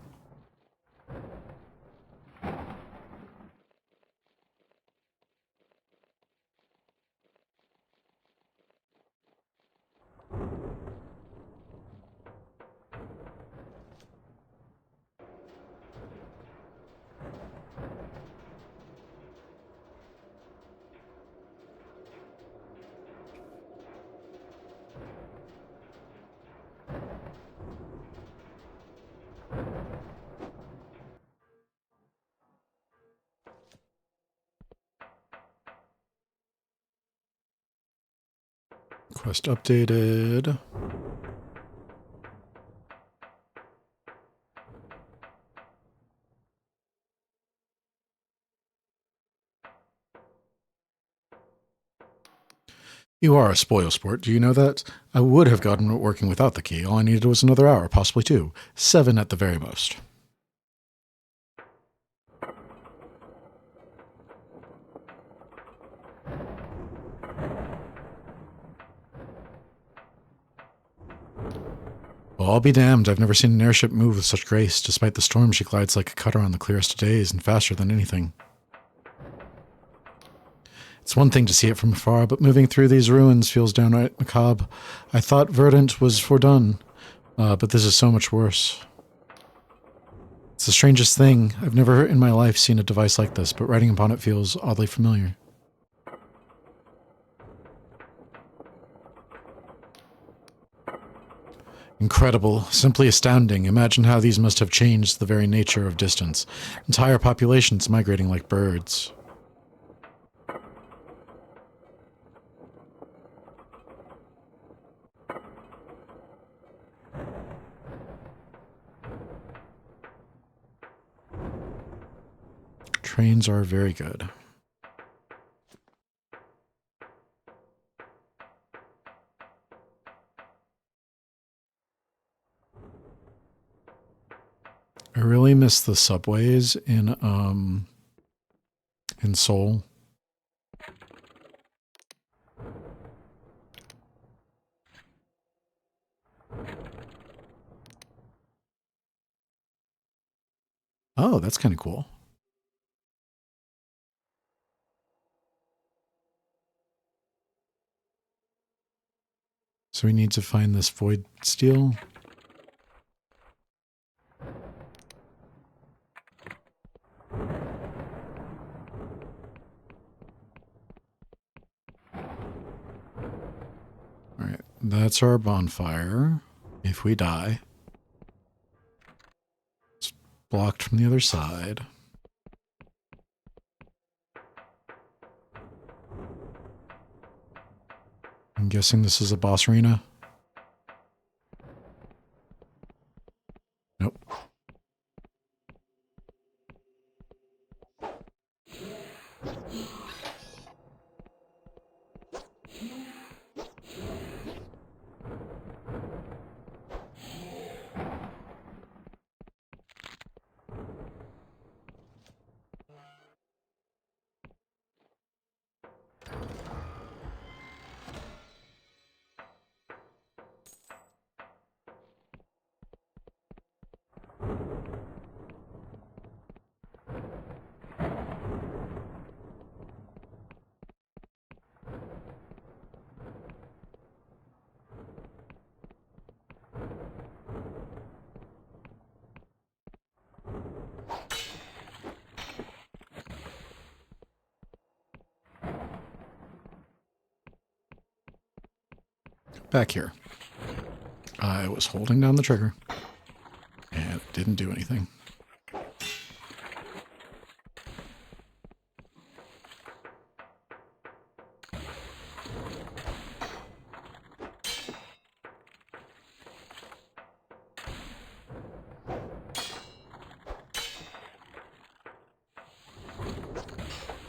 A: Quest updated. You are a spoil sport. Do you know that? I would have gotten it working without the key. All I needed was another hour, possibly 2. 7 at the very most. Well, I'll be damned. I've never seen an airship move with such grace. Despite the storm, she glides like a cutter on the clearest of days and faster than anything. It's one thing to see it from afar, but moving through these ruins feels downright macabre. I thought Verdant was fordone, but this is so much worse. It's the strangest thing. I've never in my life seen a device like this, but writing upon it feels oddly familiar. Incredible, simply astounding. Imagine how these must have changed the very nature of distance. Entire populations migrating like birds. Trains are very good. I really miss the subways in Seoul. Oh, that's kind of cool. So we need to find this void steel. Alright, that's our bonfire. If we die. It's blocked from the other side. I'm guessing this is a boss arena. Nope. back here. I was holding down the trigger, and it didn't do anything.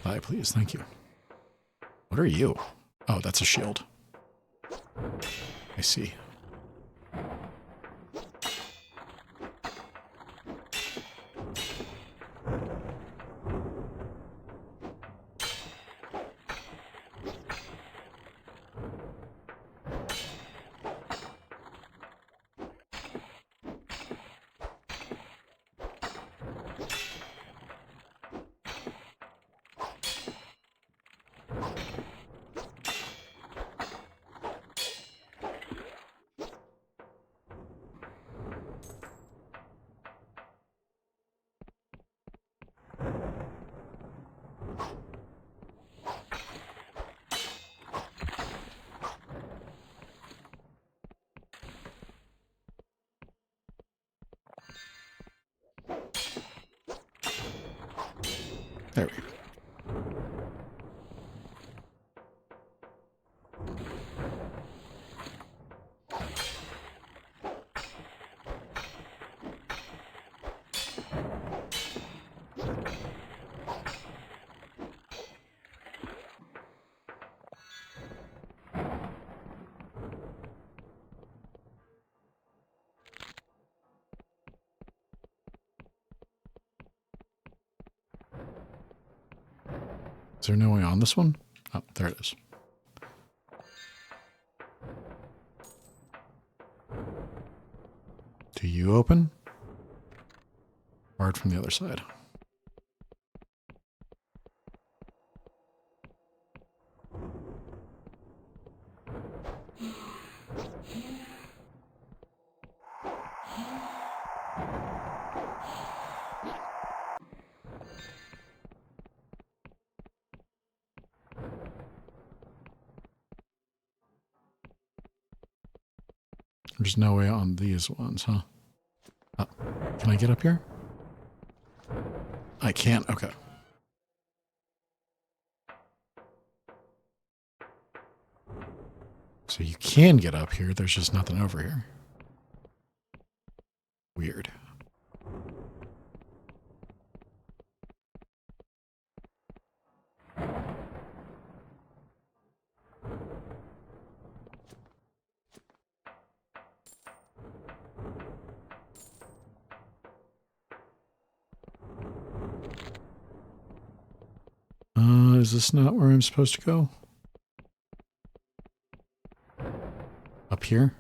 A: Bye, please. Thank you. What are you? Oh, that's a shield. I see. There we go. Is there no way on this one? Oh, there it is. Do you open? Barred from the other side. There's no way on these ones, huh? Oh, can I get up here? I can't. Okay. So you can get up here. There's just nothing over here. Weird. Is this not where I'm supposed to go? Up here?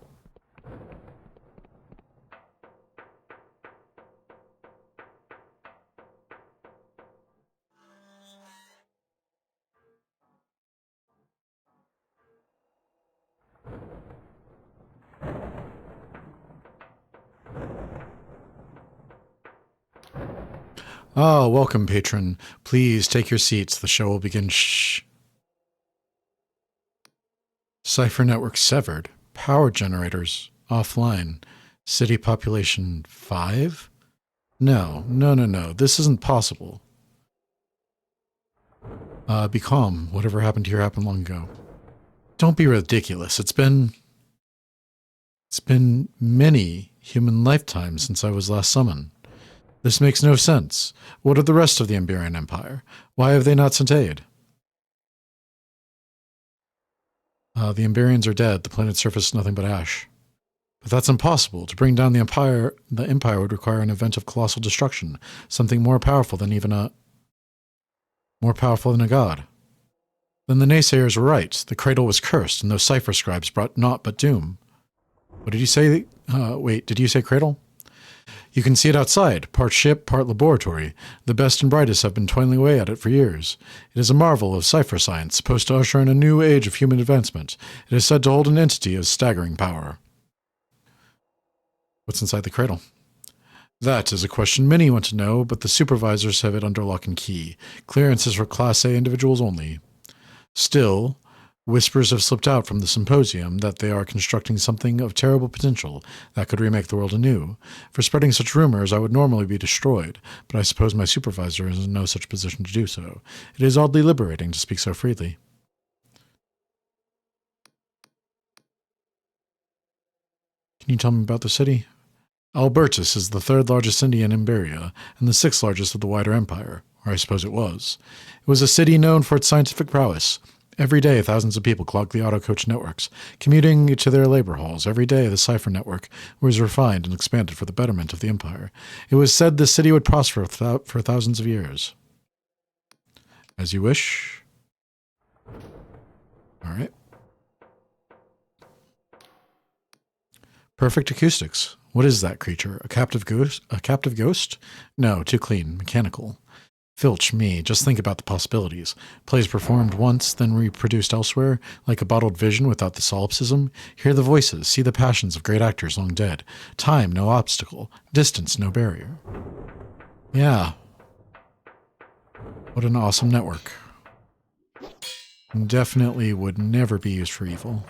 A: Oh, welcome, patron. Please take your seats. The show will begin. Shh. Cipher network severed. Power generators offline. City population 5? No. This isn't possible. Be calm. Whatever happened here happened long ago. Don't be ridiculous. It's been many human lifetimes since I was last summoned. This makes no sense. What of the rest of the Emberian Empire? Why have they not sent aid? The Emberians are dead. The planet's surface is nothing but ash. But that's impossible. To bring down the Empire would require an event of colossal destruction, something more powerful than a god. Then the naysayers were right. The cradle was cursed, and those cipher scribes brought naught but doom. What did you say? Wait, did you say cradle? You can see it outside, part ship, part laboratory. The best and brightest have been toiling away at it for years. It is a marvel of cipher science, supposed to usher in a new age of human advancement. It is said to hold an entity of staggering power. What's inside the cradle? That is a question many want to know, but the supervisors have it under lock and key. Clearance is for Class A individuals only. Still, Whispers have slipped out from the symposium that they are constructing something of terrible potential that could remake the world anew. For spreading such rumors, I would normally be destroyed, but I suppose my supervisor is in no such position to do so. It is oddly liberating to speak so freely. Can you tell me about the city? Albertus is the third largest city in Imberia, and the sixth largest of the wider empire, or I suppose it was. It was a city known for its scientific prowess. Every day, thousands of people clogged the auto coach networks, commuting to their labor halls. Every day, the cipher network was refined and expanded for the betterment of the empire. It was said the city would prosper for thousands of years. As you wish. All right. Perfect acoustics. What is that creature? A captive ghost? A captive ghost? No, too clean. Mechanical. Filch, me, just think about the possibilities. Plays performed once, then reproduced elsewhere, like a bottled vision without the solipsism. Hear the voices, see the passions of great actors long dead. Time, no obstacle. Distance, no barrier. Yeah. What an awesome network. Definitely would never be used for evil.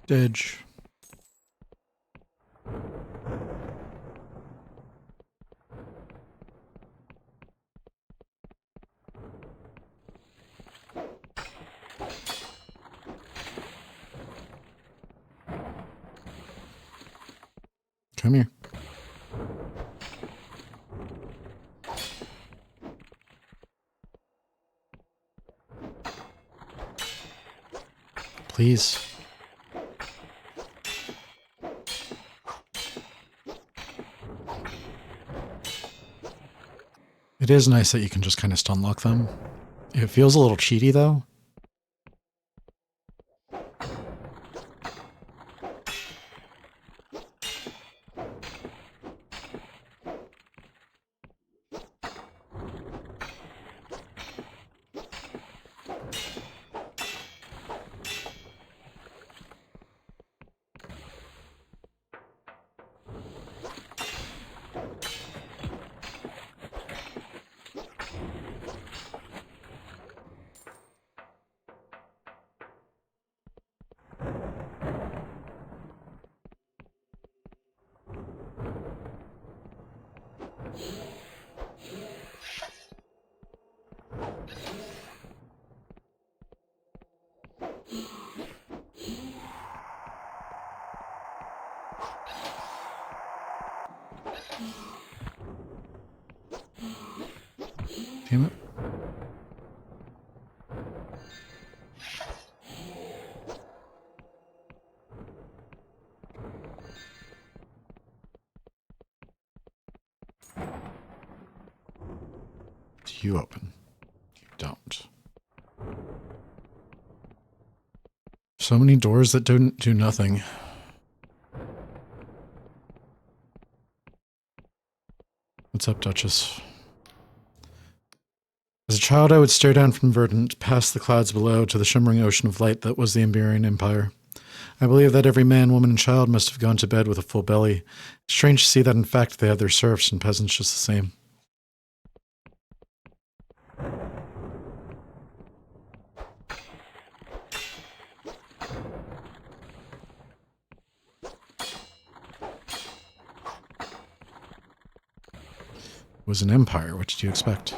A: Edge. Come here. Please. It is nice that you can just kind of stun lock them. It feels a little cheaty, though. Damn it. Do you open? You don't. So many doors that don't do nothing. What's up, Duchess? As a child, I would stare down from Verdant, past the clouds below, to the shimmering ocean of light that was the Iberian Empire. I believe that every man, woman, and child must have gone to bed with a full belly. It's strange to see that, in fact, they had their serfs and peasants just the same. It was an empire. What did you expect?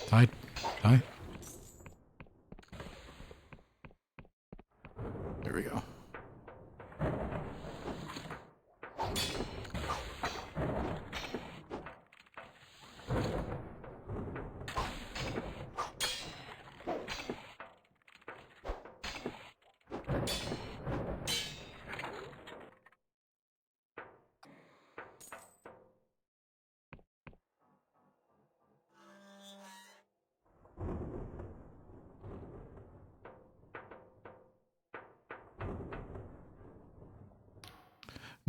A: Die. Die. There we go.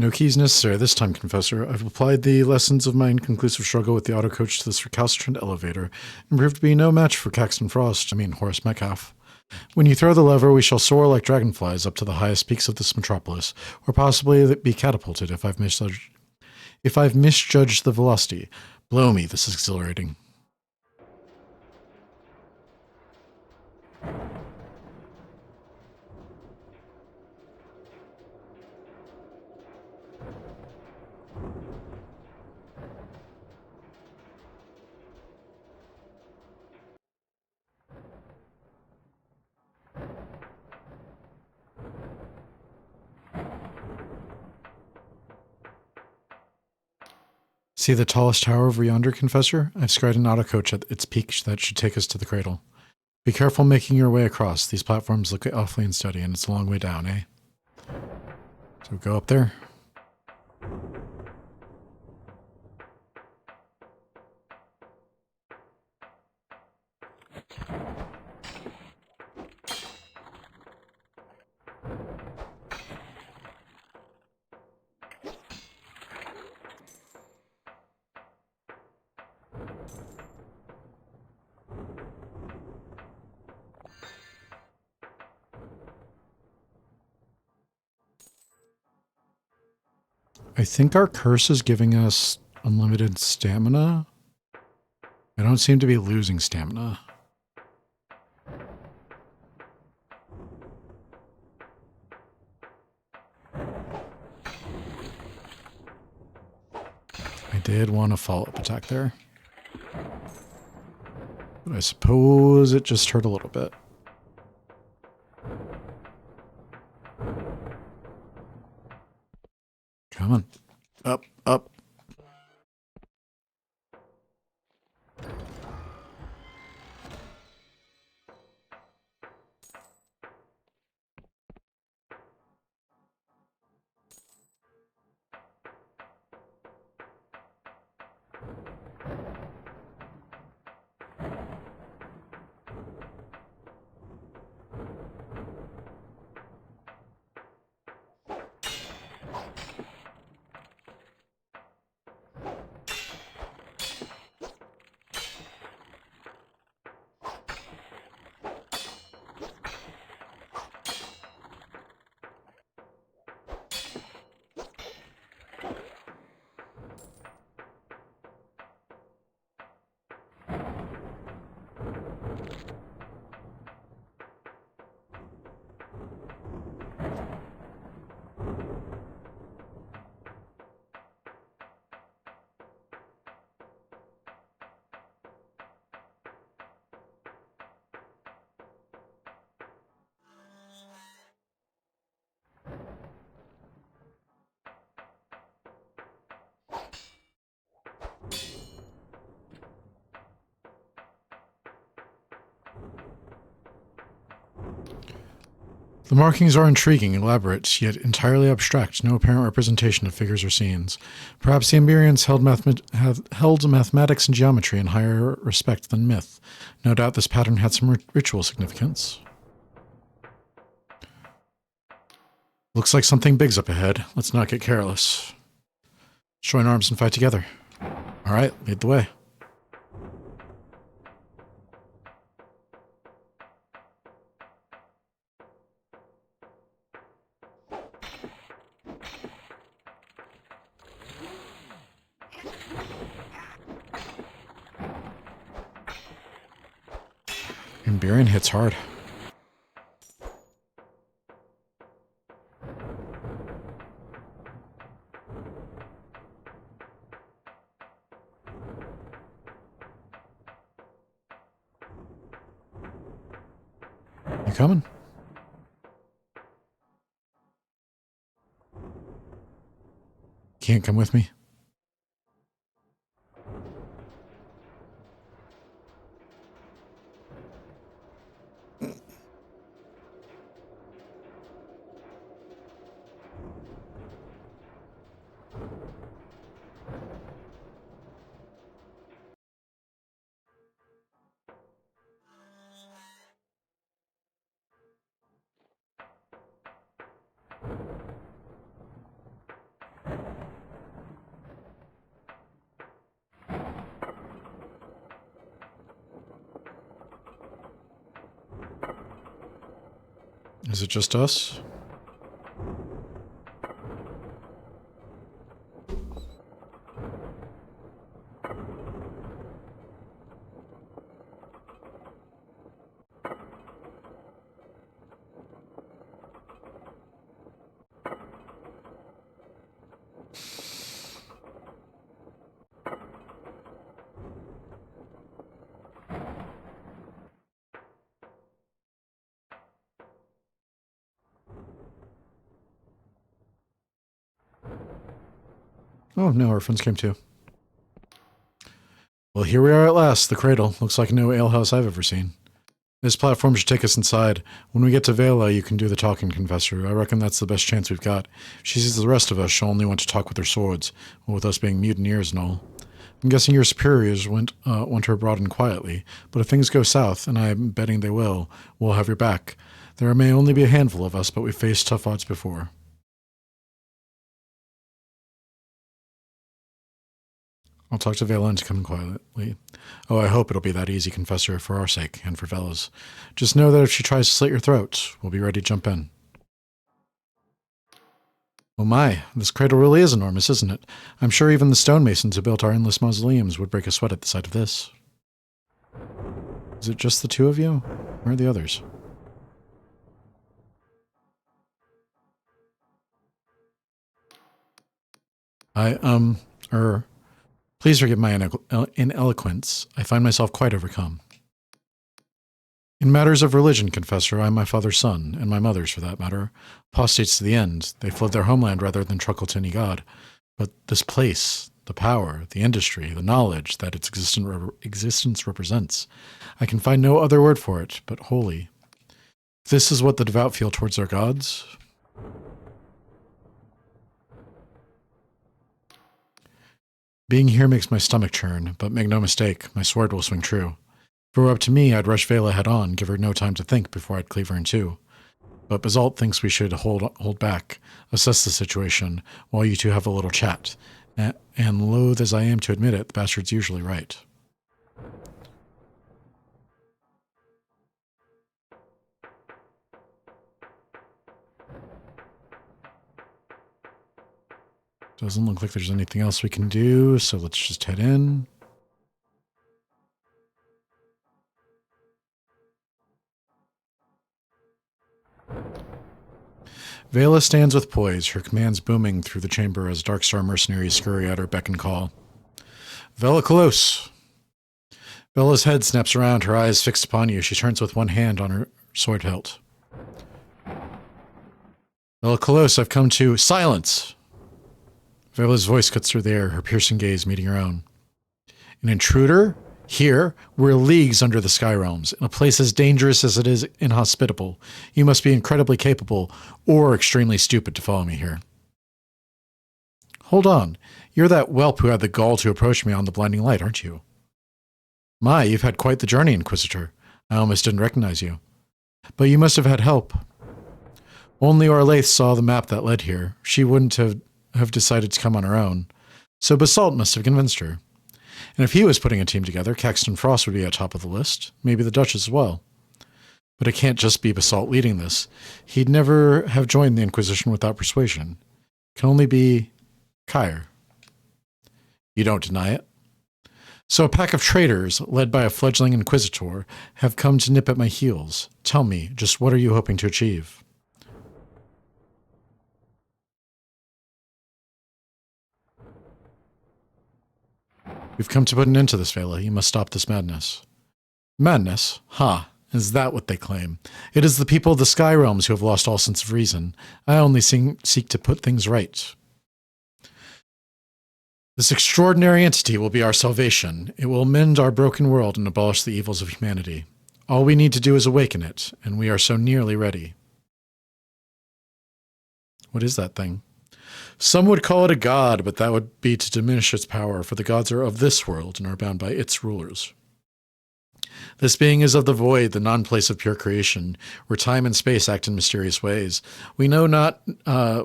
A: No keys necessary this time, Confessor. I've applied the lessons of my inconclusive struggle with the auto coach to this recalcitrant elevator and proved to be no match for Caxton Frost, Horace Metcalf. When you throw the lever, we shall soar like dragonflies up to the highest peaks of this metropolis, or possibly be catapulted if I've misjudged the velocity. Blow me, this is exhilarating. See the tallest tower over yonder, Confessor? I've scried an auto coach at its peak that should take us to the cradle. Be careful making your way across. These platforms look awfully unsteady, and it's a long way down, eh? So go up there. I think our curse is giving us unlimited stamina. I don't seem to be losing stamina. I did want a follow-up attack there. But I suppose it just hurt a little bit. Come on. Up, up. The markings are intriguing, elaborate, yet entirely abstract, no apparent representation of figures or scenes. Perhaps the Emberians held mathematics and geometry in higher respect than myth. No doubt this pattern had some ritual significance. Looks like something big's up ahead. Let's not get careless. Join arms and fight together. All right, lead the way. Emberian hits hard. You coming? Can't come with me? Is it just us? Oh, no, our friends came too. Well, here we are at last, the cradle. Looks like no alehouse I've ever seen. This platform should take us inside. When we get to Vela, you can do the talking, Confessor. I reckon that's the best chance we've got. If she sees the rest of us, she'll only want to talk with her swords, with us being mutineers and all. I'm guessing your superiors want her brought in quietly, but if things go south, and I'm betting they will, we'll have your back. There may only be a handful of us, but we've faced tough odds before. I'll talk to Vela into coming quietly. Oh, I hope it'll be that easy, Confessor, for our sake and for Vela's. Just know that if she tries to slit your throat, we'll be ready to jump in. Oh my, this cradle really is enormous, isn't it? I'm sure even the stonemasons who built our endless mausoleums would break a sweat at the sight of this. Is it just the two of you? Where are the others? Please forgive my ineloquence. I find myself quite overcome. In matters of religion, Confessor, I am my father's son, and my mother's for that matter. Apostates to the end. They fled their homeland rather than truckle to any god. But this place, the power, the industry, the knowledge that its existence represents, I can find no other word for it but holy. If this is what the devout feel towards their gods, being here makes my stomach churn, but make no mistake, my sword will swing true. If it were up to me, I'd rush Vela head on, give her no time to think before I'd cleave her in two. But Basalt thinks we should hold back, assess the situation, while you two have a little chat. And loath as I am to admit it, the bastard's usually right. Doesn't look like there's anything else we can do, so let's just head in. Vela stands with poise, her commands booming through the chamber as Darkstar mercenaries scurry at her beck and call. Vela close! Vela's head snaps around, her eyes fixed upon you. She turns with one hand on her sword hilt. Vela close, I've come to... Silence! Vela's voice cuts through the air, her piercing gaze meeting her own. An intruder? Here, we're leagues under the sky realms, in a place as dangerous as it is inhospitable. You must be incredibly capable, or extremely stupid to follow me here. Hold on. You're that whelp who had the gall to approach me on the blinding light, aren't you? My, you've had quite the journey, Inquisitor. I almost didn't recognize you. But you must have had help. Only Orlaith saw the map that led here. She wouldn't have decided to come on her own. So Basalt must have convinced her. And if he was putting a team together, Caxton Frost would be at top of the list. Maybe the Duchess as well. But it can't just be Basalt leading this. He'd never have joined the Inquisition without persuasion. It can only be Kyre. You don't deny it? So a pack of traitors, led by a fledgling Inquisitor, have come to nip at my heels. Tell me, just what are you hoping to achieve? We've come to put an end to this, Vela. You must stop this madness. Madness? Ha! Is that what they claim? It is the people of the Sky Realms who have lost all sense of reason. I only seek to put things right. This extraordinary entity will be our salvation. It will mend our broken world and abolish the evils of humanity. All we need to do is awaken it, and we are so nearly ready. What is that thing? Some would call it a god, but that would be to diminish its power, for the gods are of this world and are bound by its rulers. This being is of the void, the non-place of pure creation, where time and space act in mysterious ways. We know not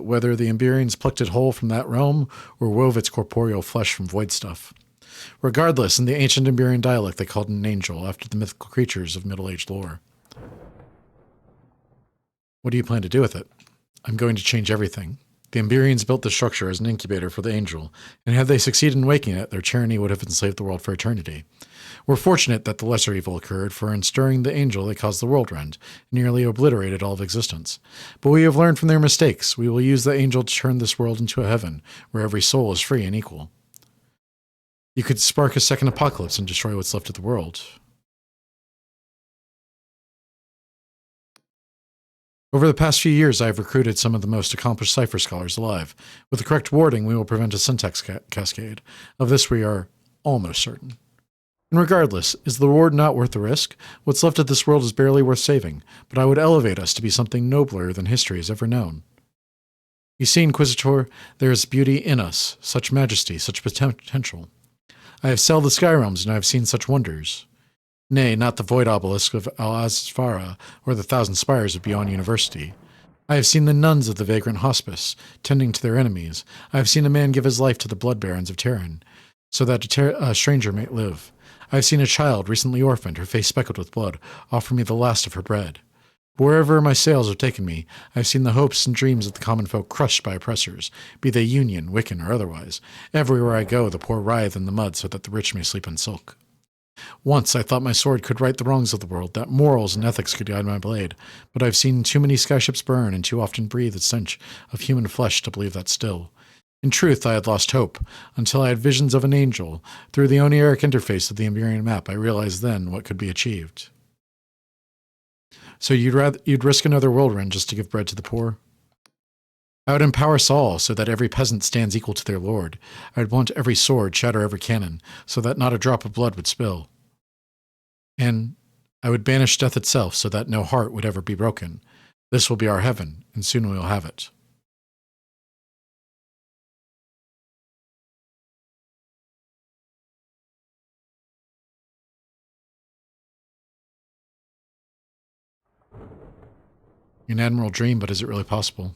A: whether the Emberians plucked it whole from that realm, or wove its corporeal flesh from void stuff. Regardless, in the ancient Emberian dialect they called it an angel, after the mythical creatures of Middle-Age lore. What do you plan to do with it? I'm going to change everything. The Emberians built the structure as an incubator for the angel, and had they succeeded in waking it, their tyranny would have enslaved the world for eternity. We're fortunate that the lesser evil occurred, for in stirring the angel they caused the world rend, nearly obliterated all of existence. But we have learned from their mistakes. We will use the angel to turn this world into a heaven, where every soul is free and equal. You could spark a second apocalypse and destroy what's left of the world. Over the past few years, I have recruited some of the most accomplished cipher scholars alive. With the correct wording, we will prevent a syntax cascade. Of this we are almost certain. And regardless, is the reward not worth the risk? What's left of this world is barely worth saving, but I would elevate us to be something nobler than history has ever known. You see, Inquisitor, there is beauty in us, such majesty, such potential. I have sailed the sky realms, and I have seen such wonders. Nay, not the void obelisk of Al-Azfara, or the thousand spires of Beyond University. I have seen the nuns of the vagrant hospice, tending to their enemies. I have seen a man give his life to the blood barons of Terran, so that a stranger may live. I have seen a child, recently orphaned, her face speckled with blood, offer me the last of her bread. Wherever my sails have taken me, I have seen the hopes and dreams of the common folk crushed by oppressors, be they Union, Wiccan, or otherwise. Everywhere I go, the poor writhe in the mud so that the rich may sleep in silk. Once I thought my sword could right the wrongs of the world, that morals and ethics could guide my blade, but I've seen too many skyships burn and too often breathe the stench of human flesh to believe that still. In truth, I had lost hope, until I had visions of an angel. Through the oniric interface of the Emberian map, I realized then what could be achieved. So you'd risk another world rend just to give bread to the poor? I would empower us all, so that every peasant stands equal to their lord. I would want every sword, shatter every cannon, so that not a drop of blood would spill. And I would banish death itself, so that no heart would ever be broken. This will be our heaven, and soon we will have it. An admirable dream, but is it really possible?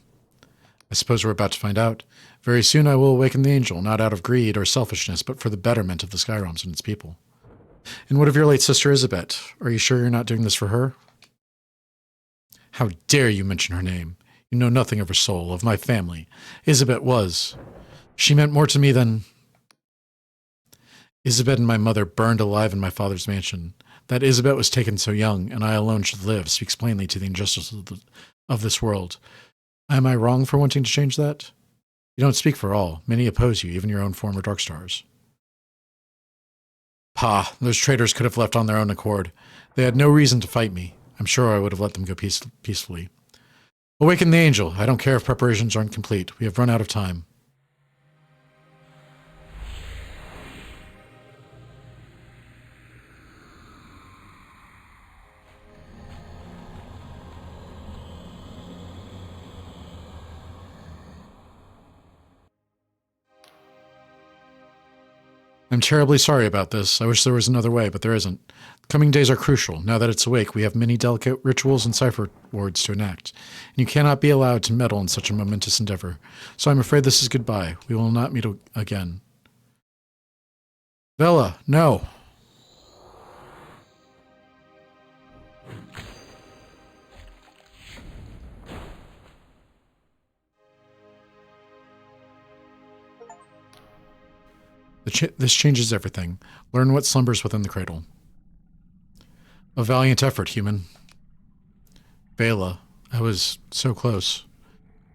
A: I suppose we're about to find out. Very soon I will awaken the angel, not out of greed or selfishness, but for the betterment of the Sky Realms and its people. And what of your late sister Isabet? Are you sure you're not doing this for her? How dare you mention her name? You know nothing of her soul, of my family. Isabet was. She meant more to me than... Isabet and my mother burned alive in my father's mansion. That Isabet was taken so young, and I alone should live, speaks plainly to the injustice of this world. Am I wrong for wanting to change that? You don't speak for all. Many oppose you, even your own former Darkstars. Pah, those traitors could have left on their own accord. They had no reason to fight me. I'm sure I would have let them go peacefully. Awaken the angel. I don't care if preparations aren't complete. We have run out of time. I'm terribly sorry about this. I wish there was another way, but there isn't. The coming days are crucial. Now that it's awake, we have many delicate rituals and cipher words to enact, and you cannot be allowed to meddle in such a momentous endeavor. So I'm afraid this is goodbye. We will not meet again. Vela, no! This changes everything. Learn what slumbers within the cradle. A valiant effort, human. Vela, I was so close.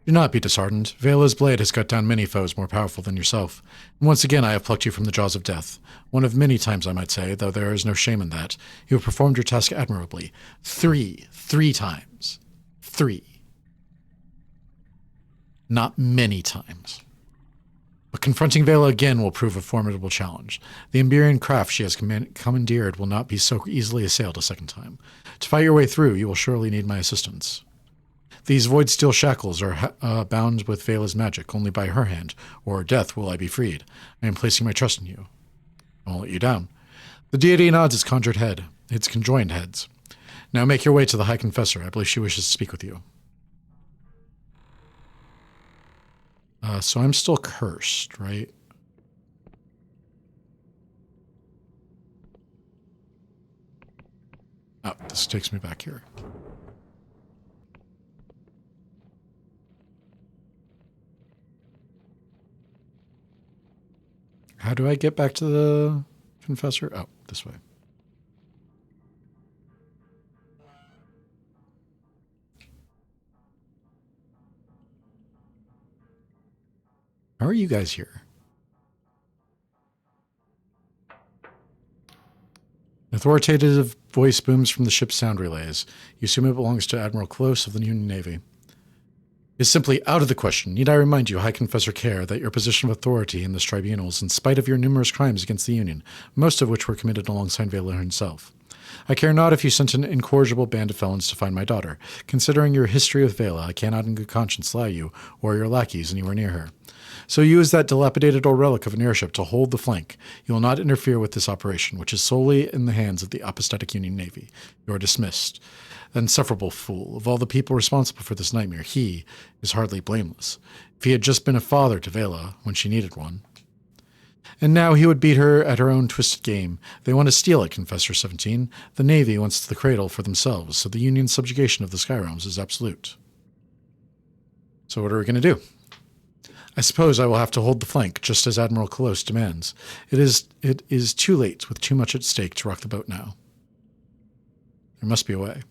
A: Do not be disheartened. Vela's blade has cut down many foes more powerful than yourself. And once again I have plucked you from the jaws of death. One of many times, I might say, though there is no shame in that. You have performed your task admirably. Three times. 3. Not many times. But confronting Vela again will prove a formidable challenge. The Emberian craft she has commandeered will not be so easily assailed a second time. To fight your way through, you will surely need my assistance. These void steel shackles are bound with Vela's magic. Only by her hand, or death, will I be freed. I am placing my trust in you. I won't let you down. The deity nods its conjured head, its conjoined heads. Now make your way to the High Confessor. I believe she wishes to speak with you. So I'm still cursed, right? Oh, this takes me back here. How do I get back to the Confessor? Oh, this way. How are you guys here? An authoritative voice booms from the ship's sound relays. You assume it belongs to Admiral Close of the Union Navy. Is simply out of the question. Need I remind you, High Confessor Care, that your position of authority in this tribunal is in spite of your numerous crimes against the Union, most of which were committed alongside Vela himself. I care not if you sent an incorrigible band of felons to find my daughter. Considering your history with Vela, I cannot in good conscience allow you or your lackeys anywhere near her. So use that dilapidated old relic of an airship to hold the flank. You will not interfere with this operation, which is solely in the hands of the apostatic Union Navy. You are dismissed. The insufferable fool. Of all the people responsible for this nightmare, he is hardly blameless. If he had just been a father to Vela when she needed one. And now he would beat her at her own twisted game. They want to steal it, Confessor 17. The Navy wants the cradle for themselves, so the Union's subjugation of the Sky Realms is absolute. So what are we going to do? I suppose I will have to hold the flank, just as Admiral Close demands. It is too late, with too much at stake, to rock the boat now. There must be a way.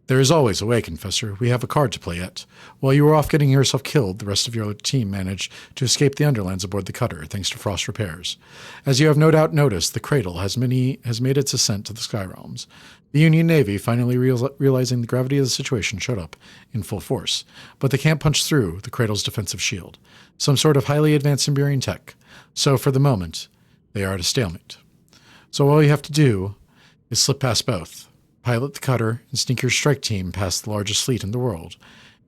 A: There is always a way, Confessor. We have a card to play yet. While you were off getting yourself killed, the rest of your team managed to escape the Underlands aboard the cutter, thanks to Frost repairs. As you have no doubt noticed, the Cradle has made its ascent to the Sky Realms. The Union Navy, finally realizing the gravity of the situation, showed up in full force. But they can't punch through the Cradle's defensive shield. Some sort of highly advanced Emberian tech. So, for the moment, they are at a stalemate. So all you have to do is slip past both. Pilot the cutter and sneak your strike team past the largest fleet in the world,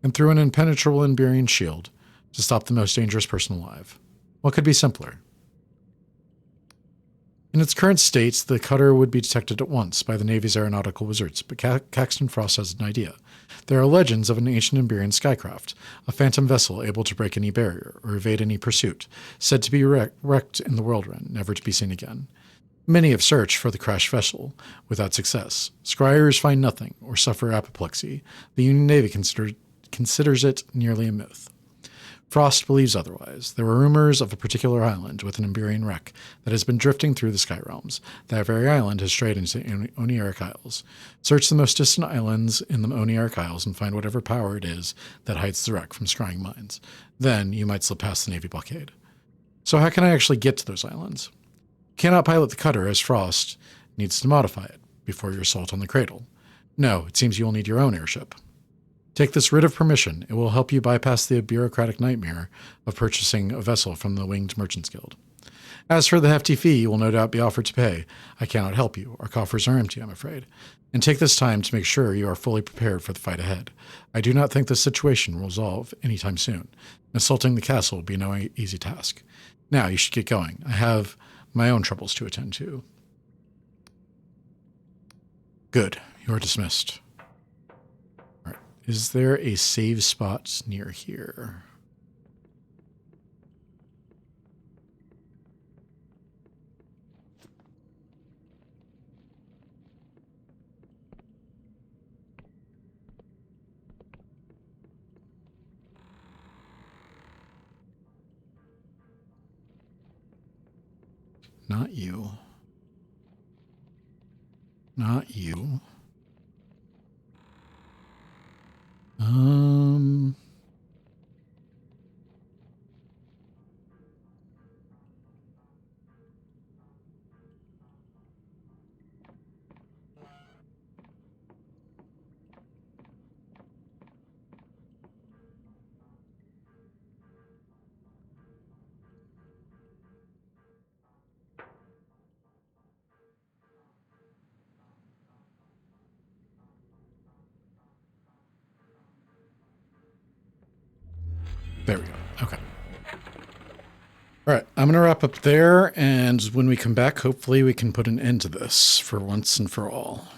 A: and through an impenetrable Emberian shield to stop the most dangerous person alive. What could be simpler? In its current state, the cutter would be detected at once by the Navy's aeronautical wizards, but Caxton Frost has an idea. There are legends of an ancient Emberian skycraft, a phantom vessel able to break any barrier or evade any pursuit, said to be wrecked in the Worldrun, never to be seen again. Many have searched for the crashed vessel, without success. Scryers find nothing, or suffer apoplexy. The Union Navy considers it nearly a myth. Frost believes otherwise. There were rumors of a particular island with an Emberian wreck that has been drifting through the Sky Realms. That very island has strayed into the Oneiric Isles. Search the most distant islands in the Oneiric Isles and find whatever power it is that hides the wreck from scrying minds. Then you might slip past the Navy blockade. So how can I actually get to those islands? Cannot pilot the cutter, as Frost needs to modify it before your assault on the Cradle. No, it seems you will need your own airship. Take this writ of permission. It will help you bypass the bureaucratic nightmare of purchasing a vessel from the Winged Merchants Guild. As for the hefty fee you will no doubt be offered to pay, I cannot help you. Our coffers are empty, I'm afraid. And take this time to make sure you are fully prepared for the fight ahead. I do not think this situation will resolve anytime soon. Assaulting the castle will be no easy task. Now you should get going. I have my own troubles to attend to. Good. You are dismissed. All right. Is there a save spot near here? Not you. Not you. There we go. Okay. All right, I'm going to wrap up there, and when we come back, hopefully we can put an end to this for once and for all.